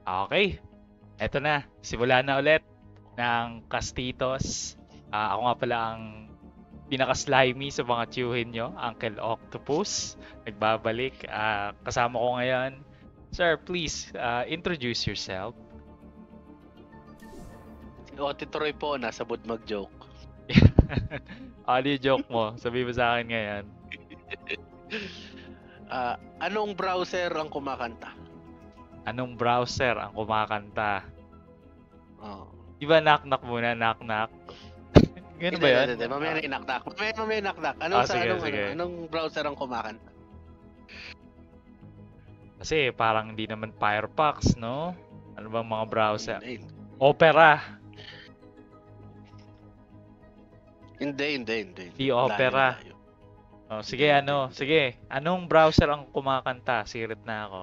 Okay, eto na. Simula na ulit ng Castitos. Ako nga pala ang pinaka-slimy sa mga tiyuhin nyo, Uncle Octopus. Nagbabalik. Kasama ko ngayon. Sir, please introduce yourself. Si Ote Troy po, nasa mood mag-joke. Ano yung joke mo? Sabi mo sa akin ngayon. Anong browser ang kumakanta? Anong browser ang kumakanta? Oh. Di ba knock-knock muna? Knock-knock? Ganun ba yun? Hindi. Mamaya na inakdak. Mamaya inakdak. Anong browser ang kumakanta? Kasi parang hindi naman Firefox, no? Ano bang mga browser? Hindi. Opera. Hindi. Di Opera. Layo. Oh, sige, sige. Anong browser ang kumakanta? Sirit na ako.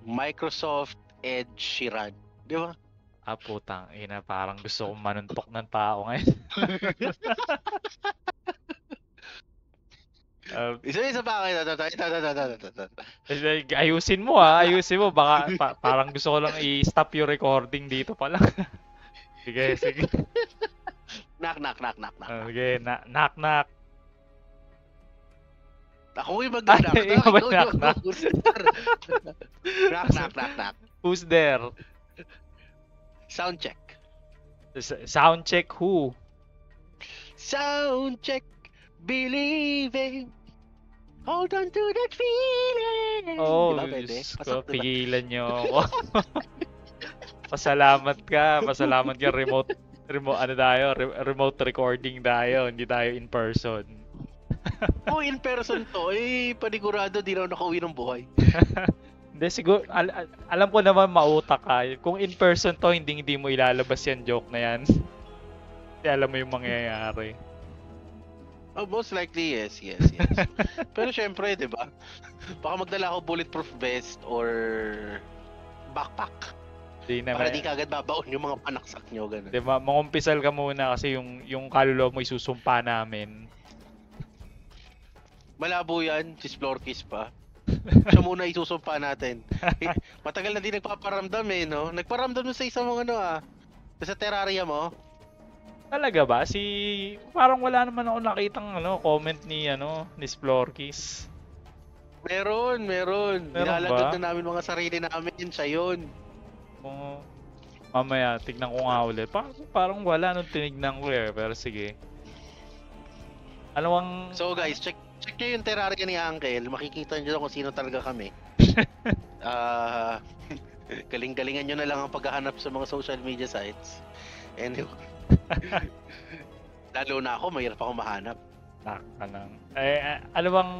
Microsoft Edge Sheeran. Di ba? Putang ina, parang gusto kong manuntok ng tao ngayon. Isa pa kayo. Ayusin mo ayusin mo. Baka parang gusto ko lang i-stop yung recording dito pa lang. Sige. Knock. Sige, knock. Ako yung mag-knock. Ikaw ba knock? Knock. Who's there? Sound check. Sound check who? Sound check. Believing. Hold on to that feeling. Oh, diba, pwede? Diyos ko, pigilan nyo ako. Pasalamat ka remote remote recording tayo, hindi tayo in person. In person to, panigurado di raw nakauwi ng buhay. Hindi, siguro, alam ko naman mautak ka. Kung in person to, hindi mo ilalabas yan joke na yan. Kasi alam mo yung mangyayari. Most likely, yes. Pero syempre, di ba? Baka magdala ako bulletproof vest or backpack. Para di kagad babaon yung mga panaksak nyo, gano'n. Di ba? Mangumpisal ka muna kasi yung kaluluwa mo isusumpa namin. Malabo yan, si Splorkis pa. Siya muna isusumpa natin. Matagal na di nagpaparamdam no? Nagparamdam sa isang mga sa Terraria mo. Talaga ba? Parang wala naman ako nakitang comment ni Splorkis. Meron. Nilalagad na namin mga sarili namin, siya yun. Mamaya, tignan ko nga ulit. Parang wala nung tinignan ko pero sige. So guys, check nyo yung Terraria ni Uncle. Makikita nyo kung sino talaga kami. Galing-galingan nyo na lang ang paghahanap sa mga social media sites. Anyway. Lalo na ako, mahirap ako mahanap. Ano bang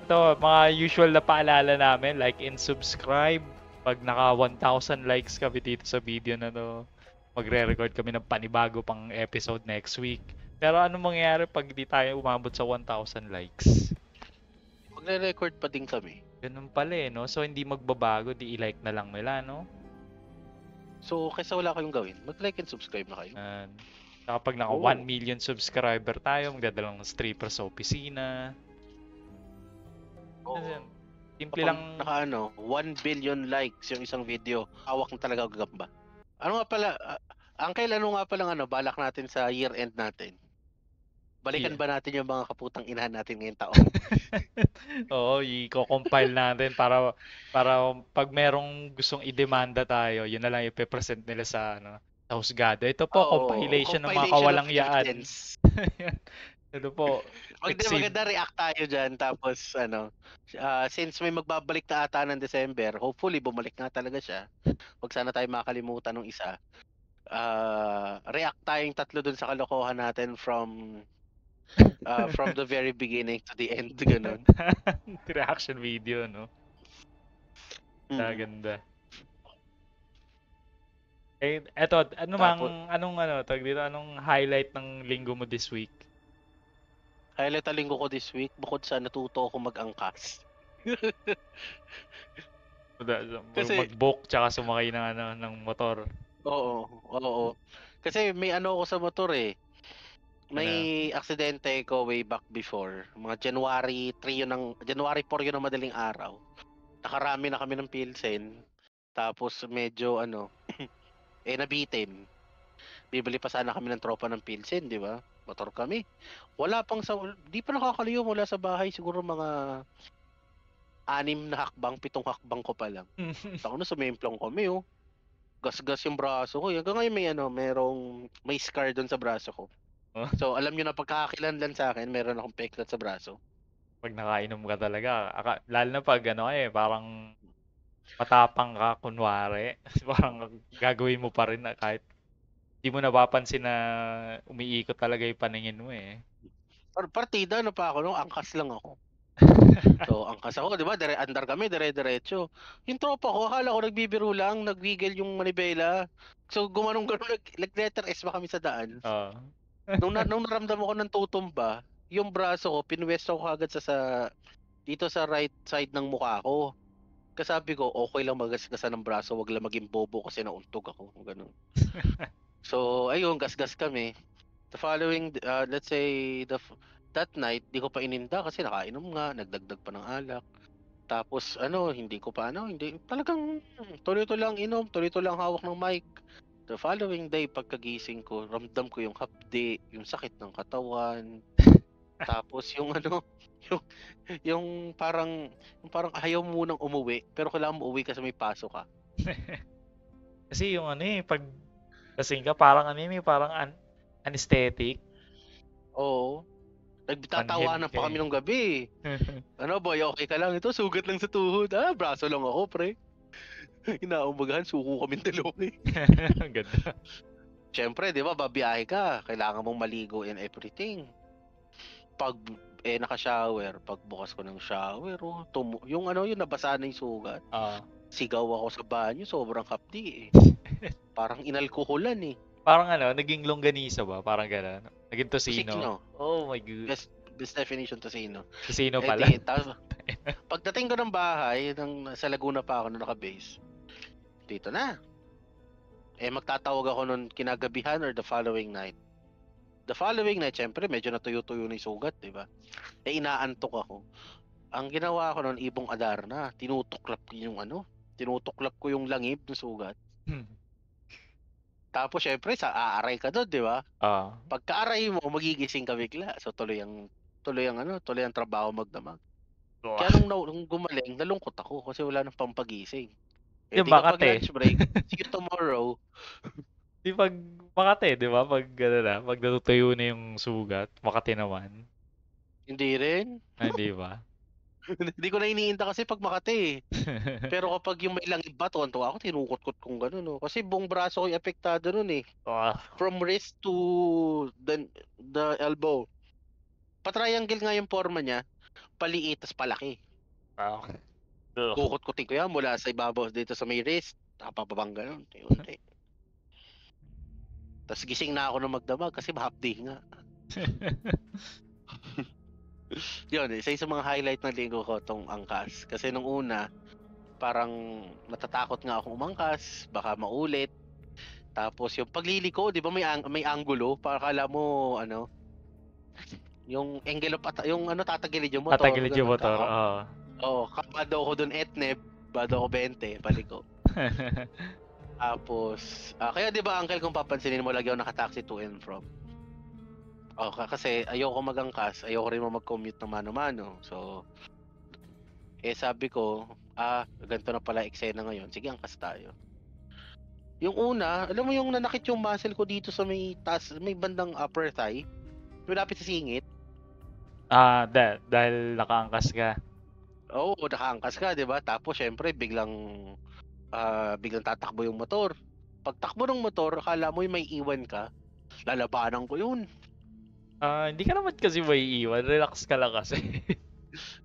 ito, mga usual na paalala namin, like and subscribe. Pag naka 1,000 likes kami dito sa video na to, magre-record kami ng panibago pang episode next week. Pero ano mangyayari pag di tayo umabot sa 1,000 likes? Magre-record pa din kami. Ganun pala no? So hindi magbabago, di i-like na lang nila, no? So, kaysa wala kayong gawin, mag-like and subscribe na kayo. Kapag naka 1 million subscriber tayo, magdadala ng stripper sa opisina. Simple lang. Naka 1 billion likes yung isang video, hawak na talaga gagamba. Ano nga pala, Uncle, ano nga palang balak natin sa year-end natin? Balikan ba natin yung mga kaputang inahan natin ngayong taon? Oo, i-compile natin para pag merong gustong i-demanda tayo, yun na lang i-present nila sa sa husgado. Ito po, compilation ng mga kawalang yaan. Ito po. Maganda react tayo dyan. Tapos, since may magbabalik na ata ng December, hopefully, bumalik nga talaga siya. Huwag sana tayo makalimutan ng isa. React tayong tatlo dun sa kalokohan natin from the very beginning to the end, ganun. Reaction video, no? Ganda. Eto, anong highlight ng linggo mo this week? Highlight ng linggo ko this week, bukod sa natuto ako mag-angkas. Mag-book tsaka sumakay ng motor. Oo. Kasi may ako sa motor May aksidente ko way back before. Mga January 4 yun ng madaling araw. Nakarami na kami ng Pilsen. Tapos medyo nabitin. Bibili pa sana kami ng tropa ng Pilsen, 'di ba? Motor kami. Wala pang 'di pa nakakalayo mula sa bahay, siguro mga 6 na hakbang, 7 hakbang ko pa lang. Tako na sumemplong kami, oh. Gasgas yung braso ko. Hanggang ngayon may scar doon sa braso ko. Oh, So alam niyo na pagkakakilanlan sa akin, meron akong peklat sa braso. pag nakainom ka talaga, lalo na pag ano parang matapang ka kunwari, parang gagawin mo pa rin na kahit di mo napapansin na umiikot talaga yung paningin mo eh. Partida pa ako nung angkas lang ako. So, angkas ako, 'di ba? Andar kami, dire-diretso. Yung tropa ko, akala ko nagbibiro lang, nagwiggle yung manibela. So, gumanong-ganon, nag-letter S pa kami sa daan. Oo. Nung naramdaman ko ng tutumba, yung braso ko, pinwesto ko agad dito sa right side ng mukha ko. Kasabi ko, okay lang magasgasan ng braso, wag lang maging bobo kasi nauntog ako. Ganun. So, ayun, gasgas kami. The following, let's say, that night, di ko pa ininda kasi nakainom nga, nagdagdag pa ng alak. Tapos hindi ko pa hindi talagang tuloy-tuloy lang inom, tuloy-tuloy lang hawak ng mic. The following day pagkagising ko, ramdam ko yung hapdi, yung sakit ng katawan. Tapos yung yung parang ayaw mo munang umuwi, pero kailangan mo umuwi kasi may pasok ka. Kasi yung pag lasing ka, parang parang anesthetic. Oo. Nagtatawanan Manhid ka pa eh. kami nung gabi. Boy, okay ka lang? Ito, sugat lang sa tuhod. Braso lang ako, pre. Inaumagahan, suko kaming dalawa eh. Ang ganda. Siyempre, di ba, babiyahe ka. Kailangan mong maligo and everything. Pag naka-shower, pagbukas ko ng shower, yung nabasa na yung sugat. Sigaw ako sa banyo, sobrang hapdi eh. Parang inalkoholan eh. Parang naging longganisa ba? Parang gano'n. Naging tosino. Tosino. Oh my God. Best definition tosino. Tosino pala. Pagdating ko ng bahay, sa Laguna pa ako na naka-base. Dito na. Magtatawag ako nun kinagabihan or the following night. The following night, syempre, medyo natuyo-tuyo na yung sugat, di ba? Inaantok ako. Ang ginawa ko nun, ibong Adarna. Tinutuklap ko yung langib ng sugat. Tapos, syempre, aaray ka doon, di ba? Pagka-aray mo, magigising ka bigla. So, tuloy ang trabaho magdamag. Kaya nung gumaling, nalungkot ako kasi wala nang pampagising. Di ka pag lunch break, see you tomorrow. Di pag Makati, di ba? Pag pag natutuyo na yung sugat, Makati naman. Hindi rin. Hindi ba? Hindi ko na iniinda kasi pag Makati. Pero kapag yung may langib ba, tuwan-tuwa ako, tinukot-kot kong gano'n. No? Kasi buong braso ko yung apektado nun eh. From wrist to the elbow. Pa-triangle nga yung forma niya, paliit tas palaki. Kukot-kutin ko yan mula sa ibabaw dito sa may wrist, papabang gano'n. Unti. Tas gising na ako ng magdamag kasi half-day nga. Yun, isa sa mga highlight ng linggo ko tong angkas. Kasi nung una, parang natatakot nga akong umangkas, baka maulit. Tapos yung pagliliko, 'di ba may angulo, para kala mo yung angle of tatagilid yung motor. Tatagilid yung motor, kabado ako doon etneb, bado ako 20, paliko. Tapos, kaya 'di ba uncle, kung papansinin mo, lagi ako nakataxi to and from. Kasi ayoko magangkas, ayoko rin mag-commute ng mano-mano. So, sabi ko, ganito na pala eksena ngayon. Sige, angkas tayo. Yung una, alam mo yung nanakit yung muscle ko dito sa may bandang upper thigh, malapit sa singit. Dahil nakaangkas ka. Oo, nakaangkas ka, 'di ba? Tapos syempre biglang tatakbo yung motor. Pagtakbo ng motor, akala mo may iwan ka. Lalabanan ko yun. Hindi ka naman kasi may iwan. Relax ka lang kasi.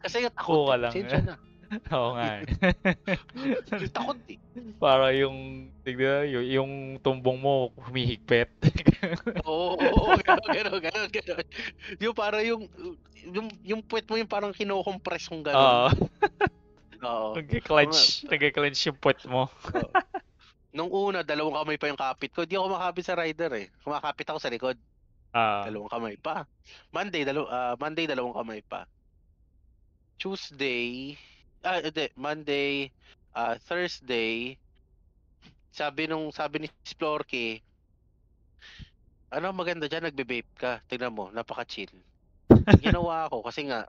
Kasi takot ka lang. na. Oo nga. Takot eh. Para yung tumbong mo humihigpit. Oo, gano'n. Yung para yung puwet mo yung parang kino-compress kung gano'n. Oo. Nagke-clench yung puwet mo. Nung una, 2 kamay pa yung kapit ko. Di ako makapit sa rider eh. Kumakapit ako sa likod. 2 kamay pa. Monday, 2 kamay pa. Tuesday, Monday, Thursday, sabi ni Splorky, ano maganda dyan, nagbe-vape ka. Tingnan mo, napaka-chill. Ginawa ko kasi nga,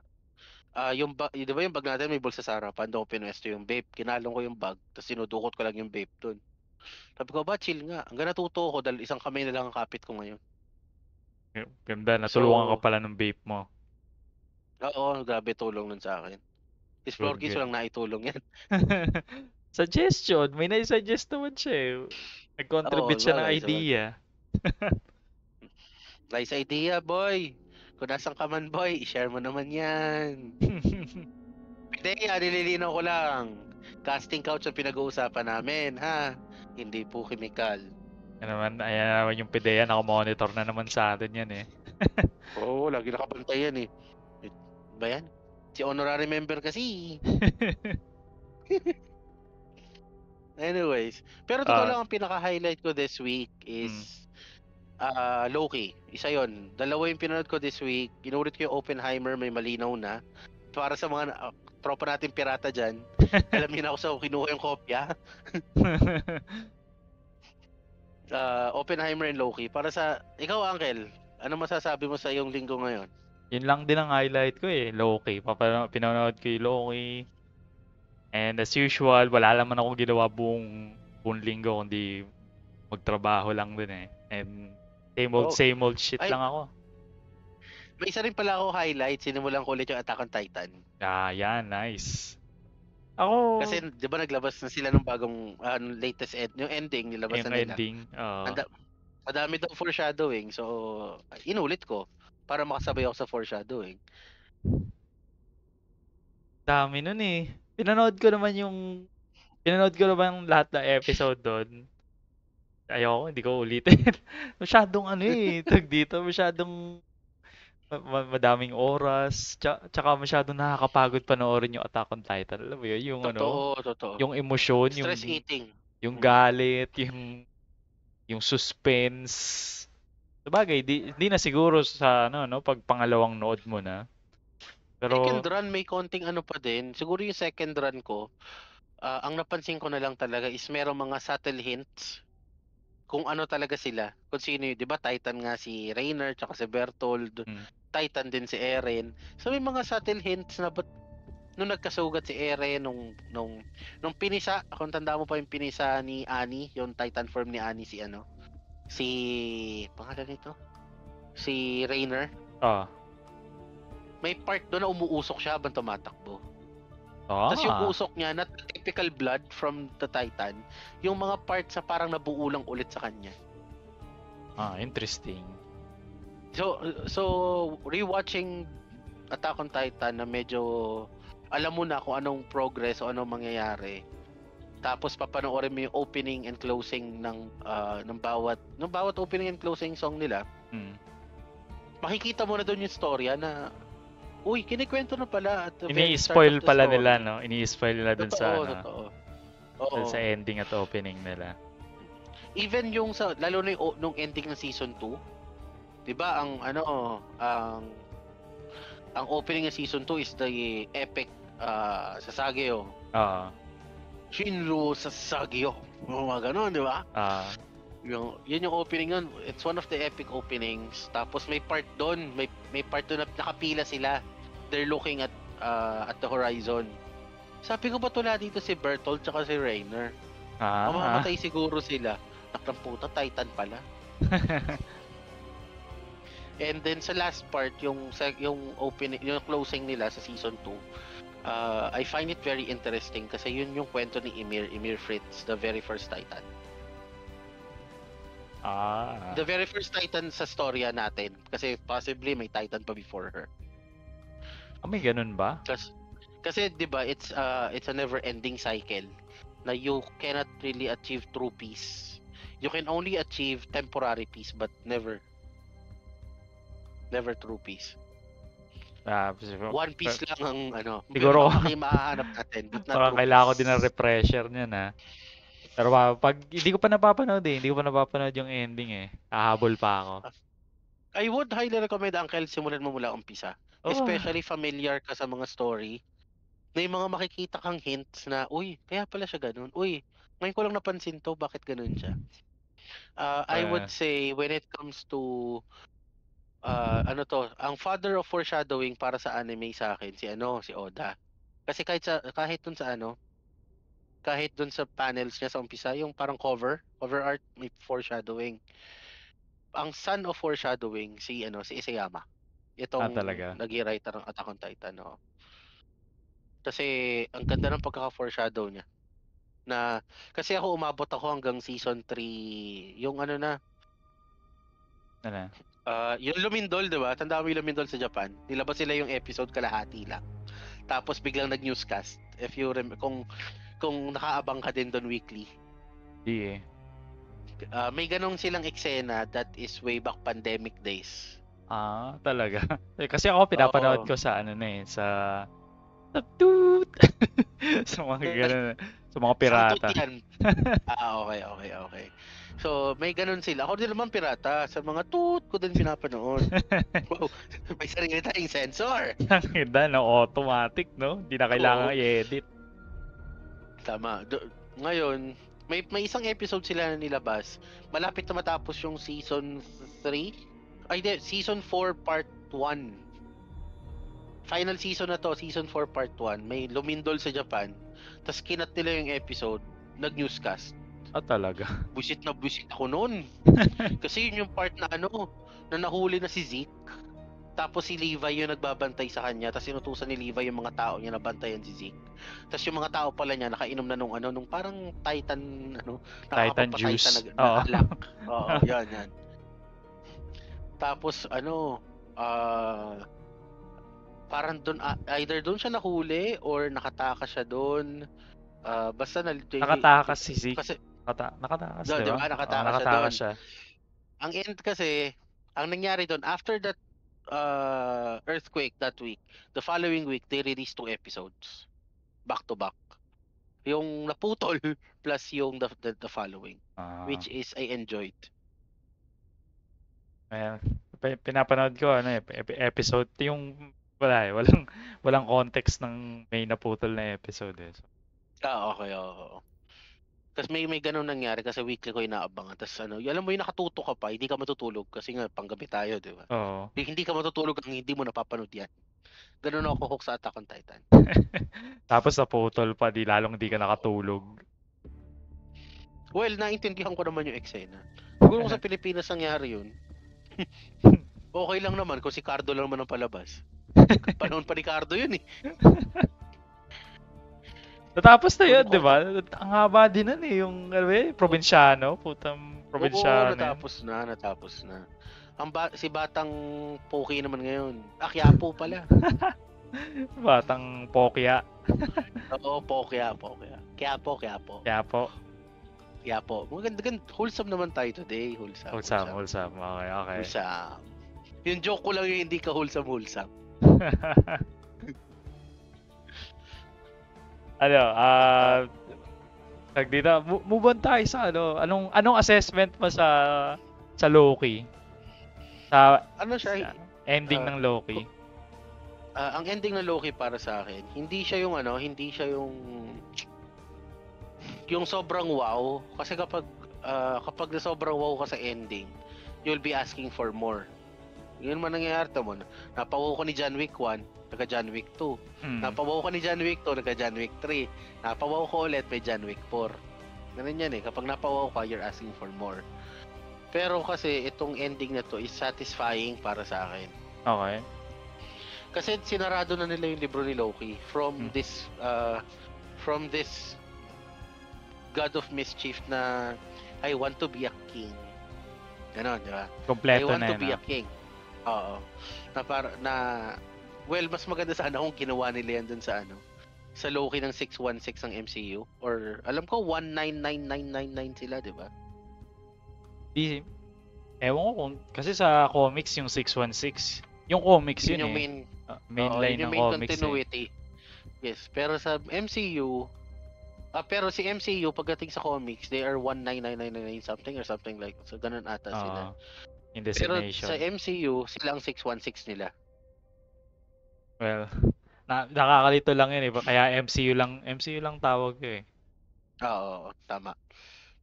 di ba yung bag natin may bulsa sa harapan, doon ko pinuesto yung vape. Kinalong ko yung bag, tapos sinudukot ko lang yung vape doon. Sabi ko, ba, chill nga. Hanggang natuto ko dahil isang kamay na lang ang kapit ko ngayon. Ganda, natulungan ka So, pala ng vape mo. oo, grabe tulong nun sa akin. Good, Splorky, good. walang naitulong yan. Suggestion, may nai-suggest naman siya eh. Oo, Nag-contribute siya ng bagay sa bagay. idea. Nice idea, boy. Kung nasan ka man, boy, i-share mo naman yan. Hindi, nililinaw ko lang. Casting couch ang pinag-uusapan namin, ha? Hindi po chemical. Ayan naman yung PDEA, naka-monitor na naman sa atin yan eh. Oo, lagi nakabantay yan eh. Ba yan? Si honorary member kasi. Anyways, pero totoo Ah, lang ang pinaka-highlight ko this week is Loki. Isa yon. Dalawa yung pinanood ko this week. Inulit ko yung Oppenheimer, may malinaw na. Para sa mga tropa natin pirata dyan, alam niyo na ako sa kinuha yung kopya. Oppenheimer and Loki. Para sa, ikaw Uncle, ano masasabi mo sa iyong linggo ngayon? Yun lang din ang highlight ko eh, Loki. Pinanood ko yung Loki. And as usual, wala naman akong ginawa buong linggo kundi magtrabaho lang din eh. And Oh, same old shit ay, lang ako. may isa rin pala ako highlight. Sinimulan ko ulit yung Attack on Titan. Yan, nice. Ako, Kasi, di ba naglabas na sila ng bagong latest yung ending, nilabas yung na nila. ending, Madami daw foreshadowing. So, inulit ko para makasabay ako sa foreshadowing. dami nun eh. Pinanood ko naman lahat ng episode doon. Ayoko, hindi ko ulitin. Masyadong ano eh, dito, masyadong madaming oras, tsaka masyadong nakakapagod panoorin yung Attack on Titan. Alam mo yun, Totoo. yung emosyon, Stress eating. yung galit, yung suspense. Sabagay, di na siguro sa no, pag pangalawang nood mo na. Second Pero, run, may konting ano pa din. Siguro yung second run ko, ang napansin ko na lang talaga is merong mga subtle hints kung ano talaga sila. Kung sino yun, di ba Titan nga si Reiner, tsaka si Bertold. mm, Titan din si Eren. So may mga subtle hints na ba't nung nagkasugat si Eren nung pinisa, kung tanda mo pa yung pinisa ni Annie, yung Titan form ni Annie si pangalan nito? Si Reiner. May part doon na umuusok siya habang tumatakbo. Tapos yung usok niya, not typical blood from the Titan, yung mga parts sa parang nabuo lang ulit sa kanya. Interesting. So rewatching Attack on Titan na medyo alam mo na kung anong progress o anong mangyayari. Tapos papanoorin mo yung opening and closing ng bawat opening and closing song nila. Makikita mo na doon yung storya na kinikwento na pala at the very start Ini-spoil of the pala story. nila, no? Ini-spoil nila dun sa Totoo. Oo. sa ending at opening nila. Even yung lalo na yung nung ending ng season 2, 'di ba ang opening ng season 2 is the epic Sasageo. Shinro Sasageo. Mga ganun, 'di ba? Yun yung opening nun. It's one of the epic openings. Tapos may part doon, may part doon na nakapila sila. They're looking at the horizon. Sabi ko ba tula dito si Bertold tsaka si Reiner? Mamamatay siguro sila. Nakang puta, Titan pala. And then sa last part, yung opening, yung closing nila sa season 2, I find it very interesting kasi yun yung kwento ni Emir Fritz, the very first Titan. The very first Titan sa storya natin. Kasi possibly may Titan pa before her. May ganun ba? Kasi 'di ba, it's a never-ending cycle na you cannot really achieve true peace. You can only achieve temporary peace but never true peace. One Piece lang ang siguro mahahanap natin but not parang kailangan ko din ng refresher niyan Pero pag hindi ko pa napapanood yung ending hahabol pa ako. I would highly recommend, Uncle, simulan mo mula umpisa. Especially familiar ka sa mga story. may mga makikita kang hints na, uy, kaya pala siya ganun. Uy, ngayon ko lang napansin to, bakit ganun siya? I would Eh, say when it comes to ano to, ang father of foreshadowing para sa anime sa akin si Oda. Kasi kahit dun sa panels niya sa umpisa, yung parang cover art may foreshadowing. Ang son of foreshadowing si Isayama. Itong talaga. nag-writer ng Attack on Titan, no. Kasi ang ganda ng pagkaka-foreshadow niya. Na kasi umabot ako hanggang season 3, yung ano na, Ano? yung Lumindol, 'di ba? Tandaan mo yung Lumindol sa Japan. Nilabas sila yung episode kalahati lang. Tapos biglang nag-newscast. If you kung nakaabang ka din doon weekly. Di eh. May ganong silang eksena that is way back pandemic days. Talaga. Kasi ako pinapanood Oo. ko sa ano na eh, sa toot. Sa mga ganun. Sa mga Sangtut pirata. yan. Okay, okay, okay. So, may ganun sila. Ako din naman pirata. Sa mga toot ko din pinapanood. Wow, may sarili tayong sensor. Ang ganda, no? Automatic, no? Hindi na Oo, kailangan i-edit. tama. Ngayon, may isang episode sila na nilabas. Malapit na matapos yung season 3. Ay, season 4 part 1. Final season na to, season 4 part 1. May lumindol sa Japan. Tapos kinat nila yung episode, nag-newscast. Talaga. Buisit na buisit ako noon. Kasi yun yung part na na nahuli na si Zeke. Tapos si Levi yung nagbabantay sa kanya. Tapos inutusan ni Levi yung mga tao niya na bantayan si Zeke. Tapos yung mga tao pala niya nakainom na nung parang Titan, Titan nakakapagpa-Titan juice. na Oo. alak. Oo, yan. Tapos parang doon, either doon siya nahuli or nakatakas siya doon. Basta Nakatakas si Zeke. kasi Nakatakas, di di ba? ba Oo, nakatakas siya doon. nakatakas siya. Ang end kasi, ang nangyari doon after that earthquake that week, the following week they released 2 episodes back to back. Yung naputol plus yung the following, Ah, which is I enjoyed. Ayan. Pinapanood ko ano eh, episode yung wala eh, walang context ng may naputol na episode eh. So, Okay, oo. Tapos may ganun nangyari kasi weekly ko inaabangan. Tapos alam mo yung nakatuto ka pa, hindi ka matutulog kasi nga panggabi tayo, di ba? oo. Hindi ka matutulog ang hindi mo napapanood yan. Ganun ako hook sa Attack on Titan. Tapos naputol pa, lalong di ka nakatulog. Well, naintindihan ko naman yung eksena. Siguro kung sa Pilipinas nangyari yun, okay lang naman kung si Cardo lang naman ang palabas. Panahon pa ni Cardo yun eh. Natapos na yun, di Ko- ba? Ang haba din nun eh, yung ano eh, probinsyano, putang Oo, probinsyano yun. natapos na. Si Batang Poki naman ngayon. Quiapo pala. Batang pokya. Oo, Pokya. Quiapo. Kaya po, Quiapo. Maganda, wholesome naman tayo today. Wholesome. wholesome. Okay, okay. Wholesome. Yung joke ko lang yung hindi ka wholesome. Ano, dito, move on tayo sa anong assessment mo sa Loki? Sa Ano siya? ending ah, ng Loki? ang ending ng Loki para sa akin, hindi siya yung sobrang wow. Kasi kapag na sobrang wow ka sa ending, you'll be asking for more. Yun man nangyayari mo. Napawaw ko ni John Wick 1, nagka John Wick 2. Mm. Napawaw ko ni John Wick 2, nagka John Wick 3. Napawaw ko ulit, may John Wick 4. Ganun yan eh. Kapag napawaw ka, you're asking for more. Pero kasi itong ending na to is satisfying para sa akin. Okay. Kasi sinarado na nila yung libro ni Loki from this God of Mischief na I want to be a king. Ganon, di ba? Kompleto I want na to yun. be a king. Oo. Well, mas maganda sana kung ginawa nila yan dun sa Loki ng 616 ng MCU. Or, alam ko, 199999 sila, di ba? Ewan ko kasi sa comics yung 616. Yung comics yun yung eh. Main line yun yung ng main comics continuity. Yes, pero sa MCU, pero si MCU pagdating sa comics, they are 199999 something or something like. So ganun ata sila. Yung Pero designation. sa MCU, silang 616 nila. Well, Nakakalito lang yun eh. Kaya MCU lang tawag ko eh. Oo, tama.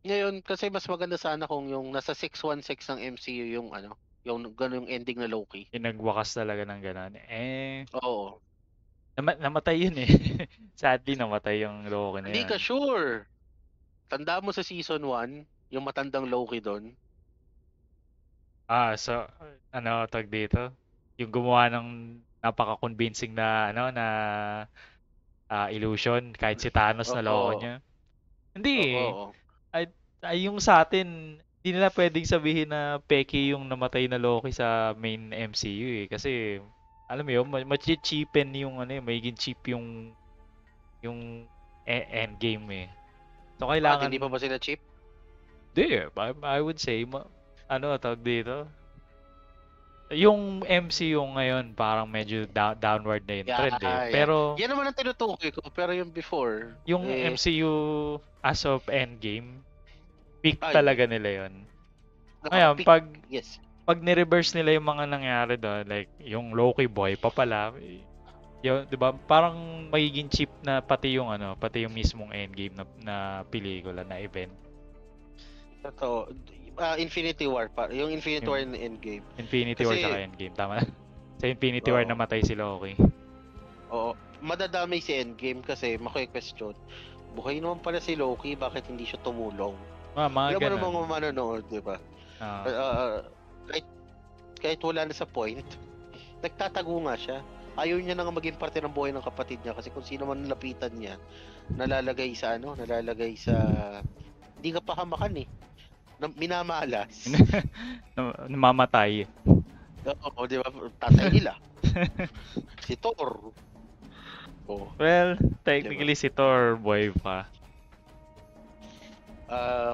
Ngayon, kasi mas maganda sana kung yung nasa 616 ng MCU yung ano, yung ganung ending na Loki. Yung nagwakas talaga ng gano'n. Eh, Oo. namatay yun eh. Sadly, namatay yung Loki na Hindi yun. ka sure. Tanda mo sa season 1, yung matandang Loki doon. So, ano tawag dito? Yung gumawa ng napaka-convincing na, ano, na illusion, kahit si Thanos naloko Oo. niya. Hindi eh. Oo. Ay, yung sa atin, hindi nila pwedeng sabihin na peke yung namatay na Loki sa main MCU eh. Kasi, alam mo yun, ma-cheapen yung ano eh, magiging cheap yung endgame eh. So, Hindi pa kailangan, ba sila cheap? di eh, I would say, ano, tawag dito, yung MCU ngayon parang medyo downward na yung trend eh. Yeah. Pero, Yan naman ang tinutukoy ko. Pero yung before, yung MCU as of Endgame, peak hindi. talaga nila yon. Ngayon, Naka-peak. pag Yes. ni-reverse nila yung mga nangyari doon, like yung Loki boy pa pala, yun, 'di ba? Parang magiging cheap na pati yung mismong Endgame na pelikula na event. Totoo. Infinity War pa. Yung Infinity War Yung na Endgame. Infinity War Kasi, saka Endgame, tama na. Sa Infinity War oo. namatay si Loki. Oo. Madadamay si Endgame kasi question. Buhay naman pala si Loki, bakit hindi siya tumulong? Mga Alam mo ganun. naman mga manonood, di ba? Ah, Kahit, kahit wala na sa point, nagtatago nga siya. Ayaw niya na nga maging parte ng buhay ng kapatid niya kasi kung sino man nalapitan niya, nalalagay sa hindi ka pahamakan eh. Minamalas. namamatay. Oo, di ba? Tatay nila. Si Thor. Oh, Well, di ba? technically si Thor boy pa.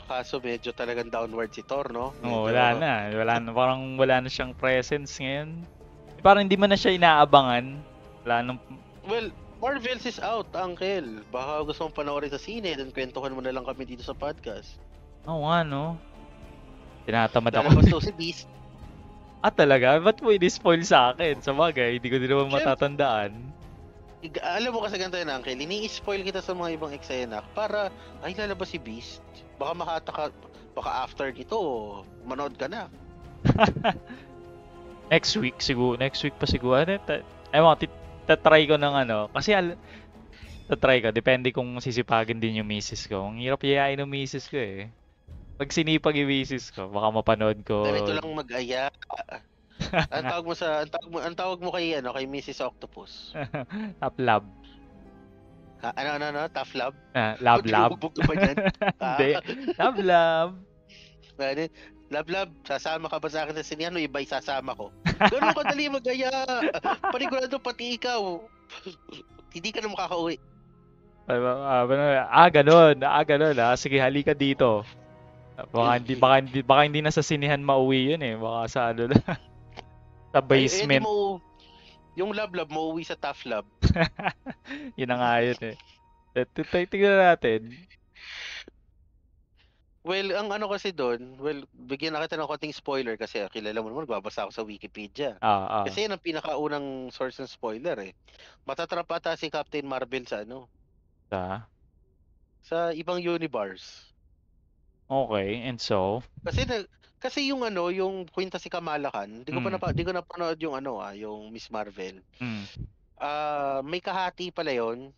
Kaso medyo talagang downward si Thor, no? Oo, Medyo, wala na. Parang wala na siyang presence ngayon. Parang hindi mo na siya inaabangan. Wala nang, well, Marvels is out, Uncle. Baka gusto mong panoorin sa sine, then kwentuhan mo na lang kami dito sa podcast. nga no. Tinatamad ako. Lalabas daw si Beast. Talaga? Ba't mo ini-spoil sa akin? Sa bagay, hindi ko din naman Siyempre, matatandaan. alam mo kasi ganito yun, Uncle. Ini-spoil kita sa mga ibang eksena para, ay, lalabas si Beast. Baka baka after nito, manood ka na. Next week siguro. Next week pa siguro. Ewan, tatry ko ng ano. Kasi tatry ko. Depende kung sisipagin din yung misis ko. Ang hirap yayain ng misis ko eh. Pag sinipag yung misis ko, baka mapanood ko. Ganito lang mag-aya. Ang tawag mo kay Mrs. Octopus. Top lab. Ano? Tough love? Lab lab. Tinubog ka ba yan? Hindi. Lab lab. Love, sasama ka ba sa akin sa sinihan o iba isasama ko? Ganun kadali mag-aya. Panigurado pati ikaw. Hindi ka na makakauwi. Ganun. Ganun. Sige, halika dito. Baka hindi na sa sinihan mauwi yun eh. Baka sa ano na. Sa Di basement. mo, yung love, mauwi sa tough love. Yun na nga yun eh. Tignan natin. Well, ang ano kasi doon, bigyan na kita ng konting spoiler kasi kilala mo naman, nagbabasa ako sa Wikipedia. Ah. Kasi yan ang pinakaunang source ng spoiler eh. Matatrap ata si Captain Marvel sa sa ibang universe. Okay, and so? Kasi kasi yung kwenta si Kamala Khan, di ko napanood yung yung Miss Marvel. May kahati pala yon.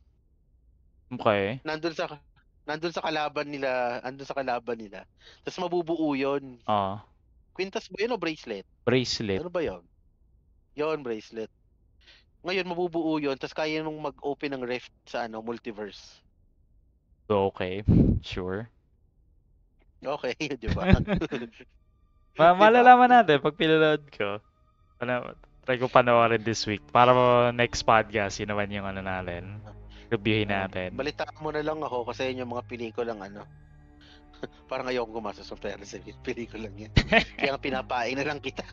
Okay. Nandun sa kalaban nila. Tapos mabubuo yon. Kwintas ba yun o bracelet? Bracelet. Ano ba yon? Yon, bracelet. Ngayon mabubuo yon, tapos kaya nung mag-open ng rift sa multiverse. Okay, sure. Okay, di ba? Malalaman natin pag pinanood ko. Try ko panoorin this week. Para next podcast, yun naman yung natin. Reviewin natin. Balitaan mo na lang ako kasi yun yung mga pelikulang parang ayoko gumastos ng pera sa pelikulang yan. Kaya pinapain na lang kita.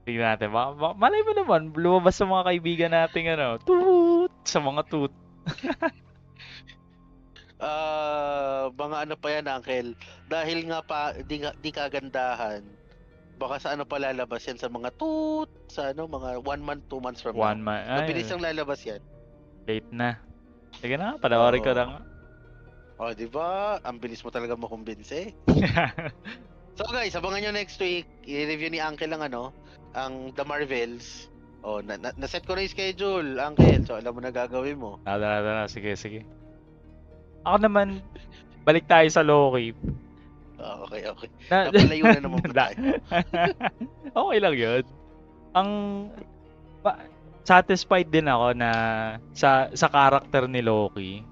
Tingnan natin. Malay mo naman, lumabas sa mga kaibigan nating toot! Sa mga toot. Mga pa yan, Uncle. Dahil nga di kagandahan, baka sa pa lalabas yan sa mga toot. sa mga 1 month, 2 months from now. 1 month. Mabilis Ay, ang lalabas yan. late na. Sige na, panoorin ko Oo. na nga. Di ba? Ang bilis mo talaga makumbinse. So guys, abangan nyo next week. I-review ni Uncle ang The Marvels. Na-set ko na yung schedule, Uncle. So alam mo na gagawin mo. Nada. Sige. Ako naman, balik tayo sa Loki. Okay. Napalayo na naman po tayo. Okay lang yun. Satisfied din ako na sa character ni Loki.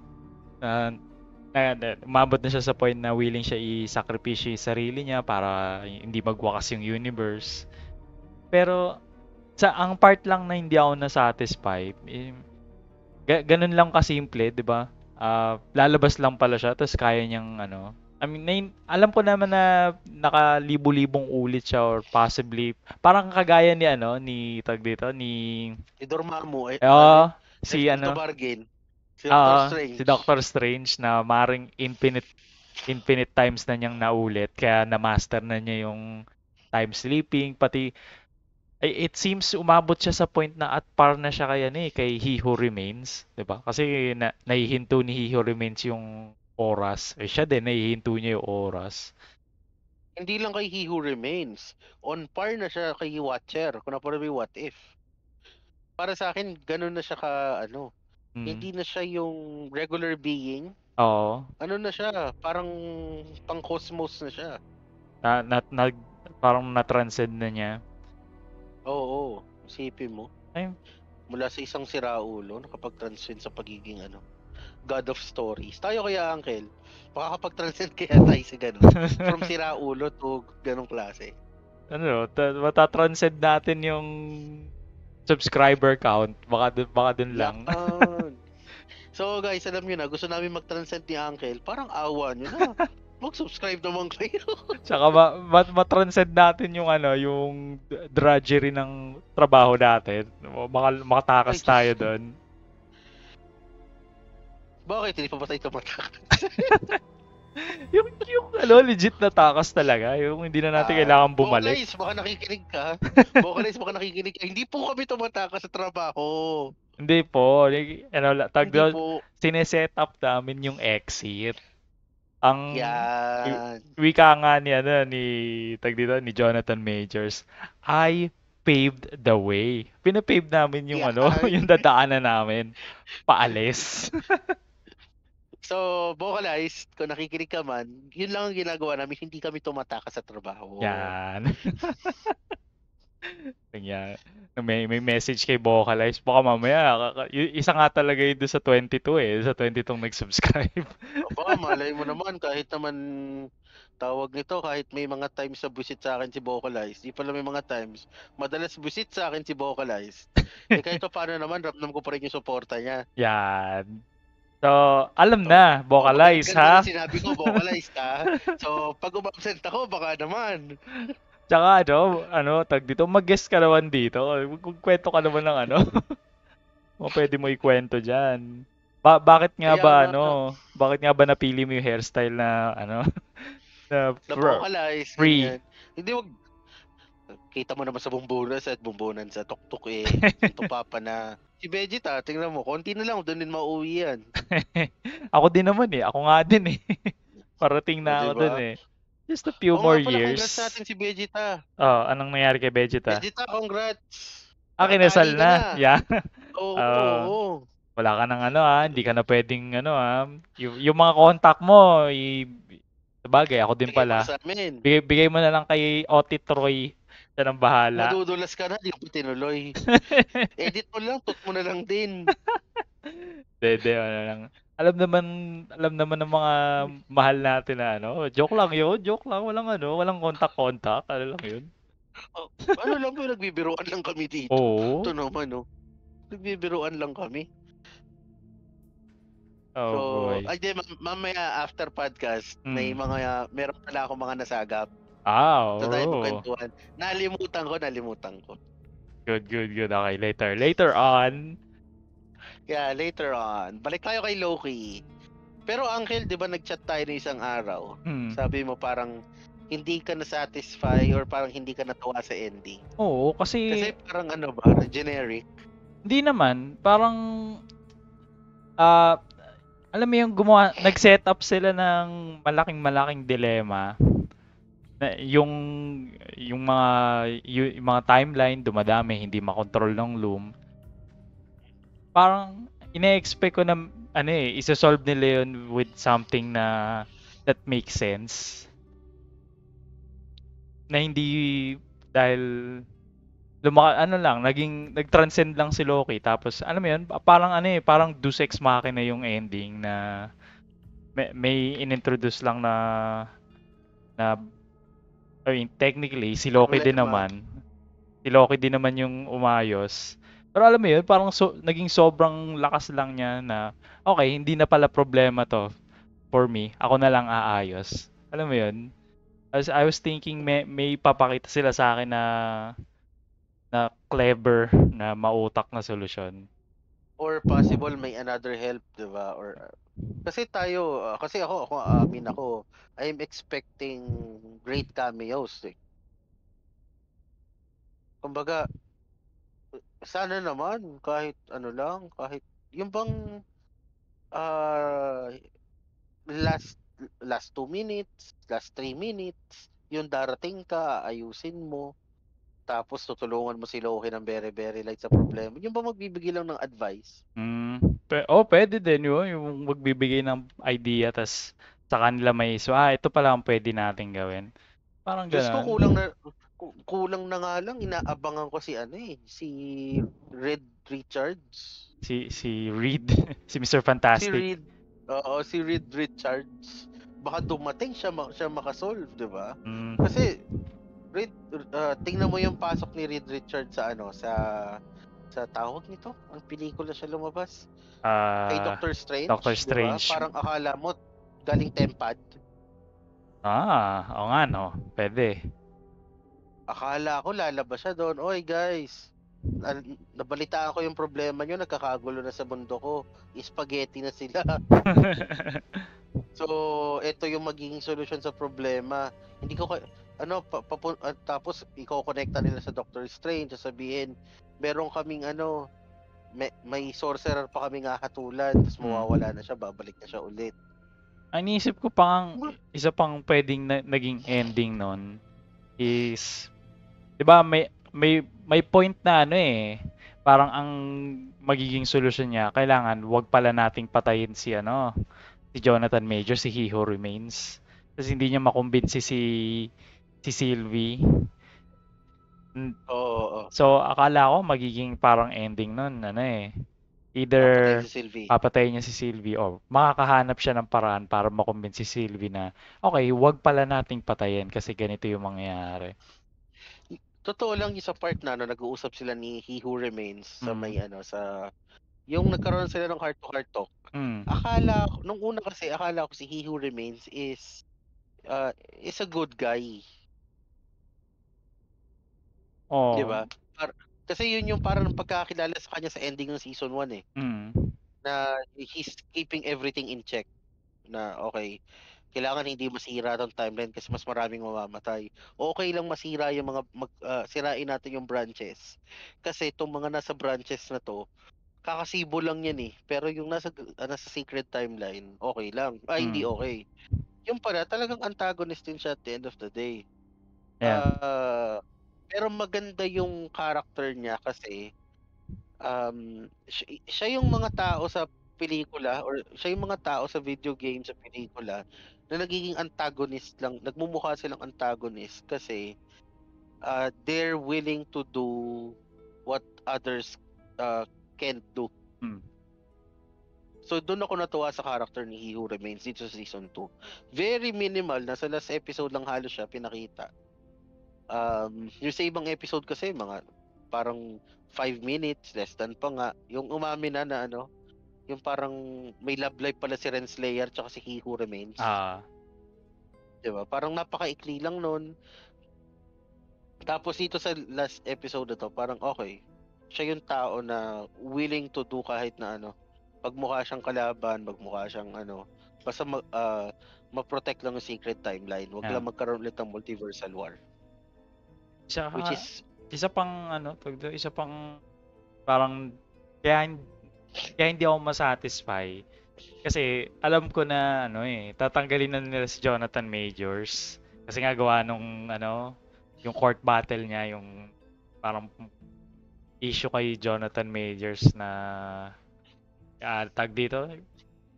Umabot na siya sa point na willing siya i-sacrifice yung sarili niya para hindi magwakas yung universe. Pero ang part lang na hindi ako na-satisfy, ganun lang kasimple, 'di ba? Lalabas lang pala siya tapos kaya niyang I mean, alam ko naman na nakalibo-libong ulit siya or possibly parang kagaya ni tag dito ni Dormammu si the bargain. Si Doctor Strange. Si Doctor Strange na maring infinite times na niyang naulit kaya na-master na niya yung time sleeping pati it seems umabot siya sa point na at par na siya kay He Who Remains, 'di ba? Kasi nahihinto ni He Who Remains yung oras. Siya din nahihinto niya yung oras. Hindi lang kay He Who Remains. On par na siya kay Watcher. Kung napanood mo What If. Para sa akin, ganun na siya Hindi na siya yung regular being. Oo. Na siya? Parang pang-cosmos na siya. Parang na-transcend na niya. Oo. Isipin mo. Ay. Mula sa isang siraulo, nakapag-transcend sa pagiging God of Stories. Tayo kaya, Uncle, makakapag-transcend kaya tayo sa ganun. From siraulo to ganong klase. Matatranscend natin yung subscriber count. Baka dun lang. So guys, alam nyo na, gusto namin mag-transcend ni Uncle. Parang awa nyo na. Mag-subscribe naman kayo. Tsaka matranscend natin yung yung drudgery ng trabaho natin. Makatakas tayo doon. Bakit? Hindi pa ba tayo tumatakas? yung legit na takas talaga. Yung hindi na natin kailangan bumalik. Guys, baka nakikinig ka. Hindi po kami tumatakas sa trabaho. Hindi po. Sineset up namin yung exit. Ang wika nga ni Jonathan Majors, I paved the way. Pinapave namin yung yung dadaanan namin paalis. So, vocalized, kung nakikinig ka man, yun lang ang ginagawa namin, hindi kami tumatakas sa trabaho. Yan. May message kay Vocalize. Baka mamaya, isa nga talaga yun doon sa 22 sa 22 nag-subscribe. Baka malay mo naman, kahit naman tawag nito, kahit may mga times na busit sa akin si Vocalize, di pala may mga times, madalas busit sa akin si Vocalize. Kahit paano naman, ramdam ko pa rin yung suporta niya. Yan. So, alam na, Vocalize ha? Sinabi ko, Vocalize ha? So, pag umabsent ako, baka naman. Tsaka tag dito, mag-guest ka naman dito. Kwento ka naman ng pwede mo ikwento dyan. Bakit nga ba bakit nga ba napili mo yung hairstyle na na Vocalize? Free. Hindi kita mo naman sa bumbunan sa tuktok ito papa na si Vegeta, tingnan mo, konti na lang doon din mauwi yan. Ako din naman ako nga din parating na ako doon just a few more years. Congrats natin si Vegeta. Anong nangyari kay Vegeta? Vegeta, congrats. Kinasal na. Yeah. Oo. Wala ka nang hindi ka na pwedeng yung mga contact mo sabagay ako din pala. Bigay mo na lang kay Otis Troy. Siya nang bahala. Madudulas ka na, di ko tinuloy. Edit mo lang, tut mo na lang din. Dede, lang. Alam naman ng mga mahal natin na joke lang yun, walang contact, lang yun. Lang po, nagbibiruan lang kami dito. Oo. Ito naman, nagbibiruan lang kami. Boy. Mamaya after podcast, meron pala akong mga nasagap. So tayo magkwentuhan. Nalimutan ko. Good. Okay, later on. Yeah, later on. Balik tayo kay Loki. Pero Uncle, di ba nag-chat tayo ng isang araw? Sabi mo parang hindi ka na-satisfy or parang hindi ka natuwa sa ending? Oo, Kasi kasi parang ano ba, generic. hindi naman, parang ah alam mo yung nag-set up sila ng malaking dilema na yung mga timeline dumadami, hindi makontrol ng loom. Parang ine-expect ko na ano isa-solve nila yun with something na that makes sense. Na hindi dahil ano lang, nag-transcend lang si Loki tapos alam mo yun, parang parang Deus Ex Machina yung ending na may inintroduce lang na I mean, technically Problema. Si Loki din naman yung umayos. Pero alam mo yun, parang naging sobrang lakas lang niya na okay, hindi na pala problema to for me. Ako na lang aayos. Alam mo yun? As I was thinking may papakita sila sa akin na clever na mautak na solusyon. Or possible may another help, 'di ba? Or kasi tayo, kasi ako aamin ako, I'm expecting great cameos eh. Kumbaga, sana naman kahit ano lang, kahit yung bang ah last last 2 minutes, last 3 minutes, yung darating ka, ayusin mo, tapos tutulungan mo si Loki ng very very light sa problema. Yung ba magbibigay lang ng advice? Pwede din yun, yung magbibigay ng idea tas sa kanila may ito pala ang pwede nating gawin. Parang Diyos ko, ganon. kulang na nga lang, inaabangan ko si ano eh, si Red Richards. Si Reed, si Mr. Si Fantastic. Reed, oo, si Reed Richards. Baka dumating siya makasolve, 'di ba? Mm, Kasi tingnan mo yung pasok ni Reed Richards sa ano, sa tawag nito, ang pelikula siya lumabas. Kay ah, Doctor Doctor Strange, 'di ba? Strange. Parang akala mo galing Tempad. Oo nga no, pwede. Akala ko lalabas siya doon. Oy guys, nabalitaan ko yung problema nyo, nagkakagulo na sa mundo ko. Spaghetti na sila. So, ito yung magiging solusyon sa problema. Hindi ko tapos i-connecta nila sa Doctor Strange, sasabihin, meron kaming may sorcerer pa kaming hahatulan, tapos mawawala na siya, babalik na siya ulit. Ang iniisip ko isa pang pwedeng naging ending nun is, 'di ba may point na parang ang magiging solusyon niya, kailangan wag pala nating patayin si Jonathan Major, si He Who Remains. Kasi hindi niya makumbinsi si Sylvie. Oo. So, akala ko magiging parang ending nun, either Papatayin si Sylvie. papatayin niya si Sylvie o makakahanap siya ng paraan para makumbinsi si Sylvie na, okay, wag pala nating patayin kasi ganito yung mangyayari. Totoo lang yung sa part na nag-uusap sila ni He Who Remains sa Mm. sa yung nagkaroon sila ng heart to heart talk. Mm. Nung una kasi akala ko si He Who Remains is a good guy, 'di Oh. ba? Kasi yun yung parang pagkakilala sa kanya sa ending ng season 1 eh, Mm. na he's keeping everything in check, na okay, kailangan hindi masira tong timeline kasi mas maraming mamamatay. Okay lang masira yung sirain natin yung branches. Kasi itong mga nasa branches na to, kakasibo lang yan eh. Pero yung nasa secret timeline, okay lang. Hindi Mm. okay. Yung pala, talagang antagonist din siya at the end of the day. Yeah. Pero maganda yung character niya kasi siya yung mga tao sa pelikula or siya yung mga tao sa video game sa pelikula na nagiging antagonist lang, nagmumukha silang antagonist kasi they're willing to do what others can't do. Mm. So doon ako natuwa sa character ni He Who Remains dito sa season 2. Very minimal, nasa last episode lang halos siya pinakita. Yung sa ibang episode kasi mga parang 5 minutes, less than pa nga. Yung umamin na yung parang may love life pala si Renslayer tsaka si He Who Remains. Ah. 'Di ba? Parang napakaikli lang nun. Tapos dito sa last episode na to, parang okay. Siya yung tao na willing to do kahit na Magmukha siyang kalaban, magmukha siyang basta ma-protect lang yung secret timeline. Wag Yeah. lang magkaroon ulit ng multiversal war. Which Tsaka, is, isa pang isa pang parang kaya, kaya hindi ako masatisfy. Kasi alam ko na tatanggalin na nila si Jonathan Majors. Kasi nga gawa nung yung court battle niya, yung parang issue kay Jonathan Majors na tag dito.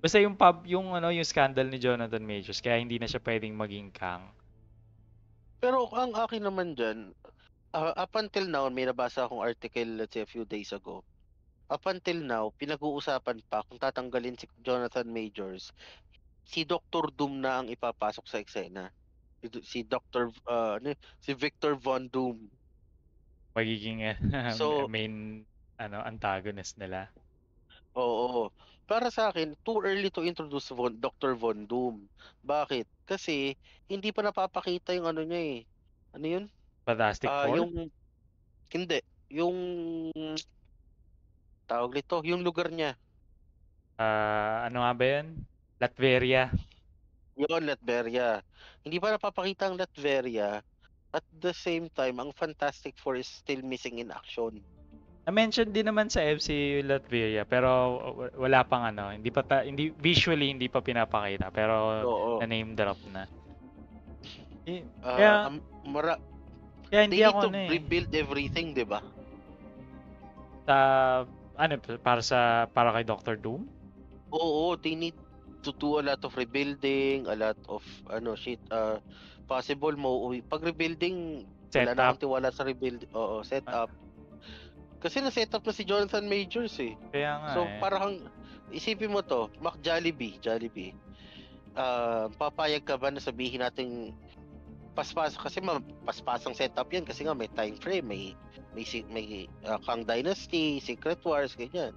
Basta yung scandal ni Jonathan Majors kaya hindi na siya pwedeng maging Kang. pero ang akin naman dyan, up until now, may nabasa akong article, let's say a few days ago. Up until now, pinag-uusapan pa kung tatanggalin si Jonathan Majors, si Dr. Doom na ang ipapasok sa eksena. Si Dr. Si Victor Von Doom. Magiging So, main antagonist nila. oo. Para sa akin, too early to introduce Dr. Von Doom. Bakit? Kasi hindi pa napapakita yung ano niya eh. Ano yun? Fantastic Four? Yung hindi, yung tawag nito, yung lugar niya. Ano nga ba yan? Latveria. Yun, Latveria. Hindi pa napapakita ang Latveria. At the same time, ang Fantastic Four is still missing in action. Na-mention din naman sa FCU Latveria pero wala pang hindi visually hindi pa pinapakita pero Oo. na name drop na. Kaya hindi they need ako to rebuild everything, 'di ba? Para kay Dr. Doom? Oo, they need to do a lot of rebuilding, a lot of possible mo pag rebuilding wala na akong tiwala sa rebuild. Oo, set up. Kasi na-set up na si Jonathan Majors eh. Kaya nga so parang isipin mo to, Jollibee. Papayag ka ba na sabihin natin paspas kasi paspasang setup yan kasi nga may time frame, may Kang Dynasty, Secret Wars, ganyan.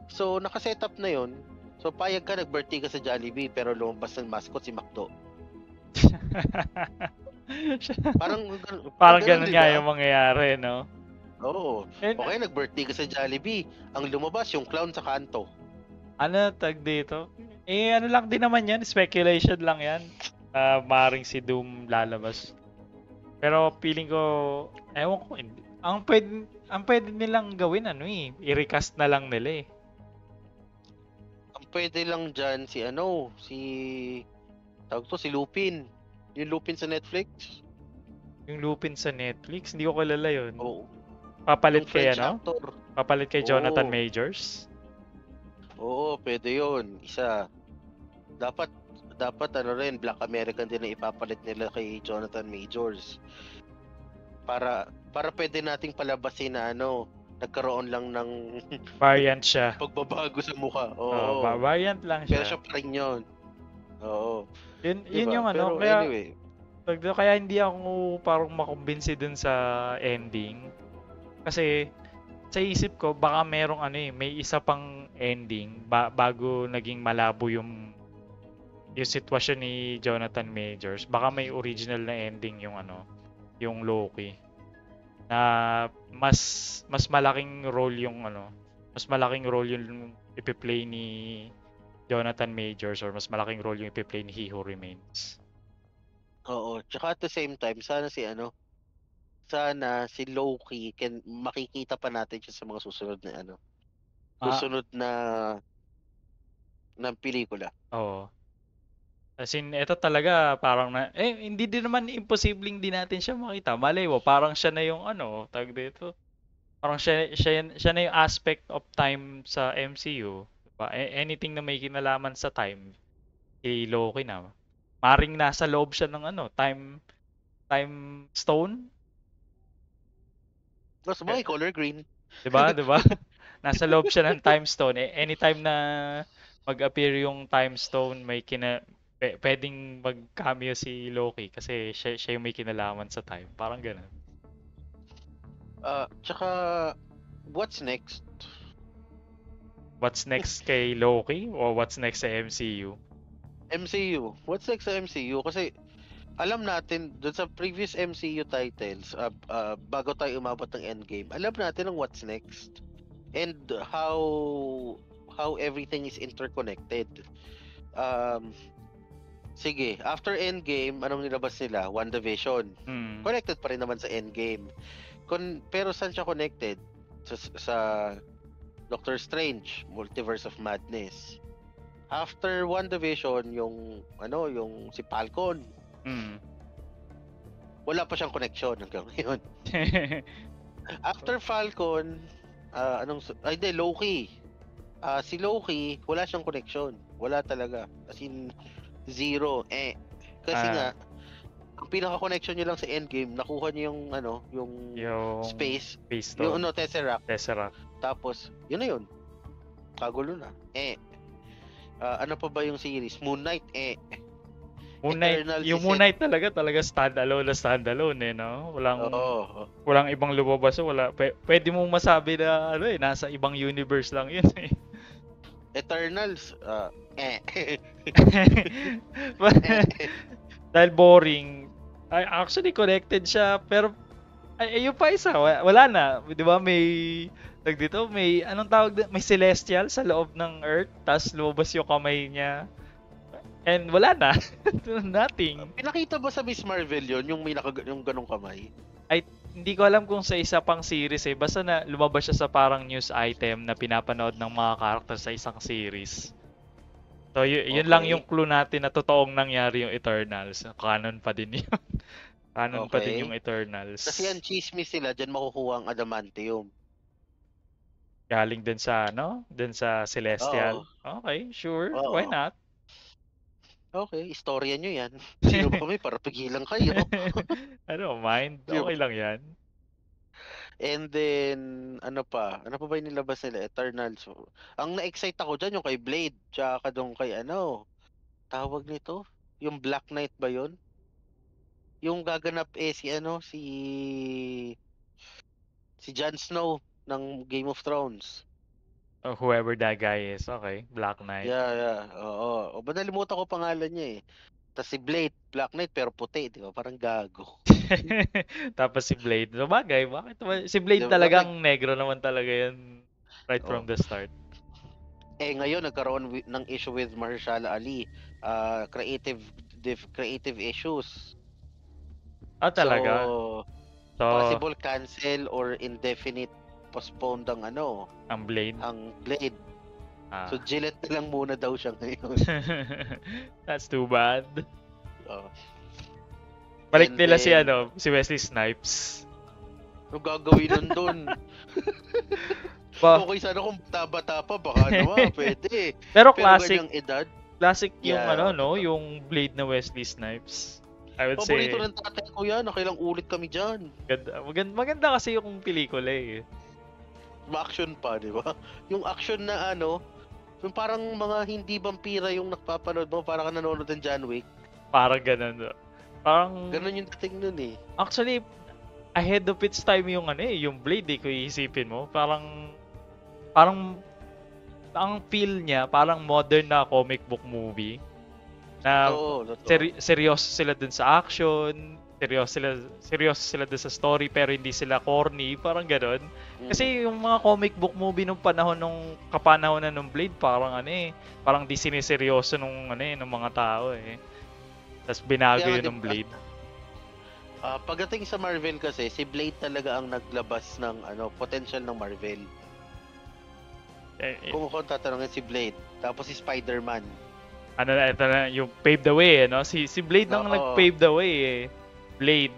So naka-set up na yon. So payag ka, nag-birthday ka sa Jollibee pero lumabas ng mascot si McDo. parang ganun nga yung mangyayari, no? Oo. Okay, nag-birthday ka sa Jollibee. Ang lumabas yung clown sa kanto. Ano tag dito? Ano lang din naman yan, speculation lang yan. Maring si Doom lalabas. Pero feeling ko, ewan ko, ang pwede nilang gawin, i-recast na lang nila eh. Ang pwede lang dyan si Lupin. Yung Lupin sa Netflix. Yung Lupin sa Netflix? Hindi ko kilala yun. Oo. Papalit kay actor. Papalit kay Jonathan Majors? Oo, pwede yun. Isa. Dapat rin, Black American din na ipapalit nila kay Jonathan Majors. Para pwede nating palabasin na nagkaroon lang ng variant siya. Pagbabago sa mukha. Oo. Variant lang siya. Pero siya pa rin yun. Oo. Yun yung pero kaya, anyway. Kaya hindi ako parang makumbinsi dun sa ending. Kasi sa isip ko baka merong may isa pang ending bago naging malabo yung sitwasyon ni Jonathan Majors. Baka may original na ending yung Loki na mas malaking role yung ipi-play ni Jonathan Majors or mas malaking role yung ipi-play ni He Who Remains. Oo, tsaka at the same time sana si Loki makikita pa natin siya sa mga susunod na pelikula. Oo. As in, ito talaga parang hindi din naman imposibleng di natin siya makita. Malay mo, parang siya na yung tag dito. Parang siya na yung aspect of time sa MCU. Diba? Anything na may kinalaman sa time, kay Loki na. Maring nasa loob siya ng time stone. Mas may color green. Diba? Nasa loob siya ng time stone. Anytime na mag-appear yung time stone, pwedeng mag-cameo si Loki kasi siya yung may kinalaman sa time. Parang ganun. Tsaka, what's next? What's next kay Loki o what's next sa MCU? MCU. What's next sa MCU? Kasi alam natin dun sa previous MCU titles, bago tayo umabot ng Endgame, alam natin ang what's next and how how everything is interconnected. Sige, after Endgame, anong nilabas nila? WandaVision. Connected pa rin naman sa Endgame. Pero saan siya connected? Sa Doctor Strange, Multiverse of Madness. After WandaVision, yung si Falcon. Wala pa siyang connection hanggang ngayon. After Falcon, Loki. Si Loki, wala siyang connection. Wala talaga. As in, zero. Kasi nga, ang pinaka-connection niyo lang sa Endgame, nakuha niyo yung space Stone. Yung Tesseract. Tapos, yun na yun. Kagulo na. Ano pa ba yung series? Moon Knight. Moon Knight talaga standalone no? Walang ibang lumabas, pwede mong masabi na nasa ibang universe lang yun eh. Eternals, dahil boring. Actually connected siya, pero yung pa isa, wala na, 'di ba? May anong tawag, may celestial sa loob ng Earth, tas lumabas yung kamay niya. And wala na. Nothing. Pinakita ba sa Miss Marvel yun? Yung may yung ganong kamay? Ay, hindi ko alam kung sa isa pang series eh. Basta na lumabas siya sa parang news item na pinapanood ng mga character sa isang series. So, yun lang yung clue natin na totoong nangyari yung Eternals. Canon pa din yun. Canon pa din yung Eternals. Kasi yan, chismis sila, dyan makukuha ang adamantium. Galing din sa, din sa Celestial. Okay, sure. Why not? Okay, istorya nyo yan. Sino ba kami para pigilan kayo? I don't mind. Okay lang yan. And then, ano pa ba yung nilabas nila? Eternals. Ang na-excite ako dyan, yung kay Blade. Tsaka doon kay tawag nito? Yung Black Knight ba yun? Yung gaganap si Jon Snow ng Game of Thrones. Whoever that guy is. Okay, Black Knight. Yeah. Oo. Nalimutan ko pangalan niya eh. Tapos si Blade, Black Knight pero puti, di ba? Parang gago. Tapos si Blade. So bagay, bakit ba? Si Blade talagang negro naman talaga yan right from the start. Ngayon nagkaroon ng issue with Mahershala Ali. Creative issues. Talaga? So, possible cancel or indefinite postponed ang Blade. Ang Blade. So Gillette na lang muna daw siya ngayon. That's too bad. Balik nila si Wesley Snipes. Ano gagawin nun doon? Okay sana kung bata pa, baka naman pwede. Pero classic edad. Classic yung yung Blade na Wesley Snipes. I would say. Paborito ng tatay ko yan. Nakailang ulit kami dyan. Maganda kasi yung pelikula eh. Ma-action pa, di ba? Yung action na yung parang mga hindi vampira yung nakpapanood mo, parang ka nanonood ng John Wick. Parang ganun. Parang ganun yung dating nun eh. Actually, ahead of its time yung yung Blade kung iisipin mo. Parang ang feel niya, parang modern na comic book movie. Na seryoso sila dun sa action, seryoso sila dun sa story, pero hindi sila corny, parang gano'n. Kasi yung mga comic book movie nung panahon nung kapanahonan ng Blade, parang parang di siniseryoso nung mga tao eh. Tapos binago yun ng Blade. Pagdating sa Marvel kasi, si Blade talaga ang naglabas ng potential ng Marvel. Kung tatanungin si Blade, tapos si Spider-Man. Ito na yung pave the way Si Blade nang nag-pave the way eh. Blade.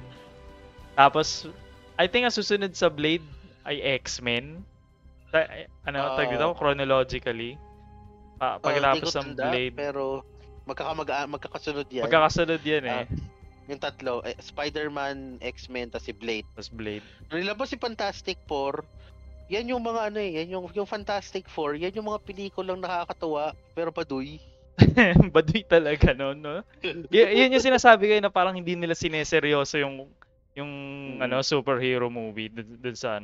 Tapos I think ang susunod sa Blade ay X-Men. Tag dito chronologically. Pagkatapos ng Blade. Pero magkakasunod yan. Magkakasunod yan eh. Yung tatlo, Spider-Man, X-Men, tas si Blade. Nung nilabas si Fantastic Four, yan yung mga yan yung Fantastic Four, yan yung mga pelikulang nakakatuwa pero baduy. Baduy talaga no. Yun yung sinasabi kayo na parang hindi nila sineseryoso yung superhero movie dun sa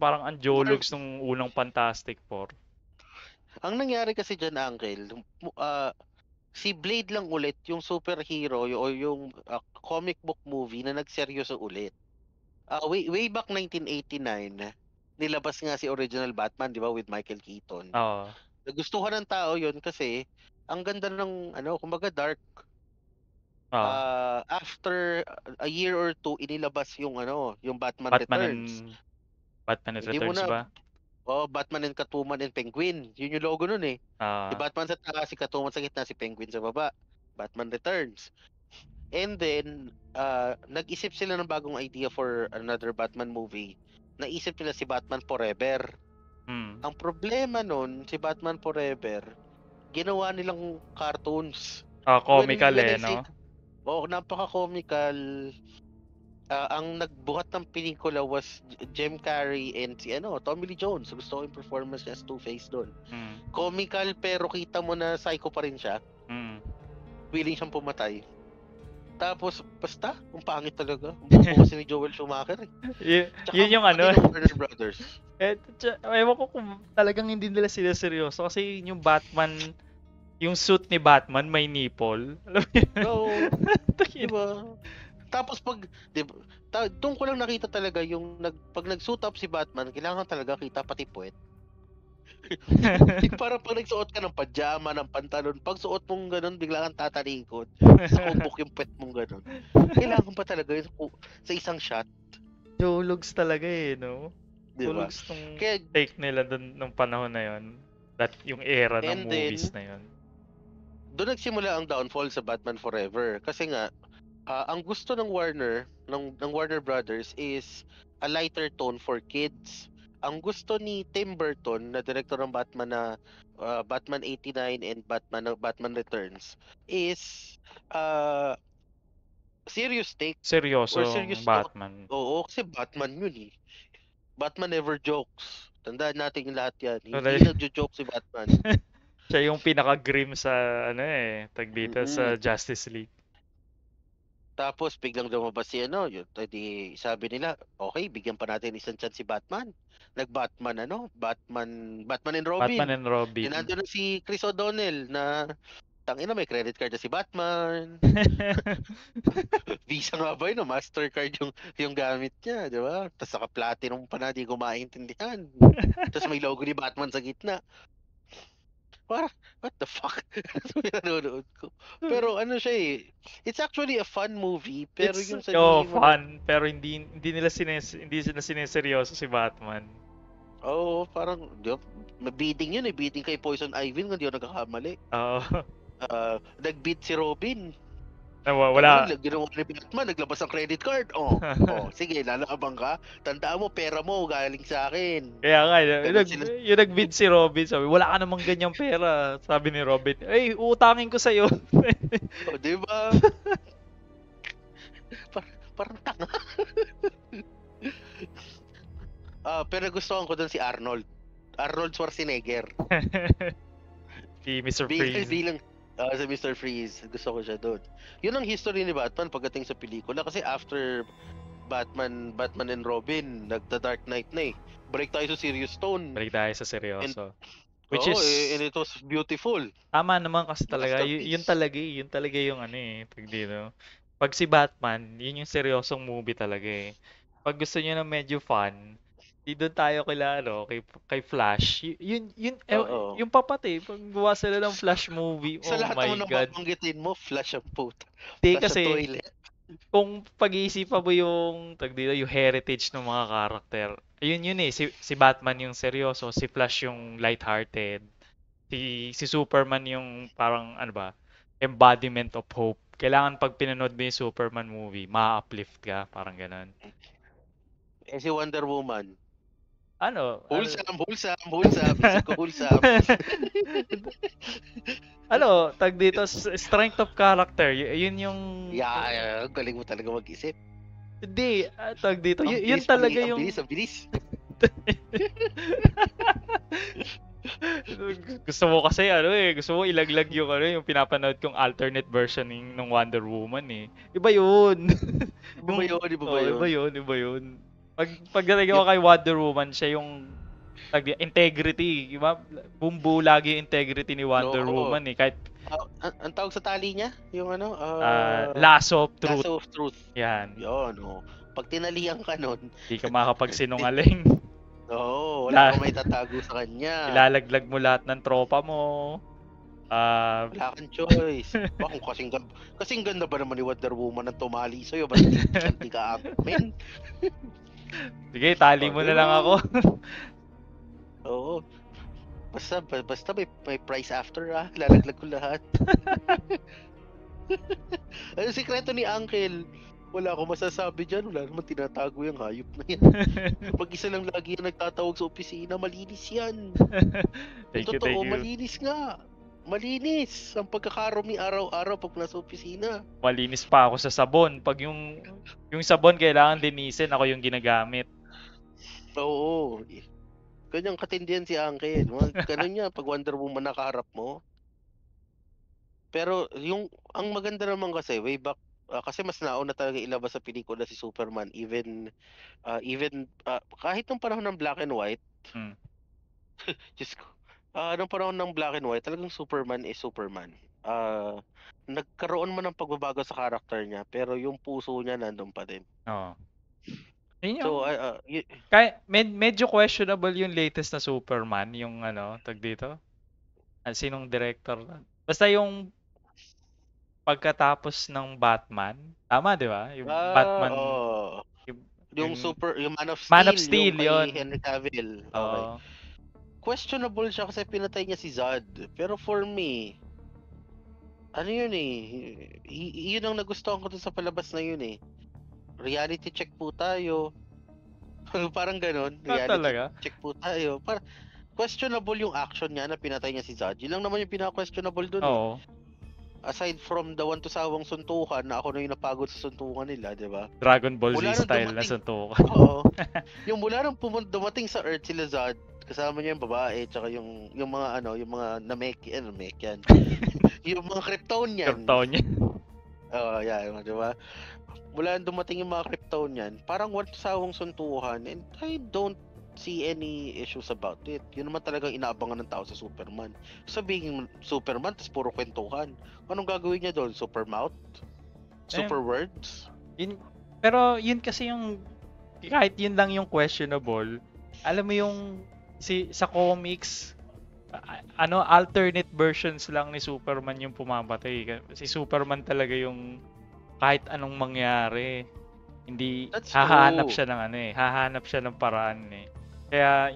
parang ang jologs nung unang Fantastic Four. Ang nangyari kasi dyan, Uncle, si Blade lang ulit yung superhero o yung comic book movie na nagseryoso ulit. Way back 1989, nilabas nga si original Batman, di ba, with Michael Keaton. Oo. Nagustuhan ng tao yun kasi ang ganda ng kumbaga dark. Oo. After a year or two inilabas yung yung Batman Batman Returns. Hindi mo Returns na ba? Batman and Catwoman and Penguin. Yun yung logo nun eh. Si Ah, Batman sa taas, si Catwoman sa gitna, si Penguin sa baba. Batman Returns. And then nag-isip sila ng bagong idea for another Batman movie. Naisip nila si Batman Forever. Ang problema nun, si Batman Forever, ginawa nilang cartoons. comical When I no? say, napaka-comical. Ang nagbuhat ng pelikula was Jim Carrey and si Tommy Lee Jones. Gusto ko yung performance niya as Two-Face doon. Comical pero kita mo na psycho pa rin siya. Willing siyang pumatay. Tapos basta, ang pangit talaga. Buko kasi ni Joel Schumacher eh. Yun yung Warner Brothers. Ewan ko kung talagang hindi nila sila seryoso kasi yung Batman, yung suit ni Batman may nipple. Alam mo yun? Oo. Diba? Tapos doon ko lang nakita talaga yung pag nag-suit up si Batman, kailangan talaga kita pati puwet. Para pag nagsuot ka ng pajama, ng pantalon, pag suot mong ganun, bigla kang tatalikod. Sa kubok yung puwet mong ganun. Kailangan pa talaga yun sa isang shot. Jologs talaga eh, no? Diba? Jologs tong take nila dun nung panahon na yun. That yung era ng movies na yun. Doon nagsimula ang downfall sa Batman Forever. Kasi nga, ang gusto ng Warner Brothers is a lighter tone for kids. Ang gusto ni Tim Burton na director ng Batman na Batman 89 and Batman Returns is serious take. Seryoso Batman. Oo, kasi Batman yun eh. Batman never jokes. Tandaan natin lahat yan. Hindi nagjo-joke si Batman. Siya yung pinaka-grim sa tag dito sa Justice League. Tapos biglang lumabas si yun, sabi nila, okay, bigyan pa natin isang chance si Batman. Batman and Robin. Batman and Robin. Nandun na si Chris O'Donnell na tangina may credit card na si Batman. Visa nga ba yun? Mastercard yung gamit niya, di ba? Tapos naka-platinum pa na, di ko maintindihan. Tapos may logo ni Batman sa gitna. What the fuck? Nanonood ko. Pero siya eh. It's actually a fun movie. Pero yung fun. Pero hindi sila sineseryoso si Batman. Oo, parang bidding yun eh. Bidding kay Poison Ivy kung hindi ako nagkakamali. Oo. Nag-bid si Robin. Wala. Ginawa ni Batman, naglabas ang credit card. Sige, lalakabang ka. Tandaan mo, pera mo galing sa akin. Kaya nga, yung nag-bid si Robin, sabi, wala ka namang ganyang pera. Sabi ni Robin, utangin ko sa'yo. Di ba? Parang tanga. Pero gustuhan ko dun si Arnold Schwarzenegger. Si Mr. Freeze. Si Mr. Freeze, gusto ko siya doon. Yun ang history ni Batman pagdating sa pelikula kasi after Batman and Robin, nagda-Dark Knight na eh. Break tayo sa serious tone. Balik tayo sa seryoso. And it was beautiful. Tama naman kasi talaga. Yun talaga yung pag dito. Pag si Batman, yun yung seryosong movie talaga eh. Pag gusto niyo na medyo fun, di doon tayo kay Flash. Yung papat pag gawa sila ng Flash movie, sa lahat my ng God. babanggitin mo, Flash ang puta. Flash kasi, toilet. Kung pag-iisipan mo yung yung heritage ng mga karakter, yun eh, si Batman yung seryoso, si Flash yung lighthearted, si Superman yung parang embodiment of hope. Kailangan pag pinanood mo yung Superman movie, ma-uplift ka, parang ganun. Si Wonder Woman. Wholesome. Tag dito, strength of character. Yun yung... Yeah, galing mo talaga mag-isip. Hindi, tag dito. Yun talaga yung... Ang bilis. Gusto mo kasi gusto mo ilaglag yung pinapanood kong alternate version ng Wonder Woman eh. Iba yun. Iba yun. Pag nagawa kay Wonder Woman, siya yung integrity, diba? Bumbu lagi yung integrity ni Wonder Woman eh. Kahit ang tawag sa tali niya, yung lasso of truth. Lasso of truth. Yan. Yun, Pag tinalihan ka nun, hindi ka makakapagsinungaling. Oo, wala kang may tatago sa kanya. Ilalaglag mo lahat ng tropa mo. Wala kang choice. Kung kasing ganda ba naman ni Wonder Woman ang tumali sa'yo? Ba't hindi ka Aquaman? Sige, tali mo na lang ako. Oo. Basta may price after lalaglag ko lahat. Ano sikreto ni Uncle? Wala akong masasabi dyan. Wala naman tinatago yung hayop na yan. Mag-isa lang lagi yung nagtatawag sa opisina. Malinis yan. Thank you, Totoo, thank you. malinis nga. Malinis. Ang pagkakarumi araw-araw pag nasa opisina. Malinis pa ako sa sabon. Pag yung sabon kailangan linisin, ako yung ginagamit. Oo. Ganyang katindihan si Uncle. Ganun niya pag Wonder Woman nakaharap mo. Pero ang maganda naman kasi way back kasi mas nauna talaga ilabas sa pelikula si Superman even kahit nung panahon ng black and white. Diyos ko. Nung panahon ng black and white, talagang Superman is Superman. Nagkaroon man ng pagbabago sa character niya, pero yung puso niya nandun pa din. Oo. Yun yung, So, medyo questionable yung latest na Superman, yung tag dito. Sinong director? Basta yung pagkatapos ng Batman, tama 'di ba? Yung Batman, yung yung Man of yung Steel kay yun. Henry Cavill. Okay. Oo. Questionable siya kasi pinatay niya si Zod. Pero for me, ano yun yun ang nagustuhan ko dun sa palabas na yun reality check po tayo. Parang ganun. Reality check po tayo. Questionable yung action niya na pinatay niya si Zod. Yun lang naman yung pinaka-questionable dun Oo. Aside from the one to sawang suntukan na ako na yung napagod sa suntukan nila, di ba? Dragon Ball Z style na suntukan. Oo. Yung mula nung dumating sa Earth sila Zod, kasama niya yung babae, tsaka yung mga yung mga Namekian. Yung mga Kryptonian. Oo, yan, di ba? Mula nung dumating yung mga Kryptonian, parang one to sawang suntukan, and I don't see any issues about it. Yun naman talagang inaabangan ng tao sa Superman. Sabihin Superman, tapos puro kwentuhan. Anong gagawin niya doon? Super mouth? Super words? Pero yun kasi yung, kahit yun lang yung questionable, alam mo yung, sa comics, alternate versions lang ni Superman yung pumamatay. Si Superman talaga yung, kahit anong mangyari, hindi, hahanap siya ng paraan Kaya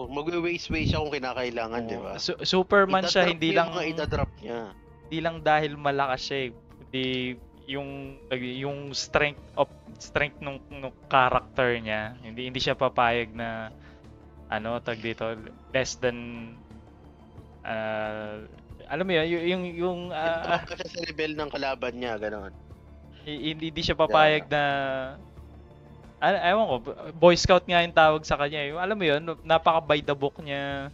magwe-waste siya kung kinakailangan, di ba? Superman siya, hindi lang idadrop niya. Hindi lang dahil malakas siya, hindi yung strength nung character niya. Hindi siya papayag na tag dito less than alam mo yung kasi sa level ng kalaban niya, ganoon. Hindi siya papayag na ewan ko, Boy Scout nga yung tawag sa kanya. Alam mo yun, napaka by the book niya.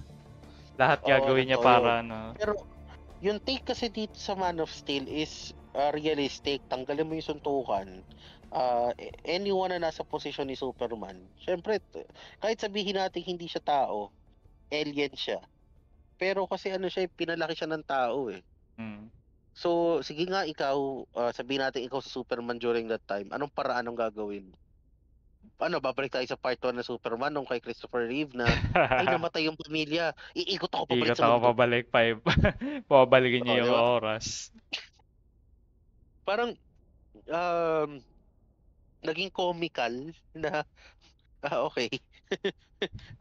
Lahat gagawin niya para Pero yung take kasi dito sa Man of Steel is realistic. Tanggalin mo yung suntukan. Anyone na nasa posisyon ni Superman, syempre, kahit sabihin natin hindi siya tao, alien siya. Pero kasi siya, pinalaki siya ng tao So, sige nga ikaw, sabihin natin ikaw sa Superman during that time, anong paraan ang gagawin? Babalik tayo sa part 1 na Superman nung kay Christopher Reeve na ay namatay yung pamilya. Iikot ako pabalik sa mundo. Pabalikin niya yung oras. Parang naging comical na okay.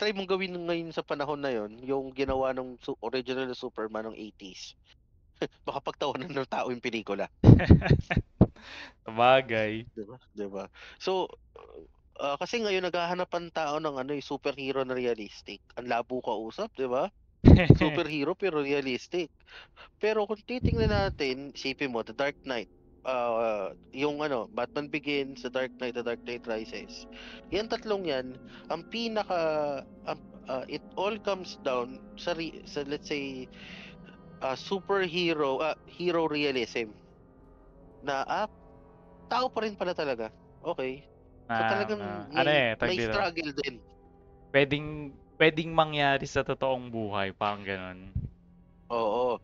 Try mong gawin ngayon sa panahon na yon yung ginawa ng original na Superman ng 80s. Baka pagtawanan ng tao yung pelikula. Sabagay. Diba? So, kasi ngayon naghahanap ang tao ng superhero na realistic. Ang labo kausap, di ba? Superhero pero realistic. Pero kung titingnan natin, isipin mo, The Dark Knight, yung Batman Begins, The Dark Knight Rises. Yan tatlong yan, ang pinaka it all comes down sa let's say superhero hero realism na tao pa rin pala talaga. Okay. So talagang may struggle din. Pwedeng mangyari sa totoong buhay, parang ganun. Oo.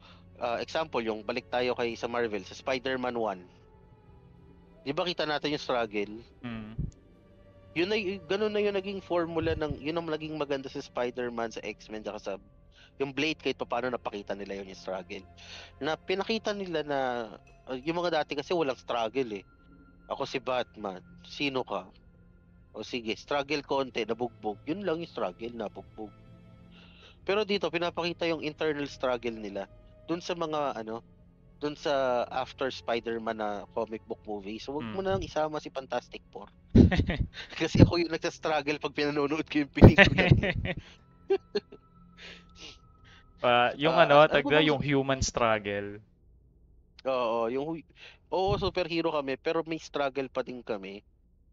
Example, yung balik tayo sa Marvel, sa Spider-Man 1. Di ba kita natin yung struggle? Ganun na yung naging formula yun ang naging maganda sa Spider-Man, sa X-Men, tsaka sa yung Blade, kahit paano napakita nila yun yung struggle. Na pinakita nila na yung mga dati kasi walang struggle eh. Ako si Batman, sino ka? O sige, struggle konti, nabugbog. Yun lang yung struggle, nabugbog. Pero dito, pinapakita yung internal struggle nila. Dun sa mga dun sa after Spider-Man na comic book movie. So, wag mo na lang isama si Fantastic Four. Kasi ako yung nagsa-struggle pag pinanonood ko yung pelikula eh. Yung Ano ba bang yung human struggle. Oo, superhero kami pero may struggle pa din kami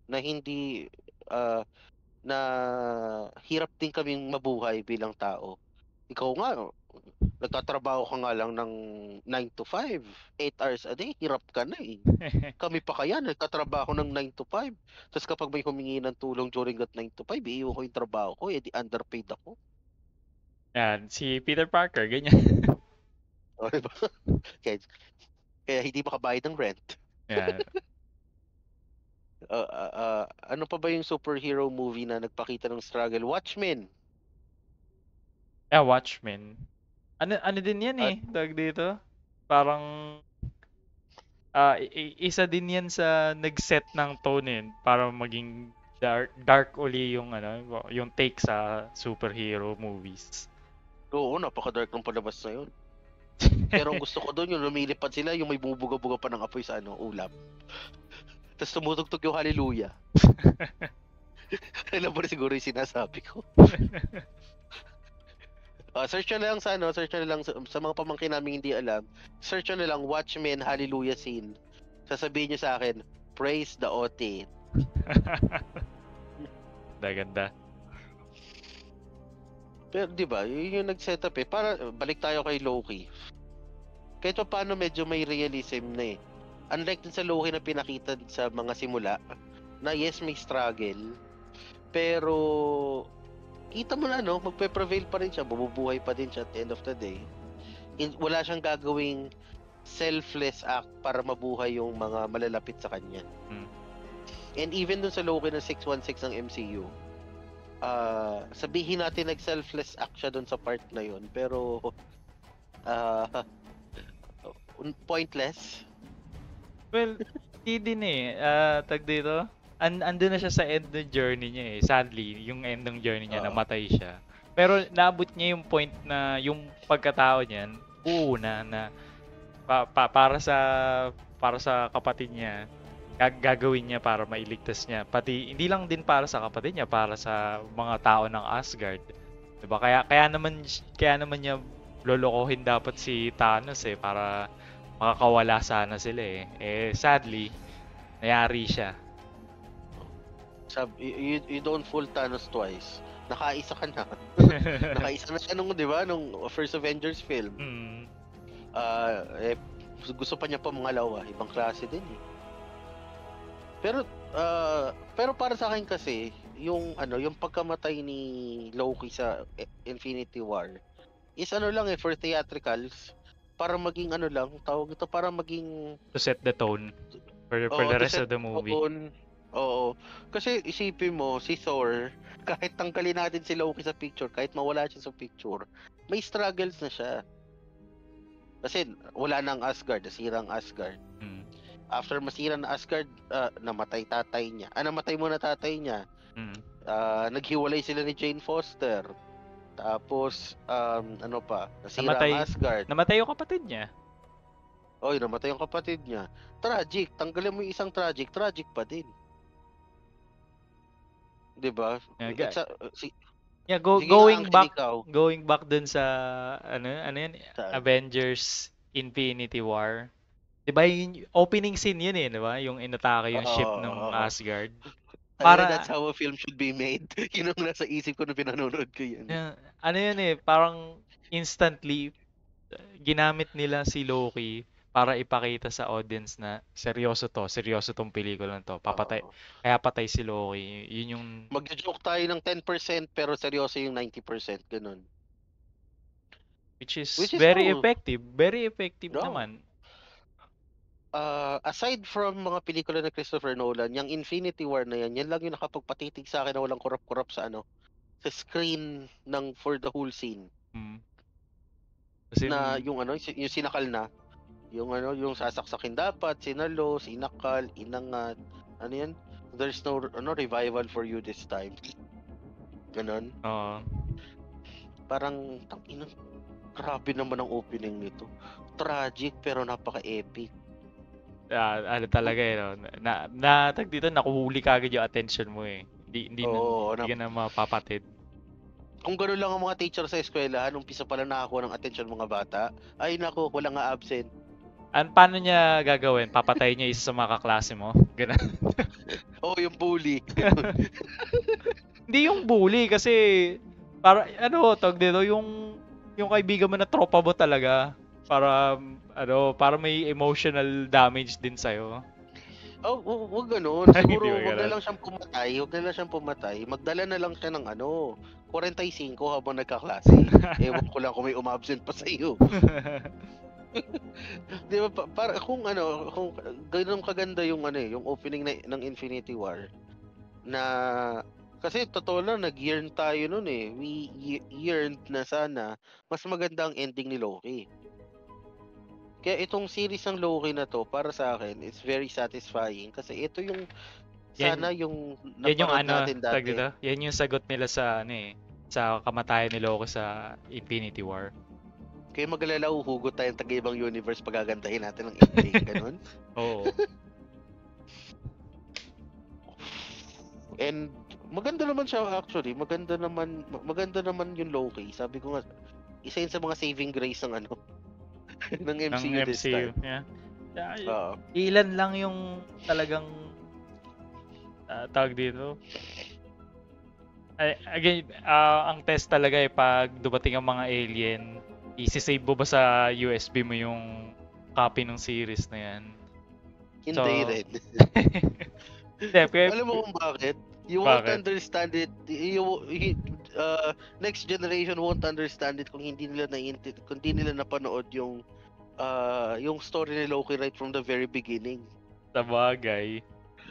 na hindi ah, na hirap din kaming mabuhay bilang tao. Ikaw nga, nagtatrabaho ka nga lang ng 9 to 5, 8 hours a day, hirap ka na eh. Kami pa kaya, nagtatrabaho ng 9 to 5. Tapos kapag may humingi ng tulong during that 9 to 5, iiwan ko yung trabaho ko, di underpaid ako. Yan, si Peter Parker, ganyan. O, diba? kaya, kaya hindi makabayad ng rent. Yan. Ano pa ba yung superhero movie na nagpakita ng struggle? Watchmen. Watchmen. Ano din yan At tawag dito. Parang isa din yan sa nag-set ng tone para maging dark uli yung yung take sa superhero movies. oo, napaka-dark ng palabas na yun. Pero ang gusto ko doon, yung lumilipad sila, yung may bumubuga-buga pa ng apoy sa ulap. Tapos tumutugtog yung hallelujah. Alam mo na siguro yung sinasabi ko. Search nyo na lang search nyo na lang sa mga pamangkin namin hindi alam. Search nyo na lang Watchmen Hallelujah Scene. Sasabihin nyo sa akin, praise the OT. Ganda. Pero di ba, yun yung nag-setup eh. Para balik tayo kay Loki. Kahit pa paano medyo may realism na eh. Unlike dun sa Loki na pinakita sa mga simula, na yes, may struggle, pero kita mo na magpe-prevail pa rin siya, mabubuhay pa din siya at the end of the day. Wala siyang gagawing selfless act para mabuhay yung mga malalapit sa kanya. And even dun sa Loki ng 616 ng MCU, sabihin natin nag-selfless act siya dun sa part na yun, pero pointless. Well, hindi din tag dito. Andun na siya sa end ng journey niya Sadly, yung end ng journey niya, namatay siya. Pero naabot niya yung point na yung pagkatao niyan, buo na para sa kapatid niya, gagawin niya para mailigtas niya. Pati hindi lang din para sa kapatid niya, para sa mga tao ng Asgard. 'Di ba? Kaya naman niya lolokohin dapat si Thanos para makakawala sana sila sadly, nayari siya. You don't fool Thanos twice. Nakaisa ka na. Nakaisa na siya nung first Avengers film. Gusto pa niya pa mangalawa. Ibang klase din eh. Pero para sa akin kasi, yung pagkamatay ni Loki sa Infinity War is lang for theatricals, para maging tawag ito, para maging to set the tone for the rest of the movie. Oo. Kasi isipin mo, si Thor, kahit tanggalin natin si Loki sa picture, kahit mawala siya sa picture, may struggles na siya. Kasi wala nang Asgard, nasira ang Asgard. After masira na Asgard, namatay tatay niya. Namatay muna tatay niya. Naghiwalay sila ni Jane Foster. Tapos, nasira ang Asgard. Namatay yung kapatid niya. Namatay yung kapatid niya. Tragic. Tanggalin mo yung isang tragic pa din. Diba? Going back dun sa yan, Avengers Infinity War. 'Di ba yung opening scene yun di ba? Yung inatake yung ship ng Asgard. That's how a film should be made. Yun ang nasa isip ko nung pinanonood ko yan. Yun parang instantly ginamit nila si Loki para ipakita sa audience na seryoso tong pelikula to. Kaya patay si Loki. Yun yung magjo-joke tayo ng 10% pero seryoso yung 90%, ganun. Which is very effective. Very effective naman. aside from mga pelikula na Christopher Nolan, yung Infinity War na yan lang yung nakapagpatitig sa akin na walang kurap-kurap sa sa screen for the whole scene. Mm. Kasi Na yung yung sinakal na, yung sasaksakin dapat, sinalo, sinakal, inangat, yan? There's no revival for you this time. Ganon. Parang, tangina, grabe naman ang opening nito. Tragic pero napaka-epic. ano talaga no? Tag dito, nakuhuli ka agad yung attention mo eh. Hindi ka na mapapatid. Kung gano'n lang ang mga teacher sa eskwelahan, umpisa pala nakakuha ng attention mga bata, ay nako, wala nga absent. Paano niya gagawin? Papatayin niya isa sa mga kaklase mo? Ganun. Yung bully. Hindi yung bully kasi para tawag dito yung kaibigan mo na tropa mo talaga para may emotional damage din sa'yo. Wag gano'n. Siguro wag na lang siyang pumatay. Magdala na lang siya ng 45 habang nagkaklase. Ewan ko lang kung may umabsent pa sa iyo. Di ba para kung ganun kaganda yung yung opening ng Infinity War na kasi totoo lang nag-yearn tayo noon eh. We yearned na sana mas maganda ang ending ni Loki. Kaya itong series ng Loki na to para sa akin it's very satisfying kasi ito yung sana yung napanood natin dati. Dito, yan yung sagot nila sa sa kamatayan ni Loki sa Infinity War. Kaya magalala, uhugot tayong taga-ibang universe pagagandahin natin ng ending, ganun. Oo. And maganda naman siya actually. Maganda naman yung Loki. Sabi ko nga, isa yun sa mga saving grace ng ng MCU this time. Yeah. Ilan lang yung talagang tawag dito. Again, ang test talaga pag dumating ang mga alien, isi-save mo ba sa USB mo yung copy ng series na yan? Hindi rin. Alam mo kung bakit? You won't understand it. Next generation won't understand it kung hindi nila napanood yung story ni Loki right from the very beginning. Sabagay.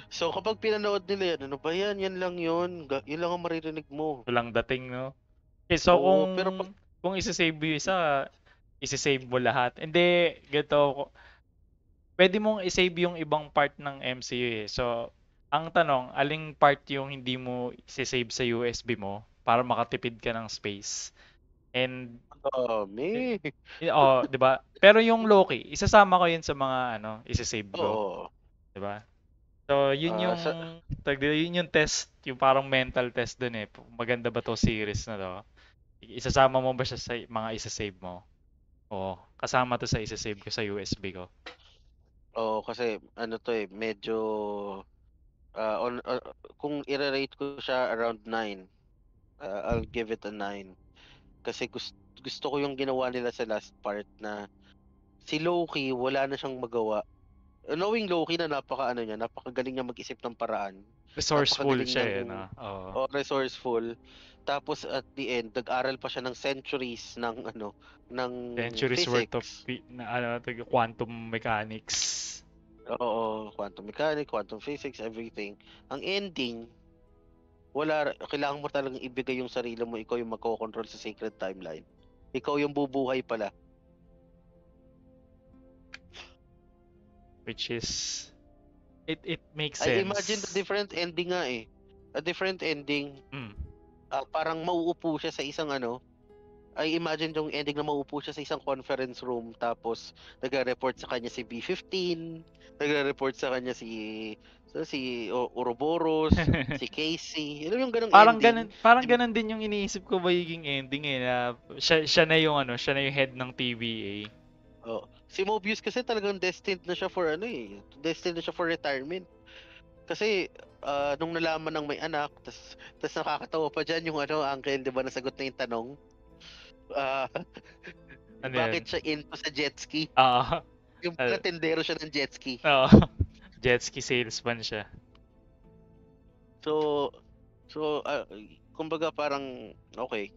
So kapag pinanood nila yan, ano ba yan? Yan lang yun. Yun lang ang maririnig mo. Walang dating, no? So kung isa-save mo isa, isa-save mo lahat. Hindi, ganito. Pwede mong i-save yung ibang part ng MCU eh. So, ang tanong, aling part yung hindi mo i-save sa USB mo para makatipid ka ng space? And di ba? Pero yung Loki, isasama ko yun sa mga i-save ko. Di ba? So, yun yung test, yung parang mental test dun eh. Maganda ba to series na to? Isasama mo ba siya sa mga isa-save mo? Oo, kasama to sa isa-save ko sa USB ko. Kasi medyo kung i-rate ko siya around 9, I'll give it a 9. Kasi gusto ko yung ginawa nila sa last part na si Loki wala na siyang magawa. Knowing Loki na napakagaling niya mag-isip ng paraan. Resourceful siya resourceful. Tapos at the end, nag-aral pa siya ng centuries ng centuries physics. Worth of quantum mechanics. Oo, quantum mechanics, quantum physics, everything. Ang ending, kailangan mo talagang ibigay yung sarili mo, ikaw yung magko-control sa sacred timeline. Ikaw yung bubuhay pala. Which is it makes sense. I imagine the different ending nga eh. A different ending. Parang mauupo siya sa isang I imagine yung ending na mauupo siya sa isang conference room tapos nagre-report sa kanya si B-15, nagre-report sa kanya si Ouroboros, si Casey. Yung ganung ending. Parang ganun din yung iniisip ko magiging ending eh na siya na yung siya na yung head ng TVA. Si Mobius kasi talagang destined na siya for destined na siya for retirement. Kasi nung nalaman ng may anak, tas nakakatawa pa diyan yung uncle, 'di ba, nasagot na yung tanong. Bakit siya into sa jet ski? Yung tendero siya ng jet ski. Jet ski salesman siya. So kumbaga parang okay.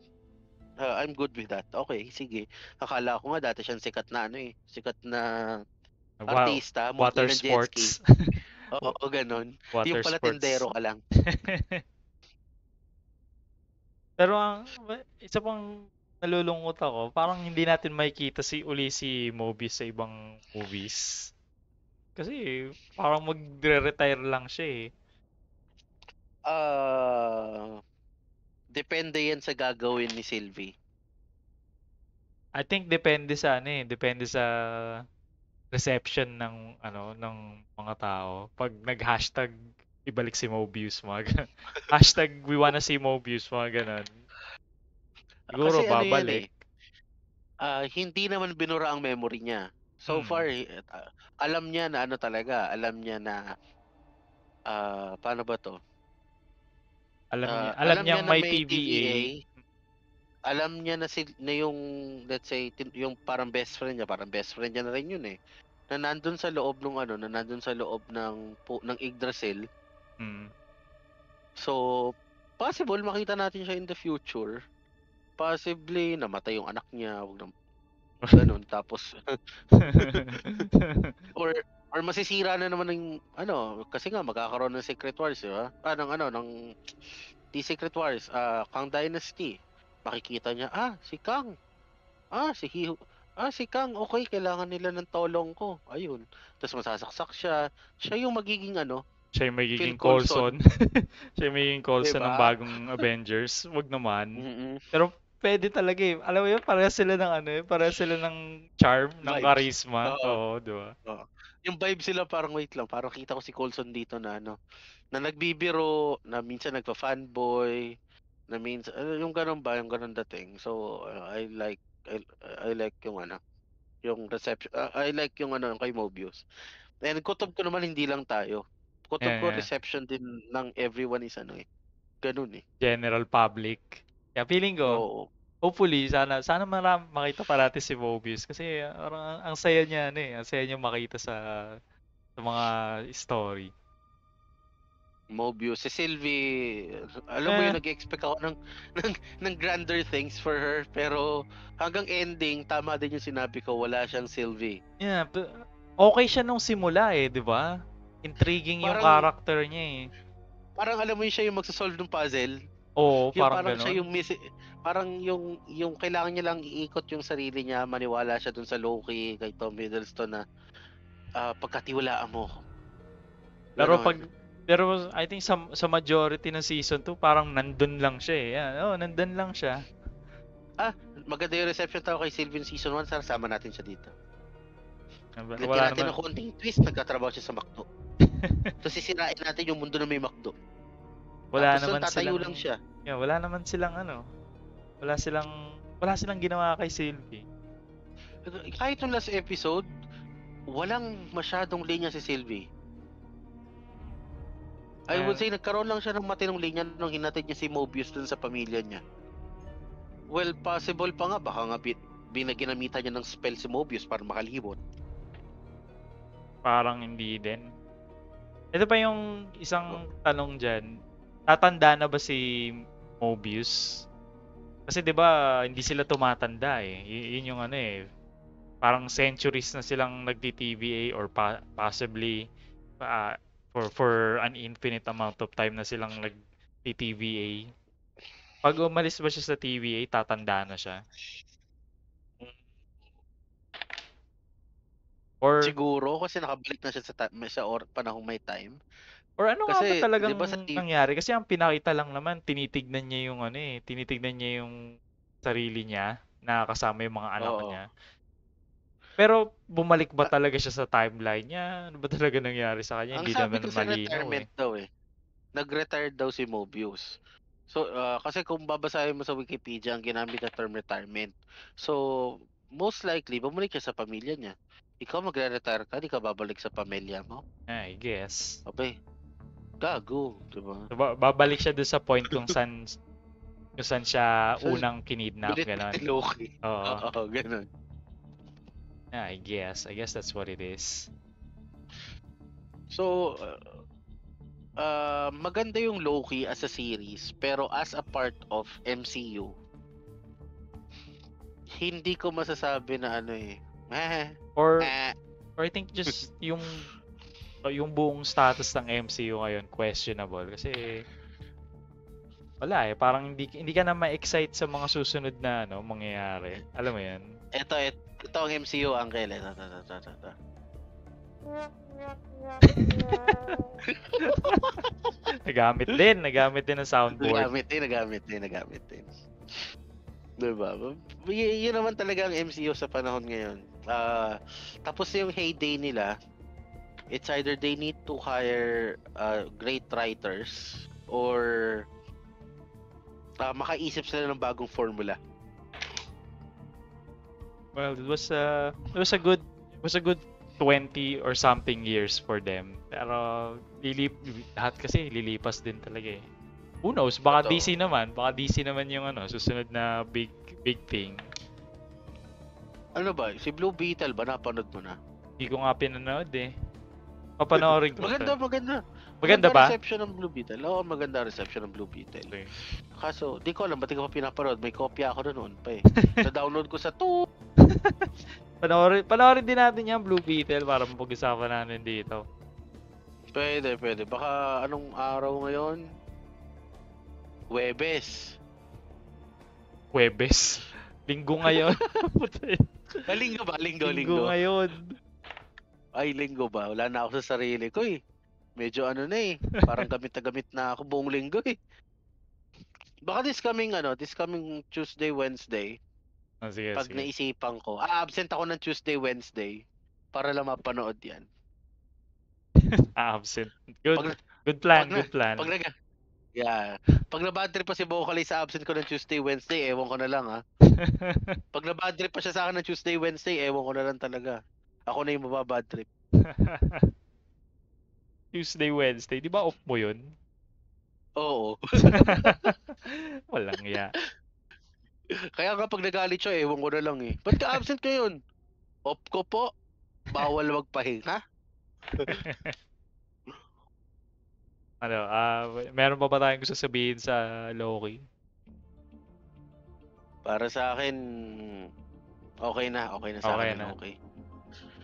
I'm good with that. Okay, sige. Akala ko nga dati siyang sikat na Artista, Water model ng jet ski. sports. Oo, ganun. Water Yung pala sports. tendero ka lang. Pero isa pang nalulungkot ako, parang hindi natin makikita si Mobius sa ibang movies. Kasi parang magre-retire lang siya eh. Depende yan sa gagawin ni Sylvie. I think depende sa reception ng mga tao. Pag nag-hashtag ibalik si Mobius, mga ganun. Hashtag we wanna see Mobius, mga ganun. Siguro Kasi ano yan babalik. hindi naman binura ang memory niya. So far, alam niya na alam niya na, paano ba to? Alam Alam niya niyang na may may TVA. TVA, alam niya na yung, let's say, yung parang best friend niya na rin yun eh. Na nandun sa loob ng Yggdrasil. Mm. So, possible makita natin siya in the future. Possibly namatay yung anak niya, wag na ganun. Tapos or masisira na naman ng kasi nga magkakaroon ng Secret Wars, di ba? Ng The Secret Wars, Kang Dynasty. Makikita niya, si Kang. Si Kang, okay, kailangan nila ng tolong ko. Ayun. Tapos masasaksak siya. Siya yung magiging Siya yung Phil magiging Coulson. Coulson. Siya yung magiging Coulson ng Diba? bagong Avengers. Wag naman. Mm-mm. Pero pwede talaga eh. Alam mo yun, pareha sila ng charm, ng Vibes. charisma. Oo. Oo, di ba? Oo. Yung vibe sila parang wait lang, parang kita ko si Coulson dito na na nagbibiro, na minsan nagfa-fanboy, na minsan yung ganun ba, yung ganun dating. So I like yung reception. I like yung yung kay Mobius. And kutob ko naman hindi lang tayo. Kutob ko Yeah. reception din ng everyone is ganun eh. General public. Kaya feeling ko, Oo. hopefully, sana makita pa natin si Mobius. Kasi parang ang saya niya, ang saya niya makita sa mga story. Mobius. Si Sylvie, alam mo Eh, yung nag-expect ako ng grander things for her. Pero hanggang ending, tama din yung sinabi ko, wala siyang Sylvie. yeah, okay siya nung simula eh, di ba? Intriguing yung Parang, character niya eh. parang alam mo yun siya yung magsasolve ng puzzle. Oo, Yung parang parang siya ganon. parang yung kailangan niya lang iikot yung sarili niya, maniwala siya dun sa Loki, kay Tom Hiddleston na pagkatiwalaan mo ko. Pero Ganon. pero I think sa majority ng season 2 parang nandun lang siya eh. Yan, nandun lang siya. Maganda yung reception tao kay Sylvie season 1, sana sama natin siya dito. Lagyan Wala natin naman. ng konting twist, nagtatrabaho siya sa McDo. Tapos sisirain natin yung mundo na may McDo. Wala Tapos naman tatayo silang lang siya. Yeah, wala naman silang wala silang ginawa kay Sylvie. Kahit yung last episode, walang masyadong linya si Sylvie. I would say nagkaroon lang siya ng matinong linya nung hinatid niya si Mobius dun sa pamilya niya. Well, possible pa nga, baka nga ginamitan niya ng spell si Mobius para makalibot. Parang hindi din. Ito pa yung isang tanong dyan. Tatanda na ba si Mobius? Kasi 'di ba hindi sila tumatanda eh. Yun yung parang centuries na silang nagti-TVA or possibly for an infinite amount of time na silang nagti-TVA. Pag umalis ba siya sa TVA, tatanda na siya? Or Siguro kasi nakabalik na siya sa panahong may time. ano nga ba Kasi 'di talagang ba sa nangyari? Kasi ang pinakita lang naman, tinitignan niya yung sarili niya na kasama yung mga anak Oo. niya. Pero bumalik ba talaga siya sa timeline niya? Ano ba talaga nangyari sa kanya? Ang Hindi sabi naman kasi malinaw retirement eh. daw nag-retire daw si Mobius. So, kasi kung babasahin mo sa Wikipedia, ang ginamit na term retirement. So, most likely, bumalik siya sa pamilya niya. Ikaw magre-retire ka, di ka babalik sa pamilya mo? I guess. Abay, gago, di ba? So, babalik siya doon sa point kung saan siya So, unang kinidnap, binit-bit ganon. ni Loki. Oo. Oo, ganun. I guess that's what it is. So, maganda yung Loki as a series, pero as a part of MCU, hindi ko masasabi na Or Or I think just yung buong status ng MCU ngayon questionable kasi wala eh, parang hindi ka na ma-excite sa mga susunod na mangyayari. Alam mo 'yan? Ito ang MCU, Uncle. Ito. Nagamit din ng soundboard. Nagamit din. Diba? Yun naman talaga ang MCU sa panahon ngayon. Tapos yung heyday nila, it's either they need to hire great writers or makaisip sila ng bagong formula. Well, it was a good 20 or something years for them. Pero lahat kasi lilipas din talaga eh. Who knows? Baka DC naman yung susunod na big thing. Ano ba? Si Blue Beetle ba napanood mo na? Hindi ko nga pinanood eh. Papanoorin ko. Maganda ba? Reception ng Blue Beetle. Oo, maganda reception ng Blue Beetle. Okay. Kaso, di ko alam, ba't di ko pa pinapanood? May kopya ako noon pa eh. Na-download ko sa 2. Panoorin din natin yung Blue Beetle para mapag-usapan natin dito. Pwede. Baka anong araw ngayon? Huwebes. Linggo ngayon. Linggo ba? Linggo. Ngayon. Ay, linggo ba? Wala na ako sa sarili ko eh. Medyo na eh. Parang gamit na ako buong linggo eh. Baka this coming Tuesday, Wednesday. Sige. Naisipan ko. Absent ako ng Tuesday, Wednesday. Para lang mapanood yan. Absent. Good plan. Pag na-bad trip pa si Vocally sa absent ko ng Tuesday, Wednesday, ewan ko na lang ha. Pag na-bad trip pa siya sa akin ng Tuesday, Wednesday, ewan ko na lang talaga. Ako na yung mababad trip. Tuesday, Wednesday, di ba off mo yun? Oo. Walang iya. Kaya nga pag nagalit siya, ewan ko na lang eh. Ba't ka absent ka yun? Off ko po. Bawal magpahinga. Meron pa ba tayong gusto sabihin sa Loki? Para sa akin, okay na sa akin. Okay.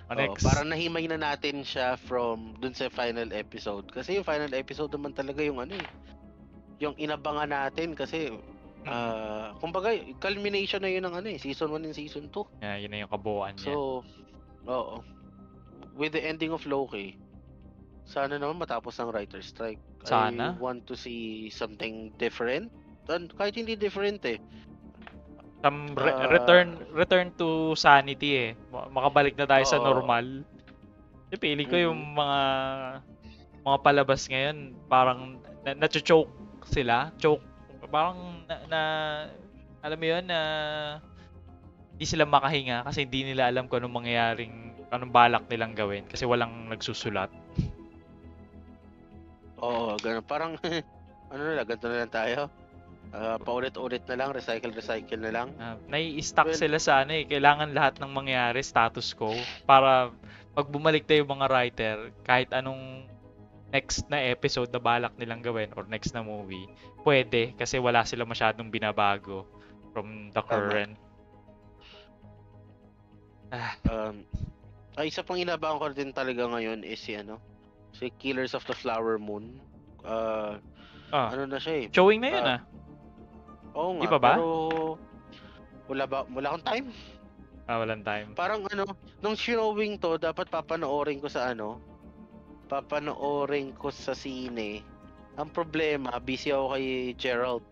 Next. Parang nahimay na natin siya from dun sa final episode. Kasi yung final episode naman talaga yung yung inabangan natin kasi kumbaga, culmination na yun ng season 1 and season 2. Yeah, yun na yung kabuuan niya. So, oo. With the ending of Loki, sana naman matapos ang writer's strike. Sana? I want to see something different. Kahit hindi different eh. Return to sanity eh. Makabalik na tayo sa normal. Pili ko yung mga palabas ngayon, parang na-choke sila. Parang alam mo yun, hindi sila makahinga kasi hindi nila alam kung anong balak nilang gawin kasi walang nagsusulat. Oo, ganun. Parang, ganito na lang tayo. Paulit-ulit na lang, recycle na lang. Nai-stuck sila sa kailangan lahat ng mangyari, status quo, para pag bumalik tayo mga writer, kahit anong next na episode na balak nilang gawin or next na movie, pwede kasi wala sila masyadong binabago from the current. Isa pang inabangan ko din talaga ngayon is si Killers of the Flower Moon. Ano na siya eh. Showing na yun Oo nga, di pa ba? Pero wala akong time. Walang time. Parang nung showing to, dapat papanoorin ko sa sine. Ang problema, busy ako kay Gerald.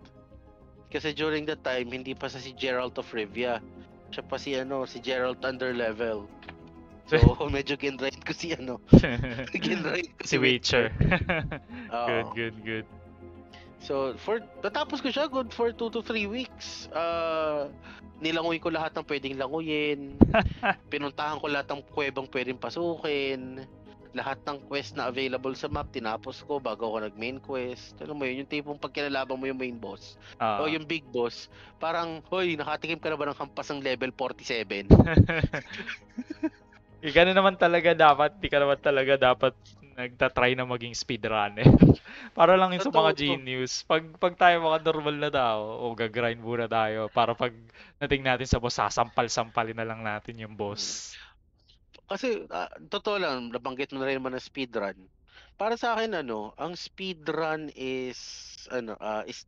Kasi during that time, hindi pa si Gerald of Rivia. Siya pa si Gerald Underlevel. So, medyo ginride ko si si Witcher. Good. So, natapos ko siya good for 2 to 3 weeks. Nilangoy ko lahat ng pwedeng languyin. Pinuntahan ko lahat ng kuwebang pwedeng pasukin. Lahat ng quest na available sa map, tinapos ko bago ako nag-main quest. Alam mo yun, yung tipong pag kinalaban mo yung main boss o yung big boss, parang, hoy, nakatikim ka na ba ng hampas ng level 47? Ganun naman talaga dapat. Di ka naman talaga dapat nagtatry na maging speedrunner. Para lang yun sa mga genius. Pag tayo mga normal na tao, gagrind muna tayo. Para pag nating natin sa boss, sasampal-sampalin na lang natin yung boss. Kasi totoo lang, nabanggit mo na rin naman ng speedrun. Para sa akin ang speedrun is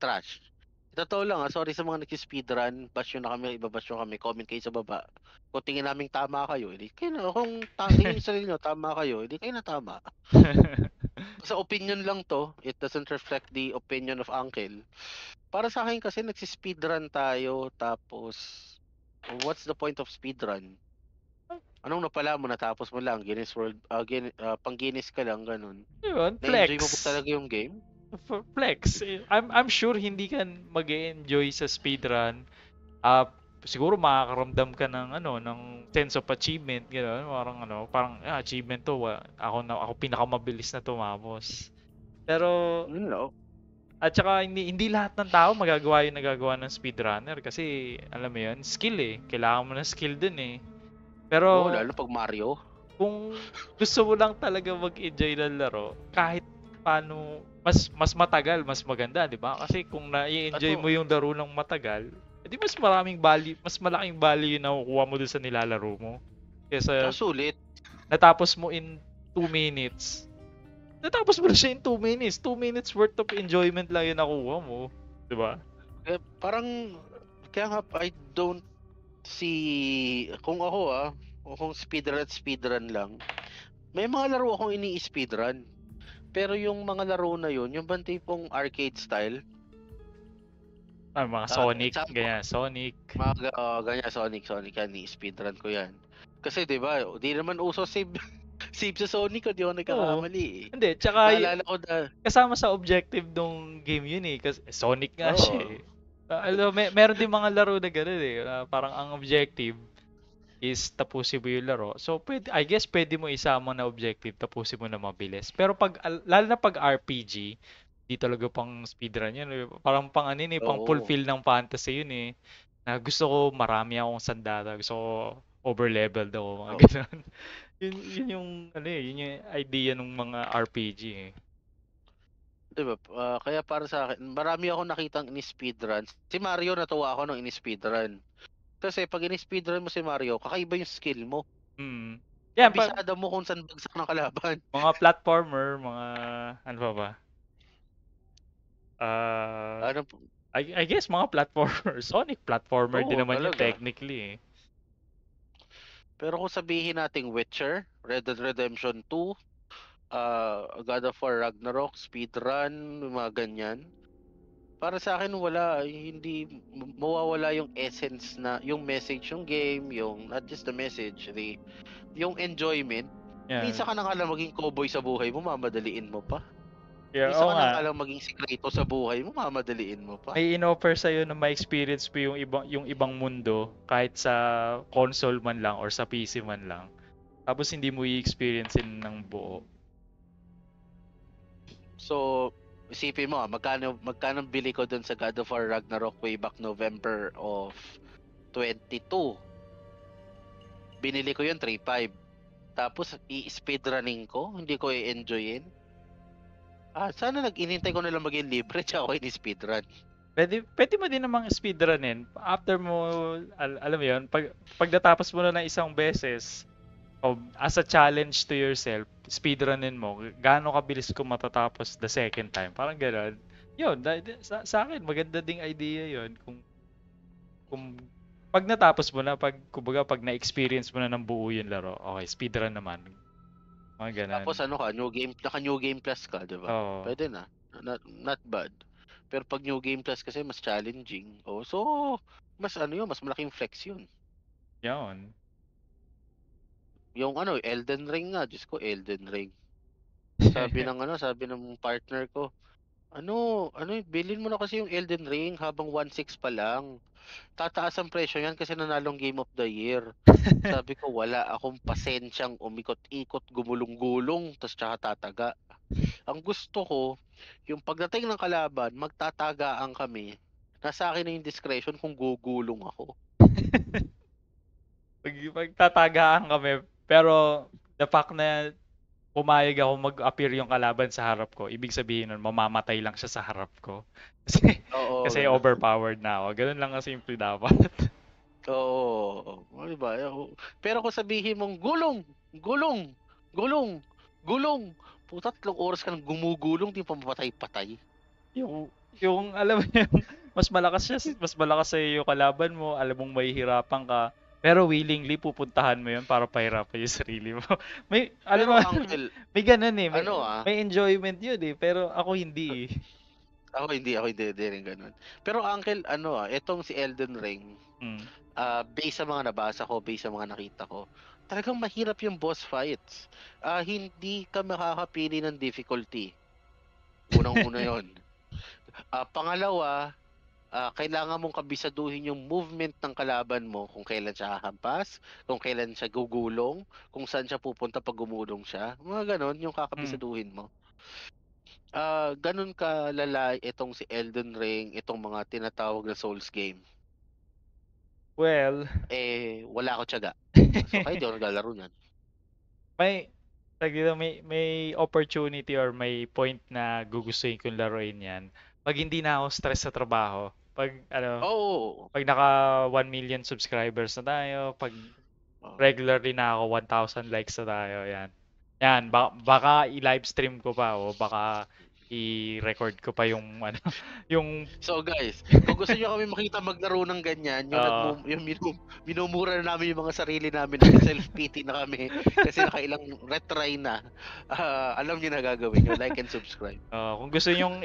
trash. Totoo lang sorry sa mga nagsi-speedrun, bash nyo na kami, ibabash nyo kami, comment kayo sa baba. Kung tingin naming tama kayo, edi kayo na. Kung tingin sa sarili nyo tama kayo, edi kayo na tama. Sa opinion lang to, it doesn't reflect the opinion of Uncle. Para sa akin kasi nagsi-speedrun tayo, tapos what's the point of speedrun? Anong napala mo, natapos mo lang Guinness World, pang Guinness ka lang ganun. Yun, Na-enjoy mo ba flex. talaga yung game? Flex. I'm sure hindi ka mag-enjoy sa speedrun. Ah, siguro makakaramdam ka ng ng sense of achievement, gano'n. Parang achievement to. Ako pinakamabilis na tumapos. Pero Yun lang. at saka hindi lahat ng tao magagawa yung nagagawa ng speedrunner kasi alam mo yun, skill eh. Kailangan mo ng skill dun eh. Pero Oo, lalo pag Mario. kung gusto mo lang talaga mag-enjoy ng laro, kahit paano mas matagal, mas maganda, 'di ba? Kasi kung na-enjoy mo Ato, yung laro ng matagal, edi mas maraming value, mas malaking value yung nakukuha mo dun sa nilalaro mo. tsaka Kesa sulit. natapos mo in 2 minutes. Natapos mo na siya in 2 minutes. 2 minutes worth of enjoyment lang yung nakuha mo, 'di ba? Parang, kaya nga, I don't see, kung ako o kung speedrun lang, may mga laro akong ini-speedrun. Pero yung mga laro na yun, yung bang tipong arcade style, Mga Sonic, example, ganyan, Sonic. ganyan, Sonic yan, ni-speedrun ko yan. Kasi 'di ba, di naman uso save save sa Sonic, di ako Oo. nagkakamali eh. Hindi, tsaka Naalala ko na, kasama sa objective nung game yun eh. Kasi Sonic nga siya oo, eh. Meron din mga laro na gano'n eh. Parang ang objective is tapusin mo yung laro. So, I guess pwede mo isama na objective, tapusin mo na mabilis. Pero lalo na pag RPG, di talaga pang speedrun yun. Parang pang ano yun eh, pang oo. fulfill ng fantasy yun eh. Na gusto ko marami akong sandata, gusto ko over leveled ako, mga Oo. ganun. Yun yung yun yung idea ng mga RPG eh. 'Di ba? Kaya para sa akin, marami akong nakitang ini-speedrun. Si Mario, natuwa ako nung ini-speedrun. Kasi pag ini-speedrun mo si Mario, kakaiba yung skill mo. Mm. Yan, Kabisado mo kung saan bagsak ng kalaban. mga platformer, mga ano pa ba? Ah, Ano po? I guess mga platformer. Sonic platformer din Oo, naman yun talaga. technically eh. Pero kung sabihin nating Witcher, Red Dead Redemption 2, God of War Ragnarok, speedrun, mga ganyan. Para sa akin wala, hindi mawawala yung essence na yung message yung game, yung not just the message, yung enjoyment. Yan. Minsan ka na nga lang maging cowboy sa buhay mo, mamadaliin mo pa. Yeah, Minsan oo ka na nga. nga lang maging sikreto sa buhay mo, mamadaliin mo pa. May in-offer sa'yo na ma-experience mo yung ibang mundo kahit sa console man lang or sa PC man lang. Tapos hindi mo i-experiencein ng buo. So, isipin mo magkano bili ko dun sa God of War Ragnarok way back November of 22. Binili ko yun 3.5. Tapos i-speedrunning ko, hindi ko i-enjoyin. Sana inintay ko na lang maging libre tsaka ako in-speedrun. Pwede mo din namang speedrunin. After mo, alam mo yun, pag natapos mo na ng isang beses, as a challenge to yourself, speedrunin mo, gaano kabilis ko matatapos the second time. Parang gano'n. Yun, sa akin, maganda ding idea yun. Kung pag natapos mo na, kumbaga, pag na-experience mo na ng buo yung laro, okay, speedrun naman. Mga ganun. Tapos naka-new game plus ka, 'di ba? Oo, Pwede na. Not bad. Pero pag new game plus kasi mas challenging. So mas mas malaking flex 'yun. yun. Yung Elden Ring nga, Diyos ko, Elden Ring. Sabi ng partner ko, bilhin mo na kasi yung Elden Ring habang 1.6 pa lang. Tataas ang presyo yan kasi nanalong Game of the Year. Sabi ko, wala akong pasensyang umikot-ikot, gumulong-gulong, tas tsaka tataga. Ang gusto ko, yung pagdating ng kalaban, magtatagaan kami. Nasa akin na yung discretion kung gugulong ako. Pagtatagaan kami, pero the fact na pumayag ako mag-appear yung kalaban sa harap ko, ibig sabihin nun, mamamatay lang siya sa harap ko. Kasi, Oo, kasi gano'n. overpowered na ako. Ganun lang kasi dapat. Oo, diba? Pero kung sabihin mong gulong, Gulong! Gulong! Gulong! Puta, 3 oras ka nang gumugulong, di pa mapatay-patay. Yung alam mo yung mas malakas sa yung kalaban mo, alam mong mahihirapan ka, pero willingly pupuntahan mo yun para pahirapan yung sarili mo. May alam Pero mo Uncle, may ganun eh, ano may enjoyment yun eh, pero ako hindi eh. ako hindi rin ganun. Pero Uncle, etong si Elden Ring, Mm. based sa mga nabasa ko, based sa mga nakita ko, talagang mahirap yung boss fights. Hindi ka makakapili ng difficulty. Unang-una yon. Pangalawa, kailangan mong kabisaduhin yung movement ng kalaban mo, kung kailan siya hahampas, kung kailan siya gugulong, kung saan siya pupunta pag gumulong siya. Mga ganon, yung Mm. kakabisaduhin mo. Ganun ka lalay itong si Elden Ring, itong mga tinatawag na Souls game. Well, Wala ako tiyaga. So, kaya di ako naglalaro niyan. may may opportunity or may point na gugustuhin kong laruin yan. Pag hindi na ako stress sa trabaho, Oo. pag naka 1 million subscribers na tayo, pag Oo. regularly na ako 1,000 likes na tayo, yan. Yan, baka i-live stream ko pa o baka i-record ko pa yung yung So guys, kung gusto niyo kami makita maglaro ng ganyan, minumura na namin yung mga sarili namin, nag-self-pity na kami kasi nakailang retry na. Alam niyo na gagawin niyo, like and subscribe. kung gusto niyo yung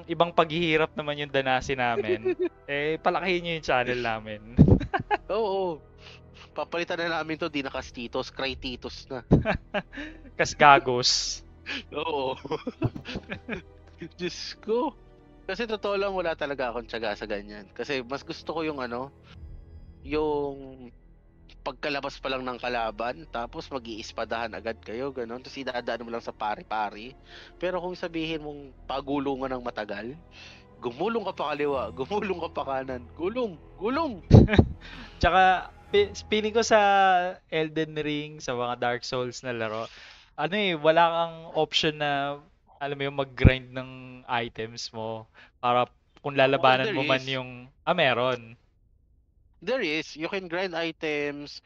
ibang paghihirap naman yung danasin namin, palakihin niyo yung channel namin. Oo. Papalitan na namin to, di na Castitos, Crytitos na. Kas gagos. Oo. Diyos ko. Kasi totoo lang, wala talaga akong tiyaga sa ganyan. Kasi mas gusto ko yung pagkalabas pa lang ng kalaban, tapos mag-iispadahan agad kayo, ganun. Tapos idadaan mo lang sa pari-pari. Pero kung sabihin mong pagulungan ng matagal, gumulong ka pa kaliwa, gumulong ka pa kanan, gulong, gulong. Tsaka, feeling ko sa Elden Ring, sa mga Dark Souls na laro, wala kang option na, alam mo yung mag-grind ng items mo para kung Well, lalabanan there mo man is. yung, meron. There is. You can grind items,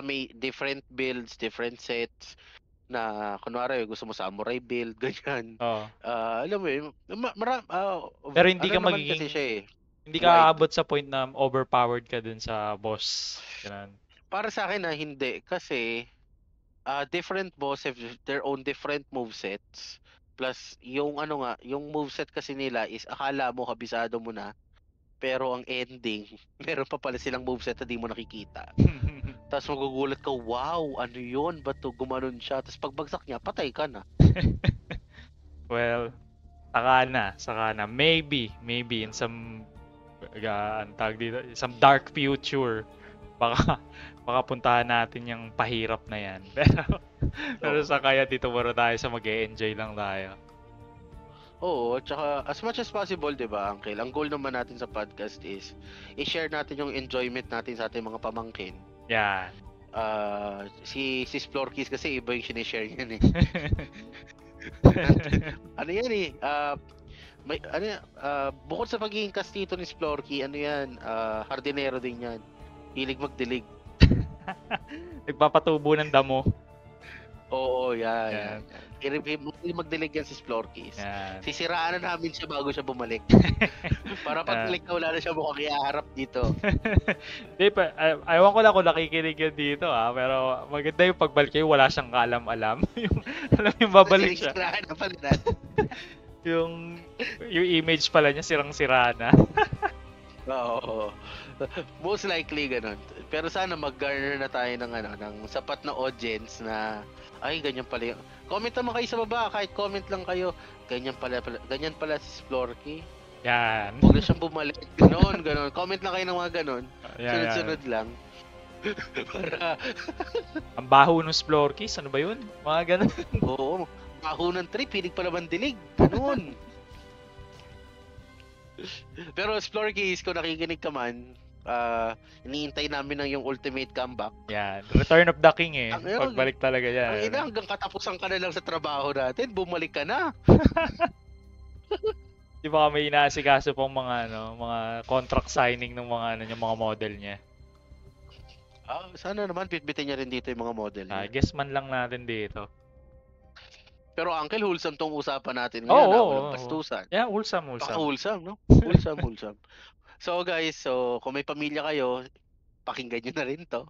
may different builds, different sets, na kunwari gusto mo samurai build, ganyan. Oo. Alam mo yun, Pero hindi ano ka naman kasi magiging, siya hindi ka wide. aabot sa point na overpowered ka dun sa boss. Ganun. Para sa akin hindi kasi different boss have their own different movesets. Plus yung yung moveset kasi nila is akala mo kabisado mo na, pero ang ending, meron pa pala silang moveset na di mo nakikita. Tapos magugulat ka, wow, ano yun? Ba't to gumanon siya? Tapos pagbagsak niya, patay ka na. Well, saka na. Maybe in some, ang tawag dito, some dark future, baka puntahan natin yung pahirap na yan. Pero Oo. sa kaya dito muna tayo sa mag-e-enjoy lang tayo. Oo, tsaka as much as possible, 'di ba, Uncle? Ang goal naman natin sa podcast is i-share natin yung enjoyment natin sa ating mga pamangkin. Yan. Si Splorkis kasi iba yung sinishare niyan eh. Ano yan eh, bukod sa pagiging kastito ni Splorky, hardinero din yan. Hilig magdilig. Nagpapatubo ng damo. Oo, yan. Yan. Hilig magdilig yan si Splorkis. Yan. Sisiraan na namin siya bago siya bumalik. Para pagbalik na wala na siya mukhang iaharap dito. Di pa, ayaw ko lang kung nakikinig yun dito pero maganda yung pagbalik kayo, wala siyang kaalam-alam. yung babalik siya. Sisiraan na pala natin. yung image pala niya sirang-sira na. Oo. Most likely ganun. Pero sana mag-garner na tayo ng sapat na audience na ay ganyan pala yung. Comment naman kayo sa baba, kahit comment lang kayo. Ganyan pala si Splorky. Yan. Huwag na siyang bumalik. Ganon. Comment lang kayo ng mga ganon. Sunod-sunod lang. Para ang baho ng Splorkis, ano ba yun? Mga ganon. oo, baho ng trip, hilig pala mandilig. Ganon. Pero Splorkis, kung nakikinig ka man, iniintay namin ng yung ultimate comeback. Yan. Return of the King eh. Ang Pagbalik talaga yan. hanggang katapusan ka na lang sa trabaho natin, bumalik ka na. Di ba kami inaasikaso pong mga mga contract signing ng mga yung mga model niya. Sana naman bitbitin niya rin dito yung mga model niya. Guess man lang natin dito. Pero Uncle, wholesome tong usapan natin Oo, ngayon. oo, Walang oo. bastusan. Yeah, wholesome. Paka-wholesome, no? Wholesome. So guys, kung may pamilya kayo, pakinggan nyo na rin to.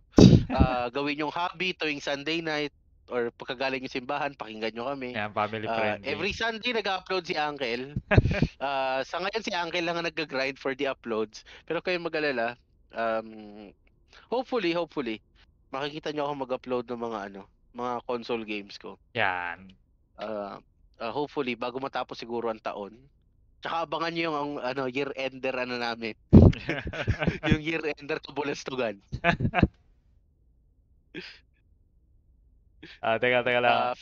Gawin yung hobby tuwing Sunday night or pagkagaling yung simbahan, pakinggan nyo kami. Yan, family friendly. Every Sunday nag-upload si Uncle. Sa ngayon si Uncle lang ang nag-grind for the uploads. Pero kayo mag-alala, hopefully, makikita nyo ako mag-upload ng mga console games ko. Yan. Hopefully, bago matapos siguro ang taon. Tsaka abangan nyo yung year-ender namin. Yung year-ender kabulastugan. Teka lang.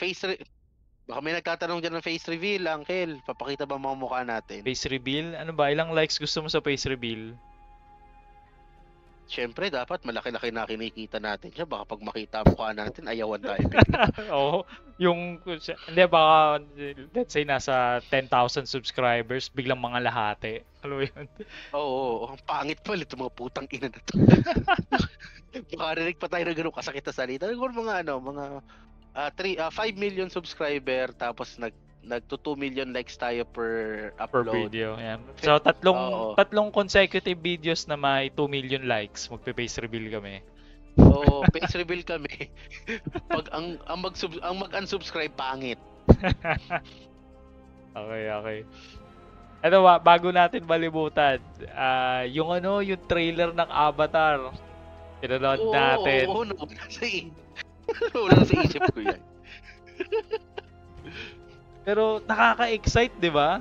Baka may nagtatanong dyan ng face reveal, Uncle. Papakita ba mga mukha natin? Face reveal? Ano ba? Ilang likes gusto mo sa face reveal? Siyempre, dapat malaki-laki na kinikita natin siya. Baka pag makita ang mukha natin, ayawan tayo bigla. Oo. Hindi, baka, let's say, nasa 10,000 subscribers, biglang mga lahati. Alam mo yun? Oo. Ang pangit pala itong mga putang ina na to. Baka rinig pa tayo na gano'ng kasakit na salita. Siguro mga 5 million subscriber, tapos nagto 2 million likes tayo per Per upload. video. Yan. So, tatlong consecutive videos na may 2 million likes, magpe-face reveal kami. Oo, face reveal kami. Pag ang mag-unsubscribe pangit. Okay. Ano ba, bago natin malimutan, yung trailer ng Avatar. Pinanood natin. Oo, wala sa isip ko yan. Pero nakaka-excite, di ba?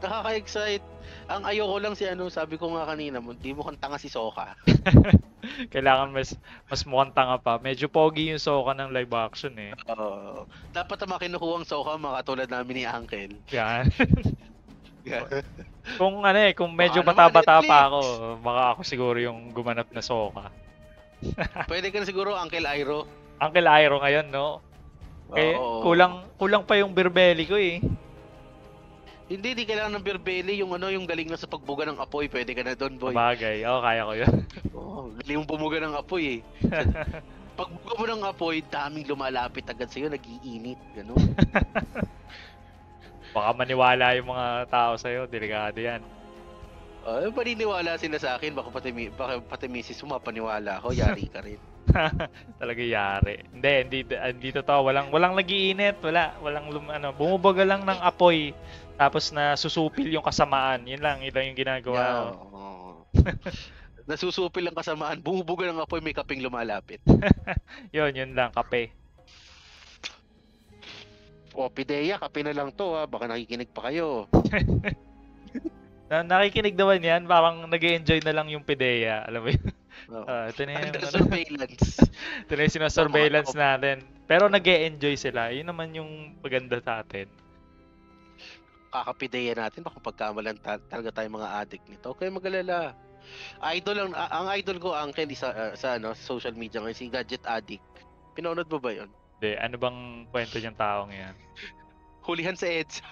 Nakaka-excite. Ang ayoko lang sabi ko nga kanina, di mo kang tanga si Sokka. Kailangan mas mukhang tanga pa. Medyo pogi yung Sokka ng live action eh. Dapat ang makinukuha ang Sokka, mga katulad namin ni Uncle. Yan. Kung medyo Baka bata-bata naman pa ako, baka ako siguro yung gumanap na Sokka. Pwede ka na siguro Uncle Iroh. Uncle Iroh ngayon, no? Eh, kulang pa yung berbeli ko eh. Hindi, di kailangan ng berbeli. Yung galing na sa pagbuga ng apoy, pwede ka na doon, boy. Bagay, kaya ko yun. Galing mong bumuga ng apoy eh. Pagbuga mo ng apoy, daming lumalapit agad sa'yo, nag-iinit, gano'n. Baka maniwala yung mga tao sa'yo, delikado yan. Paniniwala sila sa akin, baka pati misis mo mapaniwala ako, yari ka rin. Talaga yari. Hindi totoo. Walang nagiinit, walang bumubaga lang ng apoy. Tapos na susupil yung kasamaan. Yun lang yung ginagawa. Nasusupil ang kasamaan, bumubuga ng apoy, may kaping lumalapit. yun lang, kape. Pideya, kape na lang to baka nakikinig pa kayo. Nakikinig naman yan, parang nag-enjoy na lang yung Pidea, alam mo yun? Ito na yung surveillance. Ito na yung sinasurveillance natin. Pero nag-enjoy sila, yun naman yung maganda sa atin. Kakapideya natin, baka pagkamalan talaga tayong mga addict nito. Okay, mag-alala. Ang idol ko, Uncle, sa social media ngayon, si Gadget Addict. Pinanood mo ba yun? Hindi, ano bang kwento niyang taong yan? Hulihan sa EDSA.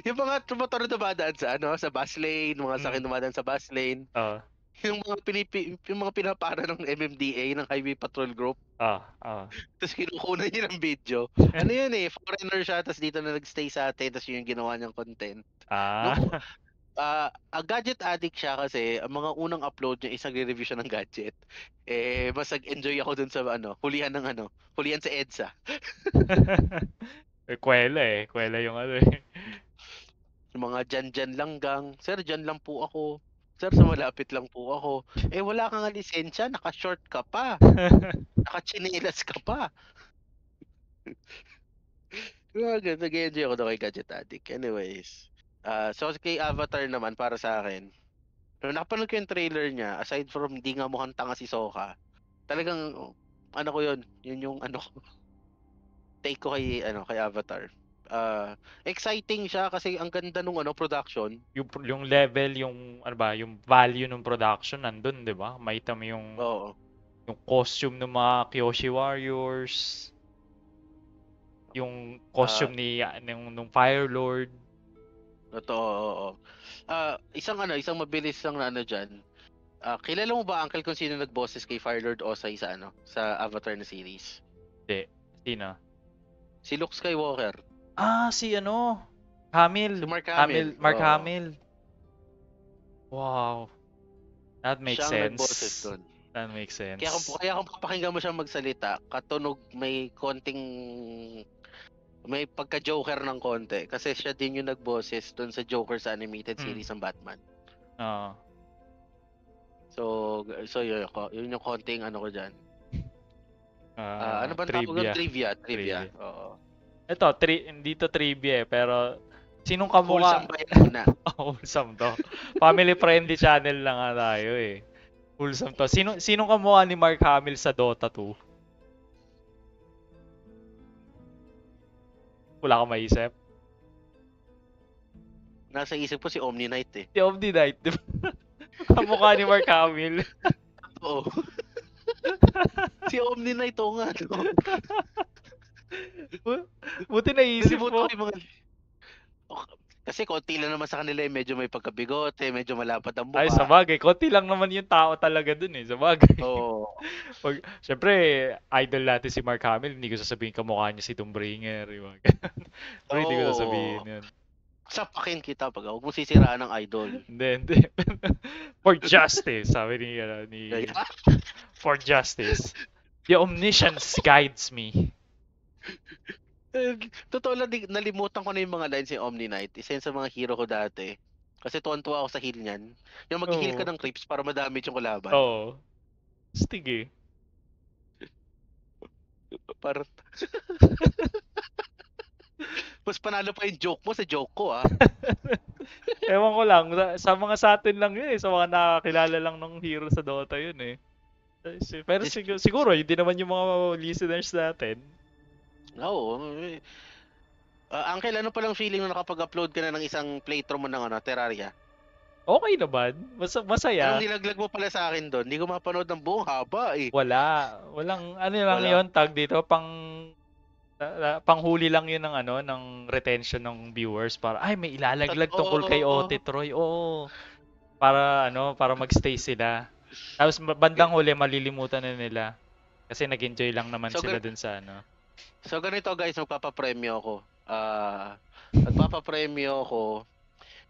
Yung mga motor na dumadaan sa bus lane, mga sakyan dumadaan sa bus lane. Yung mga pinapara ng MMDA, ng Highway Patrol Group. Tapos kinukunan niya ng video. Ano yun eh, foreigner siya, tapos dito na nagstay sa atin, tapos yun yung ginawa niyang content. Gadget addict siya kasi ang mga unang upload niya is nagre-review siya ng gadget. Mas nag-enjoy ako dun sa hulihan sa EDSA. Kwela yung Yung mga dyan lang gang, sir, dyan lang po ako. Sir, sa malapit lang po ako. Wala kang lisensya, naka-short ka pa. Naka-chinelas ka pa. Nag-enjoy ako daw kay Gadget Addict. Anyways, so kay Avatar naman, para sa akin, nung napanood ko yung trailer niya, aside from di nga mukhang tanga si Sokka, talagang, ko yun yung take ko kay Avatar. Exciting siya kasi ang ganda nung production. Yung level, yung value ng production nandun, 'di ba? Makita mo yung costume ng mga Kyoshi Warriors, yung costume nung Fire Lord. Totoo. Isang mabilis lang na diyan. kilala mo ba, Uncle, kung sino nagboses kay Firelord Osai sa sa Avatar na series? Hindi. Sino? Si Luke Skywalker. Si ano? Hamill. Si Mark Hamill. Mark Oo. Hamill. Wow. That makes Siya ang nagboses sense. doon. That makes sense. Kaya kung papakinggan mo siya magsalita, katunog may konting may pagka-Joker ng konti kasi siya din yung nagboses doon sa Joker sa animated series ng Batman. Oo. So yun yung konting ko diyan. Ano ba tawag? Trivia. Oo. Ito, dito trivia pero sinong kamukha? Wholesome ba yan na? Wholesome to. Family friendly channel lang nga tayo eh. Wholesome to. Sinong kamukha ni Mark Hamill sa Dota 2? Wala ka maisip? Nasa isip ko si Omni Knight eh. Si Omni Knight, di ba? Kamukha ni Mark Hamill. Oo. Si Omni Knight nga, no? Buti naisip mo. Kasi konti lang naman sa kanila medyo may pagkabigote, medyo malapad ang mukha. Ay, sabagay. Konti lang naman yung tao talaga dun eh. Sabagay. Oo. Siyempre, idol natin si Mark Hamill. Hindi ko sasabihin kamukha niya si Doombringer. Pero hindi ko sasabihin yun. Sapakin kita pag huwag mo sisiraan ng idol. Hindi. For justice, sabi ni For justice. The omniscience guides me. Totoo lang, nalimutan ko na yung mga lines ni Omni Knight. Isa yun sa mga hero ko dati. Kasi tuwan-tuwa ako sa heal niyan. Yung mag-heal ka ng creeps para madamage yung kalaban. Oo. Stig eh. Mas panalo pa yung joke mo sa joke ko Ewan ko lang. Sa atin lang yun eh. Sa mga nakakilala lang ng hero sa Dota yun eh. Pero siguro, hindi naman yung mga listeners natin. Oo. Uncle, ano palang feeling nung nakapag-upload ka na ng isang playthrough mo ng Terraria? Okay naman. Masaya. Anong nilaglag mo pala sa akin doon? Hindi ko mapanood ng buong haba eh. Walang lang yun, tag dito, panghuli lang yun ng retention ng viewers para may ilalaglag tungkol kay Ote Troy. Oo. Para magstay sila. Tapos bandang huli malilimutan na nila. Kasi nag-enjoy lang naman sila dun sa So ganito guys, magpapapremyo ako.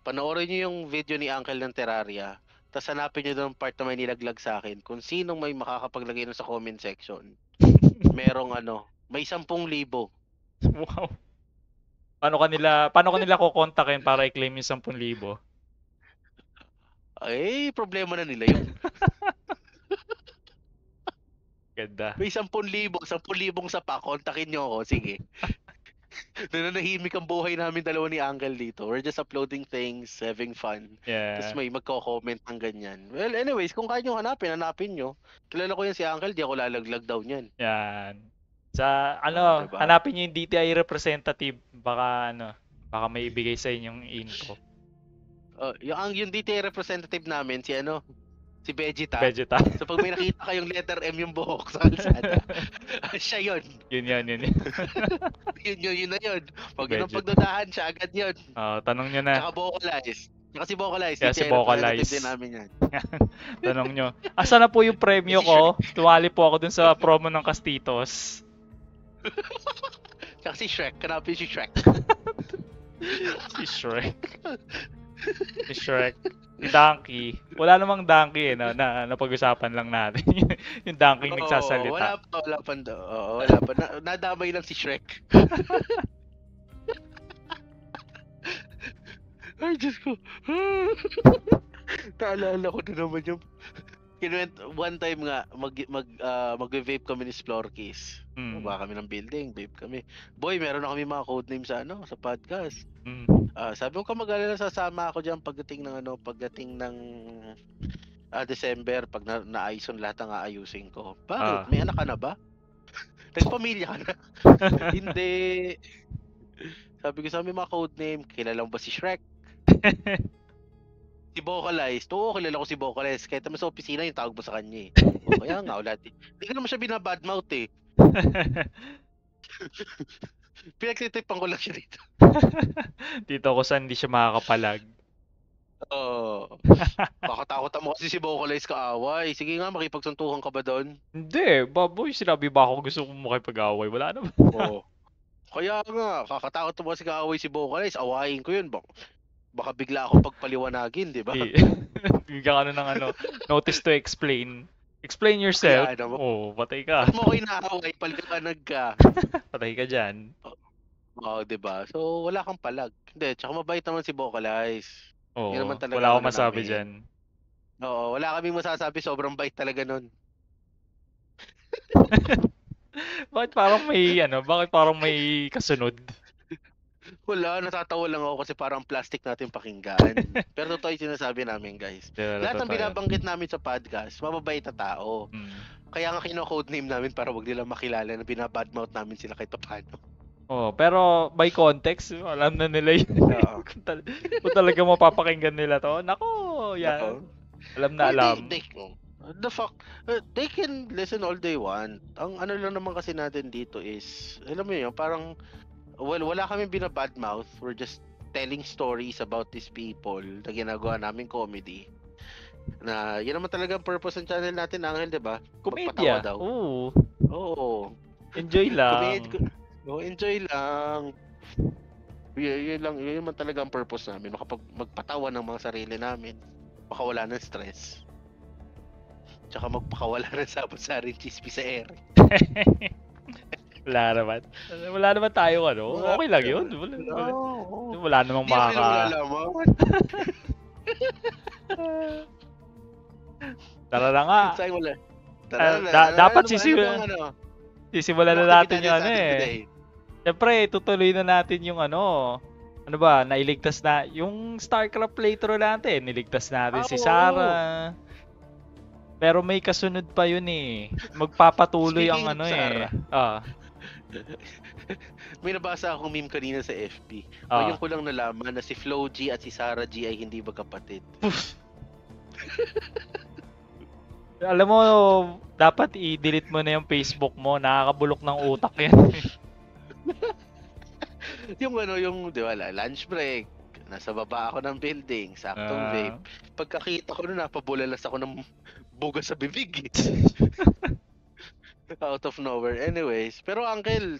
Panoorin niyo yung video ni Uncle ng Terraria. Tapos hanapin niyo doon part na may nilaglag sa akin. Kung sinong may makakapaglagay nun sa comment section. Merong may 10,000. Wow. Paano kanila kukontakin para i-claim yung 10,000? Ay, problema na nila yun. Ganda. May 10,000 sa pa, kontakin nyo ako, sige. Nananahimik ang buhay namin dalawa ni Uncle dito. We're just uploading things, having fun. Yeah. Tapos may magko-comment ng ganyan. Well, anyways, kung kaya nyo hanapin nyo. Kilala ko yan si Uncle, di ako lalaglag daw niyan. Yan. Sa diba? Hanapin nyo yung DTI representative, baka may ibigay sa inyong info. Yung DTI representative namin, si Vegeta. So pag may nakita kayong letter M yung buhok sa kalsada, siya yun. Yun. Yun na yun. Pag yun ang pagdudahan, siya agad yun. Tanong nyo na. Tsaka vocalize. Si vocalize. Din namin yan. Tanong nyo. Asa na po yung premyo ko? Tumali po ako dun sa promo ng Castitos. Tsaka si Shrek. Kanapin si Shrek. Si Shrek. Si Donkey. Wala namang Donkey na napag-usapan lang natin. Yung Donkey nagsasalita. Wala pa. Nadamay lang si Shrek. Ay, Diyos ko. Naalala ko na naman yung one time nga mag-vape kami ni Splorkies. Baba kami ng building, vape kami. Boy, meron na kami mga codename sa podcast. Sabi ko mag-alala, sasama ako diyan pagdating ng December pag naayos yung lahat ng aayusin ko. Bakit? May anak ka na ba? Nagpamilya ka na? Hindi. Sabi ko sa mga codename, kilala mo ba si Shrek? Si Vocalize. Oo, kilala ko si Vocalize. Kahit naman sa opisina yung tawag mo sa kanya kaya nga, ulat hindi ko naman siya binabadmouth Pinagtitipan ko lang siya dito. Dito ko saan hindi siya makakapalag. Oo. Kakatakutan mo kasi si Vocalize kaaway. Sige nga, makipagsuntukan ka ba doon? Hindi, baboy, sinabi ba ako gusto kong makipag-away? Wala naman. Oo. Kaya nga, kakatakot mo kasi kaaway si Vocalize. Awayin ko yun. Baka bigla akong pagpaliwanagin, di ba? Bigyan ka na ng ano, notice to explain. Explain yourself. Kaya naman. Oh, patay ka. Ba't mo ko inaaway? Paliwanag ka. Patay ka dyan. Oo, di ba? So, wala kang palag. Hindi, tsaka mabait naman si Vocalize. Yun naman Oo, talaga wala ang akong ano masabi namin. dyan. Oo, wala kaming masasabi. Sobrang bait talaga nun. Bakit parang may kasunod? Wala, natatawa lang ako kasi parang plastic natin pakinggan. Pero totoo yung sinasabi namin, guys. Pero Lahat ng totoo yun. binabanggit namin sa podcast, mababait na tao. Mm. Kaya nga kino-codename namin para wag nila makilala na binabadmouth namin sila kahit paano. Oh, pero by context, alam na nila yun. Oo. Kung talaga mapapakinggan nila to, nako, yan. Oo. Alam na Well, alam. the fuck, they can listen all they want. Ang ano lang naman kasi natin dito is, alam mo yun, parang, well, wala kaming binabadmouth. We're just telling stories about these people na ginagawa namin comedy. Na yun naman talaga ang purpose ng channel natin, Angel, di ba? Magpatawa Komedya. daw. Oo. Oo. Enjoy lang. Enjoy lang. Yun lang, yun naman talaga ang purpose namin. Magpatawa ng mga sarili namin. Makawala ng stress. Tsaka magpakawala ng sabot-saring chismis sa air. Wala naman. Wala naman tayo ano. Okay lang yun. Wala namang Hindi ako nalalaman. Tara na nga. Sayang wala. Dapat sisimulan na natin yung ano eh. Siyempre, tutuloy na natin yung ano. Ano ba, nailigtas na yung StarCraft playthrough natin. Niligtas natin si Sarah. Pero may kasunod pa yun eh. Magpapatuloy ang ano eh. May nabasa akong meme kanina sa FB. Ngayon ko lang nalaman na si Flo G at si Sarah G ay hindi magkapatid. Alam mo, dapat i-delete mo na yung Facebook mo. Nakakabulok ng utak yan. yung di ba, lunch break. Nasa baba ako ng building, saktong vape. Pagkakita ko na napabulalas ako ng bugas sa bibig. Out of nowhere. Anyways, pero Uncle,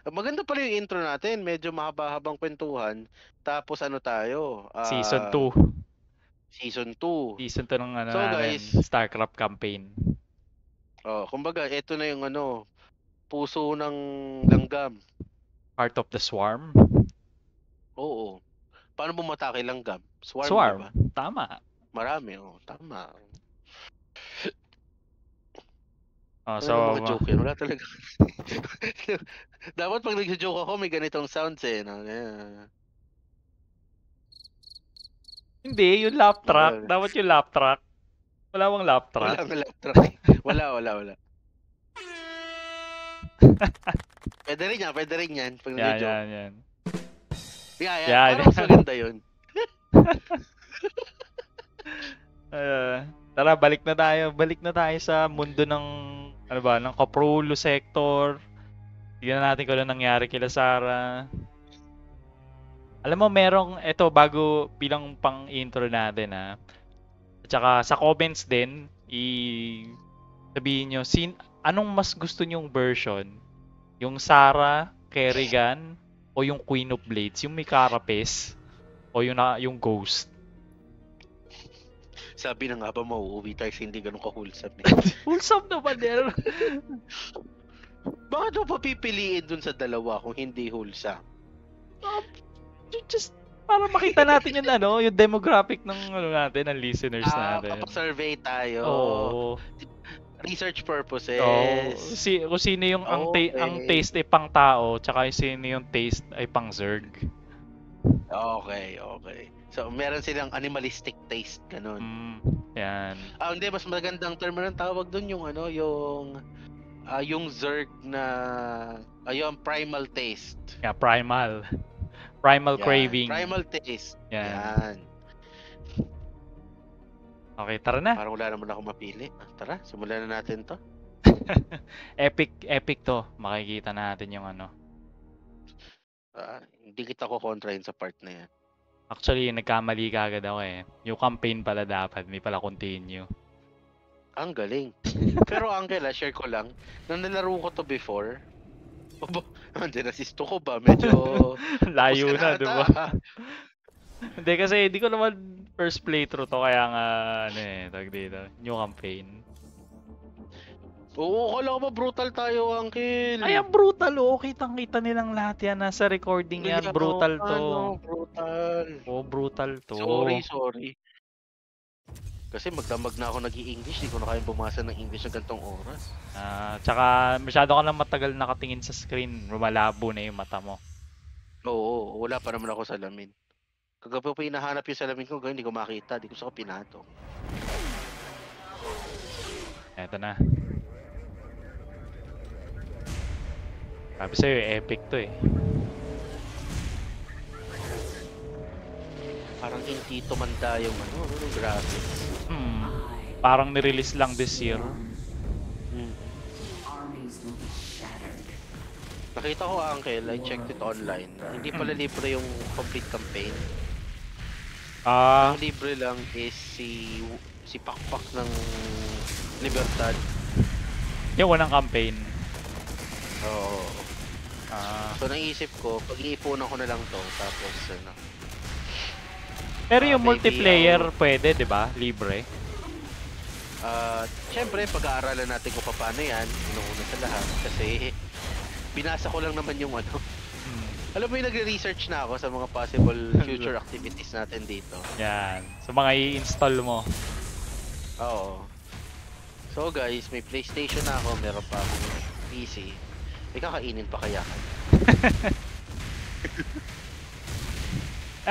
maganda pala yung intro natin. Medyo mahaba-habang kwentuhan. Tapos ano tayo? Season 2. Season 2. Season 2 ng so, guys, StarCraft campaign. Kumbaga, ito na yung puso ng langgam. Heart of the Swarm? Oo. Paano bumatake langgam? Swarm. Diba? Tama. Marami, tama. So, mga joke yan. Wala talaga. Dapat pag nag-joke ako, may ganitong sounds eh. No? Hindi, yung laugh track. Dapat yung laugh track. Wala bang laugh track? Wala laugh track. Wala. Pwede rin yan. Pag nag-joke. Yan. Parang mas maganda yun. Tara, balik na tayo sa mundo ng ng Kaprolo sector. Tignan natin kung ano nangyari kila Sarah. Alam mo, bago bilang pang intro natin At saka sa comments din, sabihin nyo, anong mas gusto nyong version? Yung Sarah, Kerrigan, o yung Queen of Blades? Yung may carapace, o yung Ghost? Sabi na nga ba mauuwi tayo hindi ganun ka-wholesome eh. Wholesome naman yan. Bakit mo papipiliin dun sa dalawa kung hindi wholesome? Just para makita natin yung demographic ng ng listeners natin. Kapag-survey tayo. Research purposes. Kung sino yung ang taste ay pang tao, tsaka sino yung taste ay pang Zerg. Okay. So, meron silang animalistic taste, ganun. Yan. Hindi, mas magandang term ng tawag dun yung Zerg na primal taste. Yeah, primal. Primal craving. Primal taste. Yan. Okay, tara na. Parang wala naman ako mapili. Tara, simulan na natin to. Epic to. Makikita natin yung hindi kita ko kontrahin sa part na yan. Actually, nagkamali ka agad ako eh. Yung campaign pala dapat, hindi pala continue. Ang galing. Pero Angela, share ko lang, nung nalaro ko to before, hindi nasisto ko ba? Medyo Layo tapos ka na, na di ata. ba? Hindi kasi hindi ko naman first playthrough to kaya nga ano eh, tag dito, new campaign. Oo, akala ko ba brutal tayo, Uncle? Ay, ang brutal oh, kitang-kita nilang lahat yan, nasa recording yan, Kaya brutal to. ano, brutal. Oh, brutal to. Sorry. Kasi magdamag na ako nag-i-English, di ko na kayang bumasa ng English na gantong oras. Tsaka masyado ka lang matagal nakatingin sa screen, lumalabo na yung mata mo. Oo, wala pa naman ako salamin. Kagabi pa hinahanap yung salamin ko, hindi ko makita, di ko sa pinato. Eto na. Sabi sa'yo, epic to eh. Parang hindi tumanda yung yung graphics. Parang nirelease lang this year. Nakita ko, Uncle, I checked it online. Hindi pala libre yung complete campaign. Ang libre lang is si Pakpak ng Libertad. Yung unang campaign. Oo. So naisip ko, pag-iipunan ko na lang to, tapos ano. Pero yung multiplayer pwede, di ba? Libre. Siyempre, pag-aaralan natin kung paano yan, una sa lahat. Kasi, binasa ko lang naman yung ano. Alam mo yung nagre-research na ako sa mga possible future activities natin dito. Yan. So, mga i-install mo. Oo. So guys, may PlayStation na ako, meron pa akong PC. May kakainin pa kaya ka?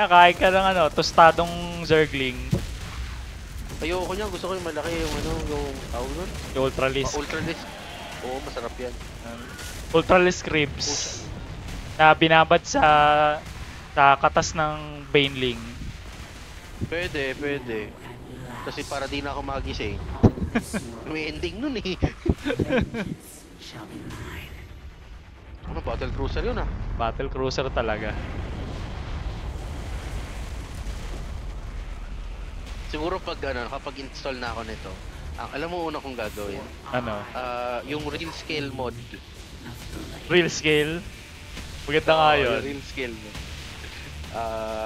Kahit ka ng tostadong zergling. Ayoko niyan, gusto ko yung malaki yung yung tawag nun? Yung Ultralisk. Ultralisk. Oo, masarap yan. Ultralisk ribs. Na binabad sa katas ng Baneling. Pwede. Kasi para di na ako magising. May ending nun eh. Ano, battle cruiser yun ah? Battle cruiser talaga. Siguro kapag install na ako nito, alam mo una kong gagawin? Ano? Yung real scale mod. Real scale? Maganda nga yun. Real scale mod.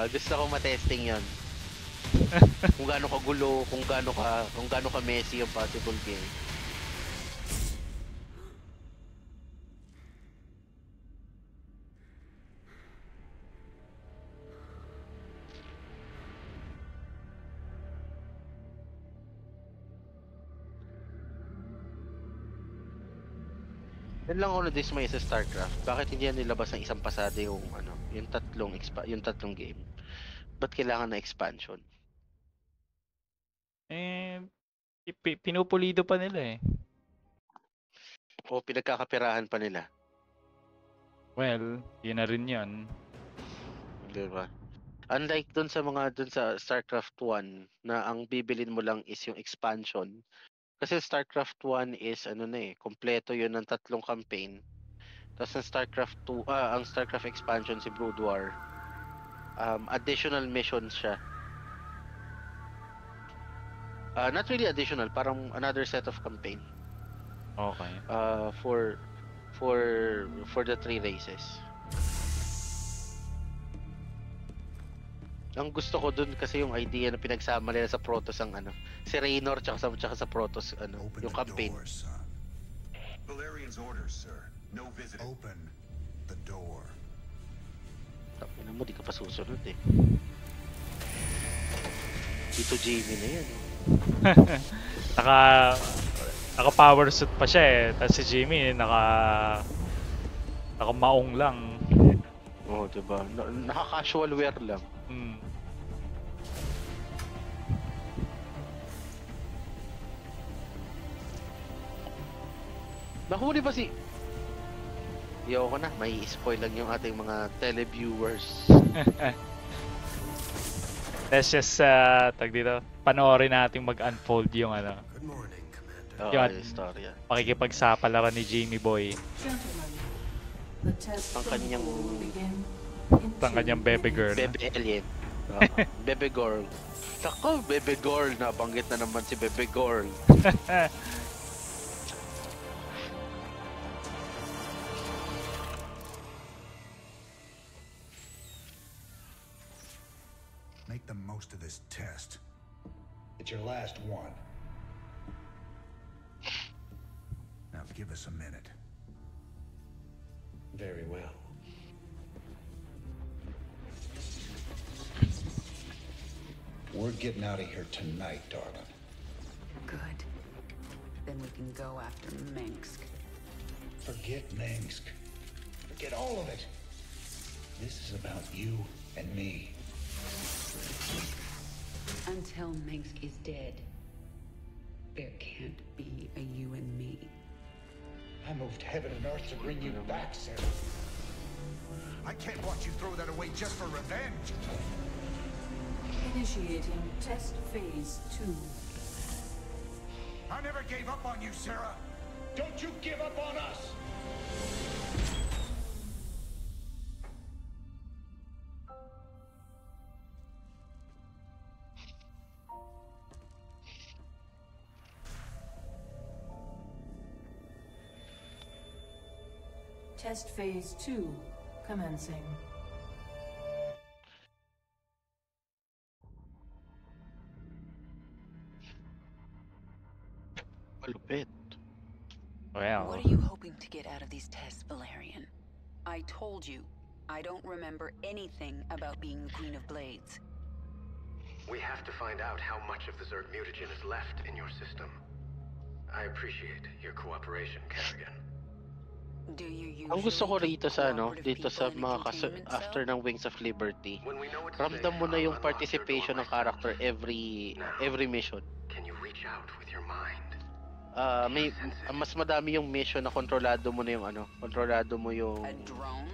Gusto ko matesting yun. Kung gaano ka gulo, kung gaano ka messy yung possible game. Yan lang ako na-dismay sa StarCraft. Bakit hindi yan nilabas ng isang pasada yung yung tatlong game? Ba't kailangan na expansion? Pinupulido pa nila eh. O pinagkakapirahan pa nila? Well, yun na rin yun. Diba? Unlike dun sa StarCraft 1 na ang bibilin mo lang is yung expansion. Kasi StarCraft 1 is kompleto yun ng tatlong campaign. Tapos ang StarCraft 2, ang StarCraft expansion si Brood War. Additional missions siya. Not really additional, parang another set of campaign. Okay. For the 3 races. Ang gusto ko dun kasi yung idea na pinagsama nila sa Protoss ang si Raynor tsaka sa Protoss yung campaign. Valerian's orders, sir. No visiting. Open the door. Tapos mo, di ka pa susunod eh. Tito Jimmy na yan. Naka power suit pa siya eh. Tapos si Jimmy naka maong lang. Oo, diba? Naka-casual wear lang. Nahuli pa si... Ayoko na, may spoil lang yung ating mga televiewers. Let's just, panoorin natin mag-unfold yung Good morning, Commander. Yung istorya. Pakikipagsapalaran ni Jamie Boy. Ang kanyang Baby girl. Baby alien. Bebe Girl. Sako, Bebe Girl. Nabanggit na naman si Bebe Girl. Make the most of this test. It's your last one. Now give us a minute. Very well. We're getting out of here tonight, darling. Good. Then we can go after Minsk. Forget Minsk. Forget all of it. This is about you and me. Until Minsk is dead, there can't be a you and me. I moved heaven and earth to bring you back, Sarah. I can't watch you throw that away just for revenge. Initiating test phase 2. I never gave up on you, Sarah. Don't you give up on us. Test phase 2 commencing. Malupit. Well, What are you hoping to get out of these tests, Valerian? I told you, I don't remember anything about being the Queen of Blades. We have to find out how much of the Zerg mutagen is left in your system. I appreciate your cooperation, Kerrigan. Do you Ang gusto ko usually rito sa cooperative dito sa people in a mga containment cell? after ng Wings of Liberty. When we know it's Ramdam safe, mo na I'll yung unlock your participation door ng character every mission. Can you reach out with your mind? May mas madami yung mission na kontrolado mo na yung kontrolado mo yung A drone?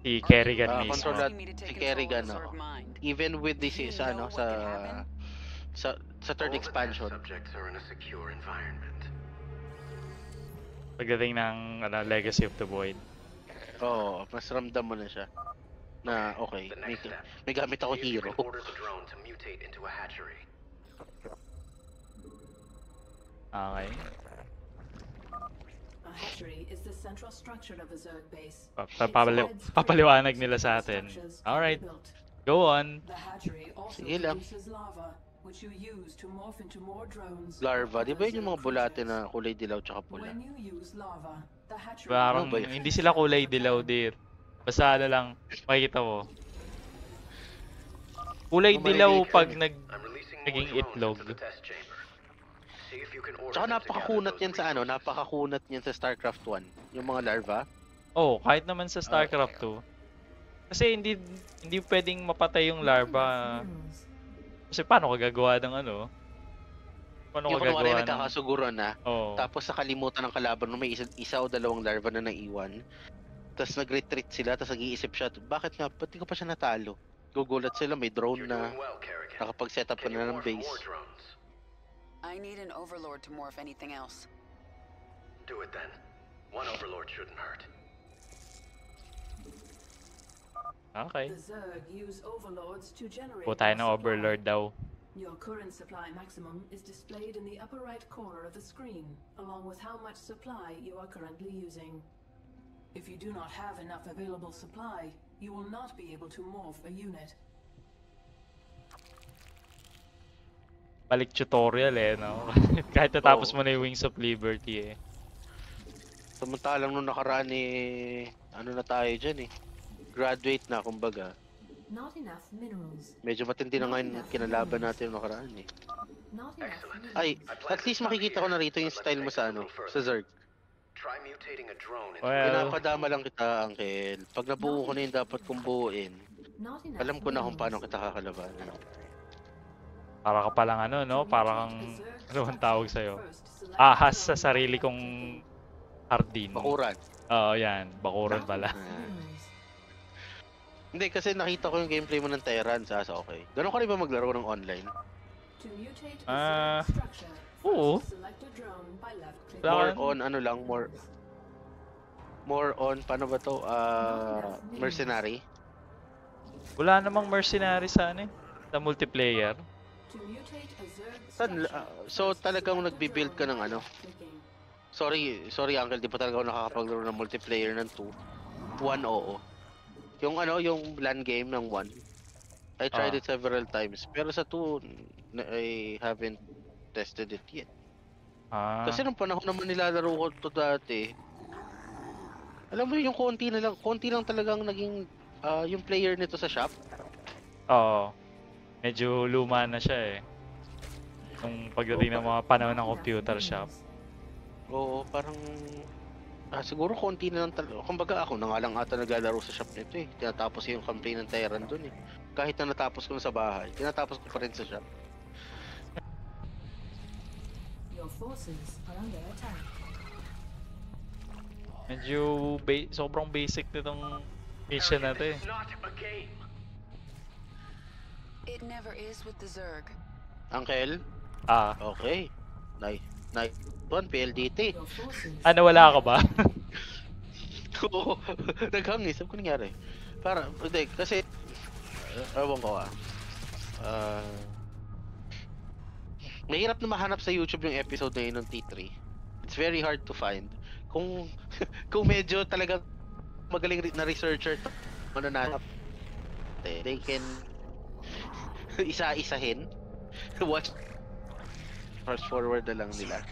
si Kerrigan Ah, mismo. kontrolado Me to take si control of Kerrigan, the Zerg oo. mind. Even with this Do you sa know what could happen? sa third All the test expansion. subjects are in a secure environment. Pagdating ng Legacy of the Void. Oo, mas ramdam mo na siya. Na okay, The may, next step. may gamit ako See if you hero. can order the drone to mutate into a hatchery. Okay. A hatchery is the central structure of the Zerg base. Papaliwanag nila sa atin. Alright, go on. The hatchery also Sige lang. produces lava, which you use to morph into more drones. Larva, di ba yun yung mga Zerg bulate creatures. na kulay dilaw tsaka pula? When you use lava, the hatchery Parang Ano ba yun? hindi sila kulay dilaw dir. Basta lang, makikita mo. Kulay dilaw pag I'm releasing more naging drones itlog. into the test chamber. See if you can order Tsaka them to napakakunat gather yan those sa resources. napakakunat yan sa StarCraft 1. Yung mga larva. Oh, kahit naman sa StarCraft 2. Kasi hindi pwedeng mapatay yung larva. Kasi paano ka gagawa ng Paano Yung ka kunwari gagawa ng... nagkakasuguran na, Oh. tapos sa kalimutan ng kalaban mo may isa o dalawang larva na naiwan. Tapos nag-retreat sila, tapos nag-iisip siya, ba't di ko pa siya natalo? Gugulat sila, may drone You're na doing well, Kerrigan. nakapag-set up Can na you ng morph base. more drones? I need an overlord to morph anything else. Do it then. One overlord shouldn't hurt. Okay. The Zerg use overlords to generate Po tayo their ng supply. Overlord daw. Your current supply maximum is displayed in the upper right corner of the screen, along with how much supply you are currently using. If you do not have enough available supply, you will not be able to morph a unit. Balik tutorial no? Kahit natapos Oo. mo na yung Wings of Liberty Samantalang nung nakaraan ano na tayo dyan graduate na kumbaga. Not enough minerals. Medyo matindi na ngayon kinalaban natin nung nakaraan Not enough Excellent. minerals. Ay, at least makikita ko na rito yung style mo sa sa Zerg. Try mutating a drone into Well, Pinapadama lang kita, Uncle. Pag nabuo ko na yung dapat kong buuin, Not enough alam ko na kung paano minerals. kita kakalabanan. para ka palang To no? mutate Parang, a Zerg ano ang tawag sa'yo? first select Ahas the sa drone sarili by kong left-clicking. hardin. Bakuran. Oo, yan. Bakuran Not pala. enough minerals. Hindi, kasi nakita ko yung gameplay mo ng Terran sa okay. Ganun ka rin ba maglaro ng online? To mutate a Ah, Zerg structure, oo. first select a drone by left-clicking. Wala More ka- on, more on, paano ba to? Mercenary? Wala namang mercenary sa ano eh. Sa multiplayer. To mutate a Zerg So talagang nagbi-build ka ng ano? clicking. Sorry Uncle, di pa talaga ako nakakapaglaro ng multiplayer ng 2. 1 oo. Yung ano, yung LAN game ng 1. I tried it several times. Pero sa 2, I haven't tested it yet. Kasi nung panahon naman nilalaro ko to dati, alam mo yung konti lang talagang naging yung player nito sa shop. Oo. Medyo luma na siya eh. Nung pagdating ng mga panahon ng computer shop. Oo, parang siguro konti na lang talaga. Kumbaga ako na nga lang ata naglalaro sa shop nito eh. Tinatapos yung campaign ng Terran dun eh. Kahit na natapos ko na sa bahay, tinatapos ko pa rin sa shop. Your forces are under attack. Medyo sobrang basic nitong mission na to eh. This is not a game. It never is with the Zerg. Uncle? Okay. Nice. One PLDT. Your forces Ano, wala ka ba? Oo. Naghangis. Ano nangyari? Hindi, kasi ewan ko mahirap na mahanap sa YouTube yung episode na yun ng T3. It's very hard to find. Kung medyo talaga magaling na researcher mananap, they can isa-isahin. Watch fast forward na lang nila.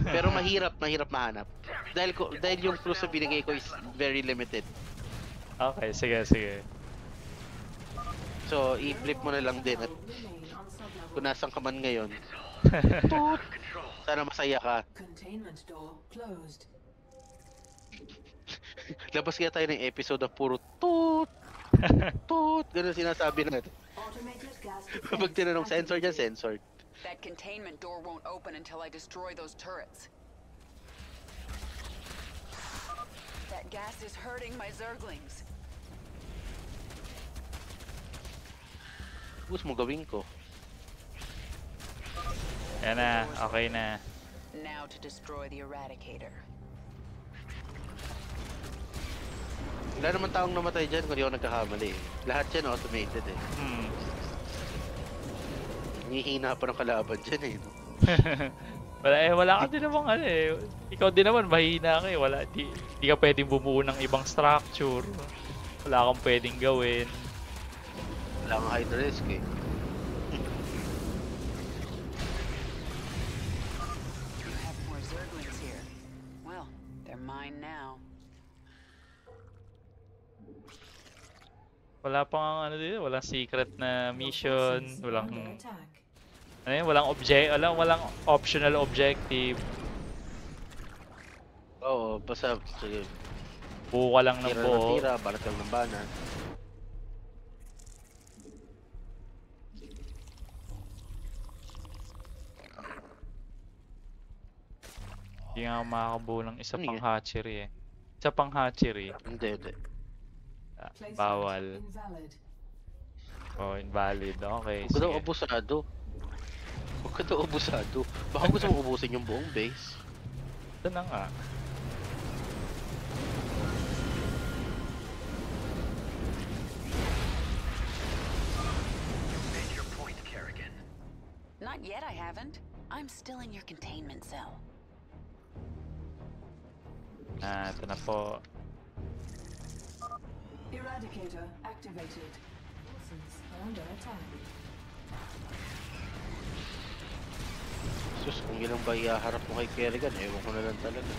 Pero mahirap mahanap. Dahil yung clues na binigay ko is very limited. Okay, sige. So, i-flip mo na lang din at remain on sublevel. kung nasan ka man ngayon, sana masaya ka. Containment door closed. Labas kaya tayo ng episode na puro toot, ganun sinasabi natin. Automated gas Pag tinanong sensor dyan, sensor. That containment door won't open until I destroy those turrets. That gas is hurting my Zerglings. Gusto mo gawin ko? Yan na, okay na. Now to destroy the Eradicator. Wala naman taong namatay dyan kung di ako nagkakamali eh. Lahat yan automated eh. Hihina pa ng kalaban dyan eh. No? Wala ka din namang ano eh. Ikaw din naman mahina ka eh. Di ka pwedeng bumuo ng ibang structure. Wala kang pwedeng gawin. Wala kang high risk eh. You have more Zerglings here. Well, they're mine now. Wala pang ano dito, walang secret na mission, walang Under attack. ano yun, walang optional objective. Oo, basta sige. Buo ka lang ng Tira ng buo. tira, balat lang ng banan. Hindi nga ako makakabuo ng isa Ano pang yan? hatchery eh. Isa pang hatchery. Hindi. Placement Bawal. invalid. Oh, invalid. Okay, Huwag ka daw sige. abusado. Huwag ka daw abusado. Baka gusto mong ubusin yung buong base. Ito na nga. You made your point, Kerrigan. Not yet, I haven't. I'm still in your containment cell. Ito na po. Eradicator activated. Forces are under attack. Sus, kung ilang ba ihaharap mo kay Kerrigan, ewan ko na lang talaga.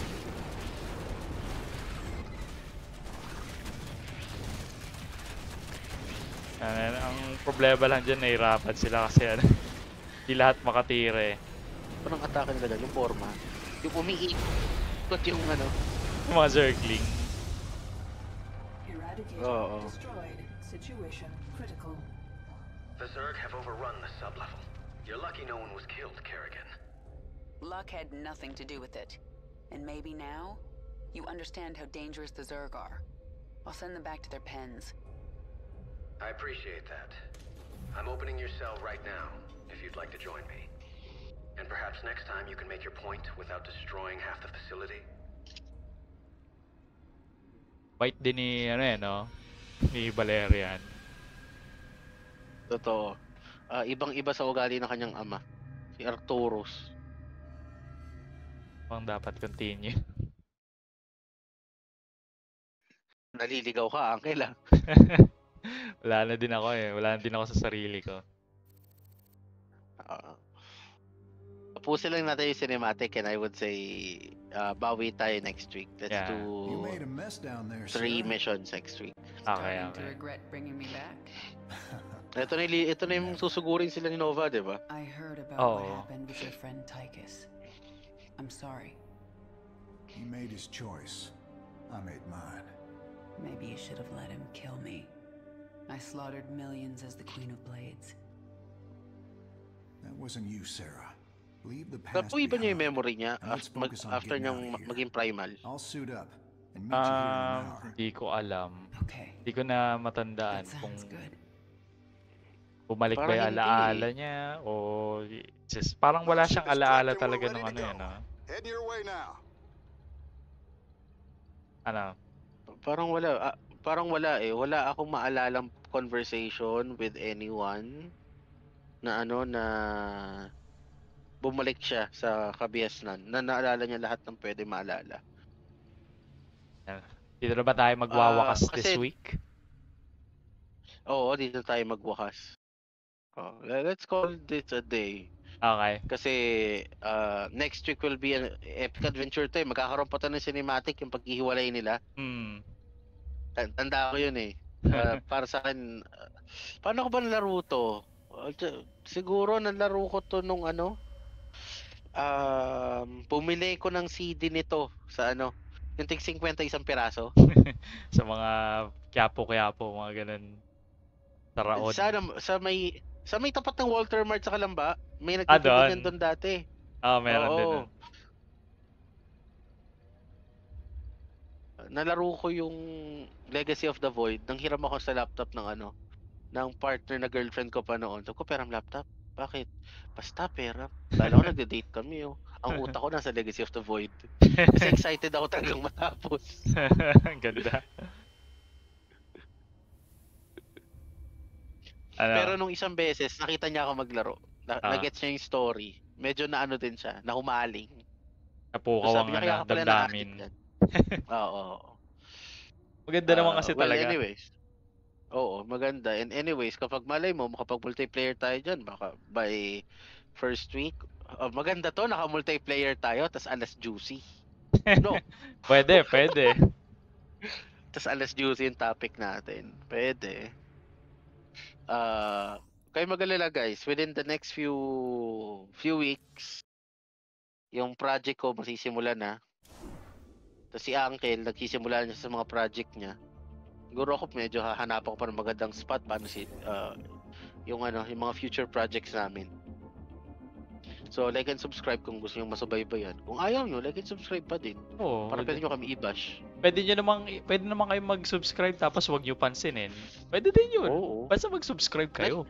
Ang problema lang dyan, nahirapan sila kasi ano, di lahat makatira eh. Anong atake nila dyan? Yung forma. Yung umiikot yung ano. Yung mga Zergling. Eradicator destroyed. Situation critical. The Zerg have overrun the sublevel. You're lucky no one was killed, Kerrigan. Luck had nothing to do with it. And maybe now, you understand how dangerous the Zerg are. I'll send them back to their pens. I appreciate that. I'm opening your cell right now, if you'd like to join me. And perhaps next time you can make your point without destroying half the facility. Bite din ni, ano eh, no? Ni Valerian. Totoo. Ibang-iba sa ugali ng kanyang ama. Si Arcturus. Ang dapat continue. Naliligaw ka, Uncle ah. Wala na din ako eh. Wala na din ako sa sarili ko. Tapusin lang natin yung cinematic and I would say bawi tayo next week. Let's Yeah. You do made a mess down there, 3 sir. missions next week. Starting to Okay. regret bringing me back. Ito na yung susugurin sila ni Nova, di ba? I heard about Oh. what happened with your friend Tychus. I'm sorry. He made his choice. I made mine. Maybe you should have let him kill me. I slaughtered millions as the Queen of Blades. That wasn't you, Sarah. Leave the past Napuwi ba niya yung behind. memory niya And let's focus on after getting out niyang of here. maging primal? I'll suit up and meet you here in an hour. Hindi ko alam. Okay, Hindi ko na matandaan that kung sounds good. bumalik ba Parang yung hindi alaala niya o just parang wala siyang alaala talaga ng ano yun. Heading your way now. Ano? Parang wala eh. Wala akong maalalang conversation with anyone na bumalik siya sa kabiasnan. Na naalala niya lahat ng pwede maalala. Dito na ba tayo magwawakas this kasi- week? Oo, dito tayo magwakas. Let's call this a day. Okay. Kasi next week will be an epic adventure time. Magkakaroon pa tayo ng cinematic yung paghihiwalay nila. Tanda ko yun eh. Para sa akin, paano ko ba nalaro to? Siguro nalaro ko to nung pumili ko ng CD nito sa yung tig 50 isang piraso. Sa mga Quiapo, mga ganun. Taraon. Sa may tapat ng Walter Mart sa Kalamba, may doon? nagtitinda doon dati. Meron din. Oo. Nalaro ko yung Legacy of the Void. Nang hiram ako sa laptop ng partner na girlfriend ko pa noon. Sabi ko, peram laptop. Bakit? Basta pera. Kala ko nagde-date kami Ang utak ko nasa Legacy of the Void. Kasi excited ako talagang matapos. Ang ganda. Pero nung isang beses, nakita niya ako maglaro. Nagets niya yung story. Medyo din siya. Nahumaling. Napukaw ang kaya ka pala damdamin. na-addict yan. Oo. Maganda naman kasi well, talaga. anyways. Oo, maganda. And anyways, kapag malay mo, makapag-multiplayer tayo dyan, baka by first week. Maganda to, naka-multiplayer tayo, tas alas juicy. No. Pwede. Tas alas juicy yung topic natin. Pwede. Kayo mag-alala guys, within the next few weeks, yung project ko masisimula na. Tapos si Uncle, nagsisimula niya sa mga project niya. Siguro ako medyo hahanap ako pa ng magandang spot paano yung mga future projects namin. So like and subscribe kung gusto niyo masubaybayan. Kung ayaw niyo, like and subscribe pa din. Oo. Para pwede niyo kami i-bash. Pwede naman kayo mag-subscribe tapos wag niyo pansinin. Pwede din yun. Oo. Basta mag-subscribe kayo.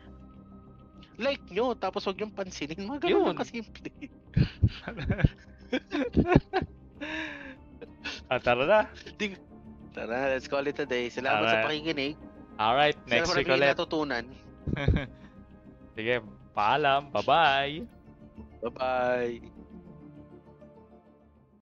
Like niyo, tapos wag niyo pansinin. Mga Yun. ganun lang kasimple. Tara na. Tara, let's call it a day. Salamat sa Alright. pakikinig. Alright, next week Maraming ulit. natutunan. Sige, paalam. Bye-bye. Bye-bye.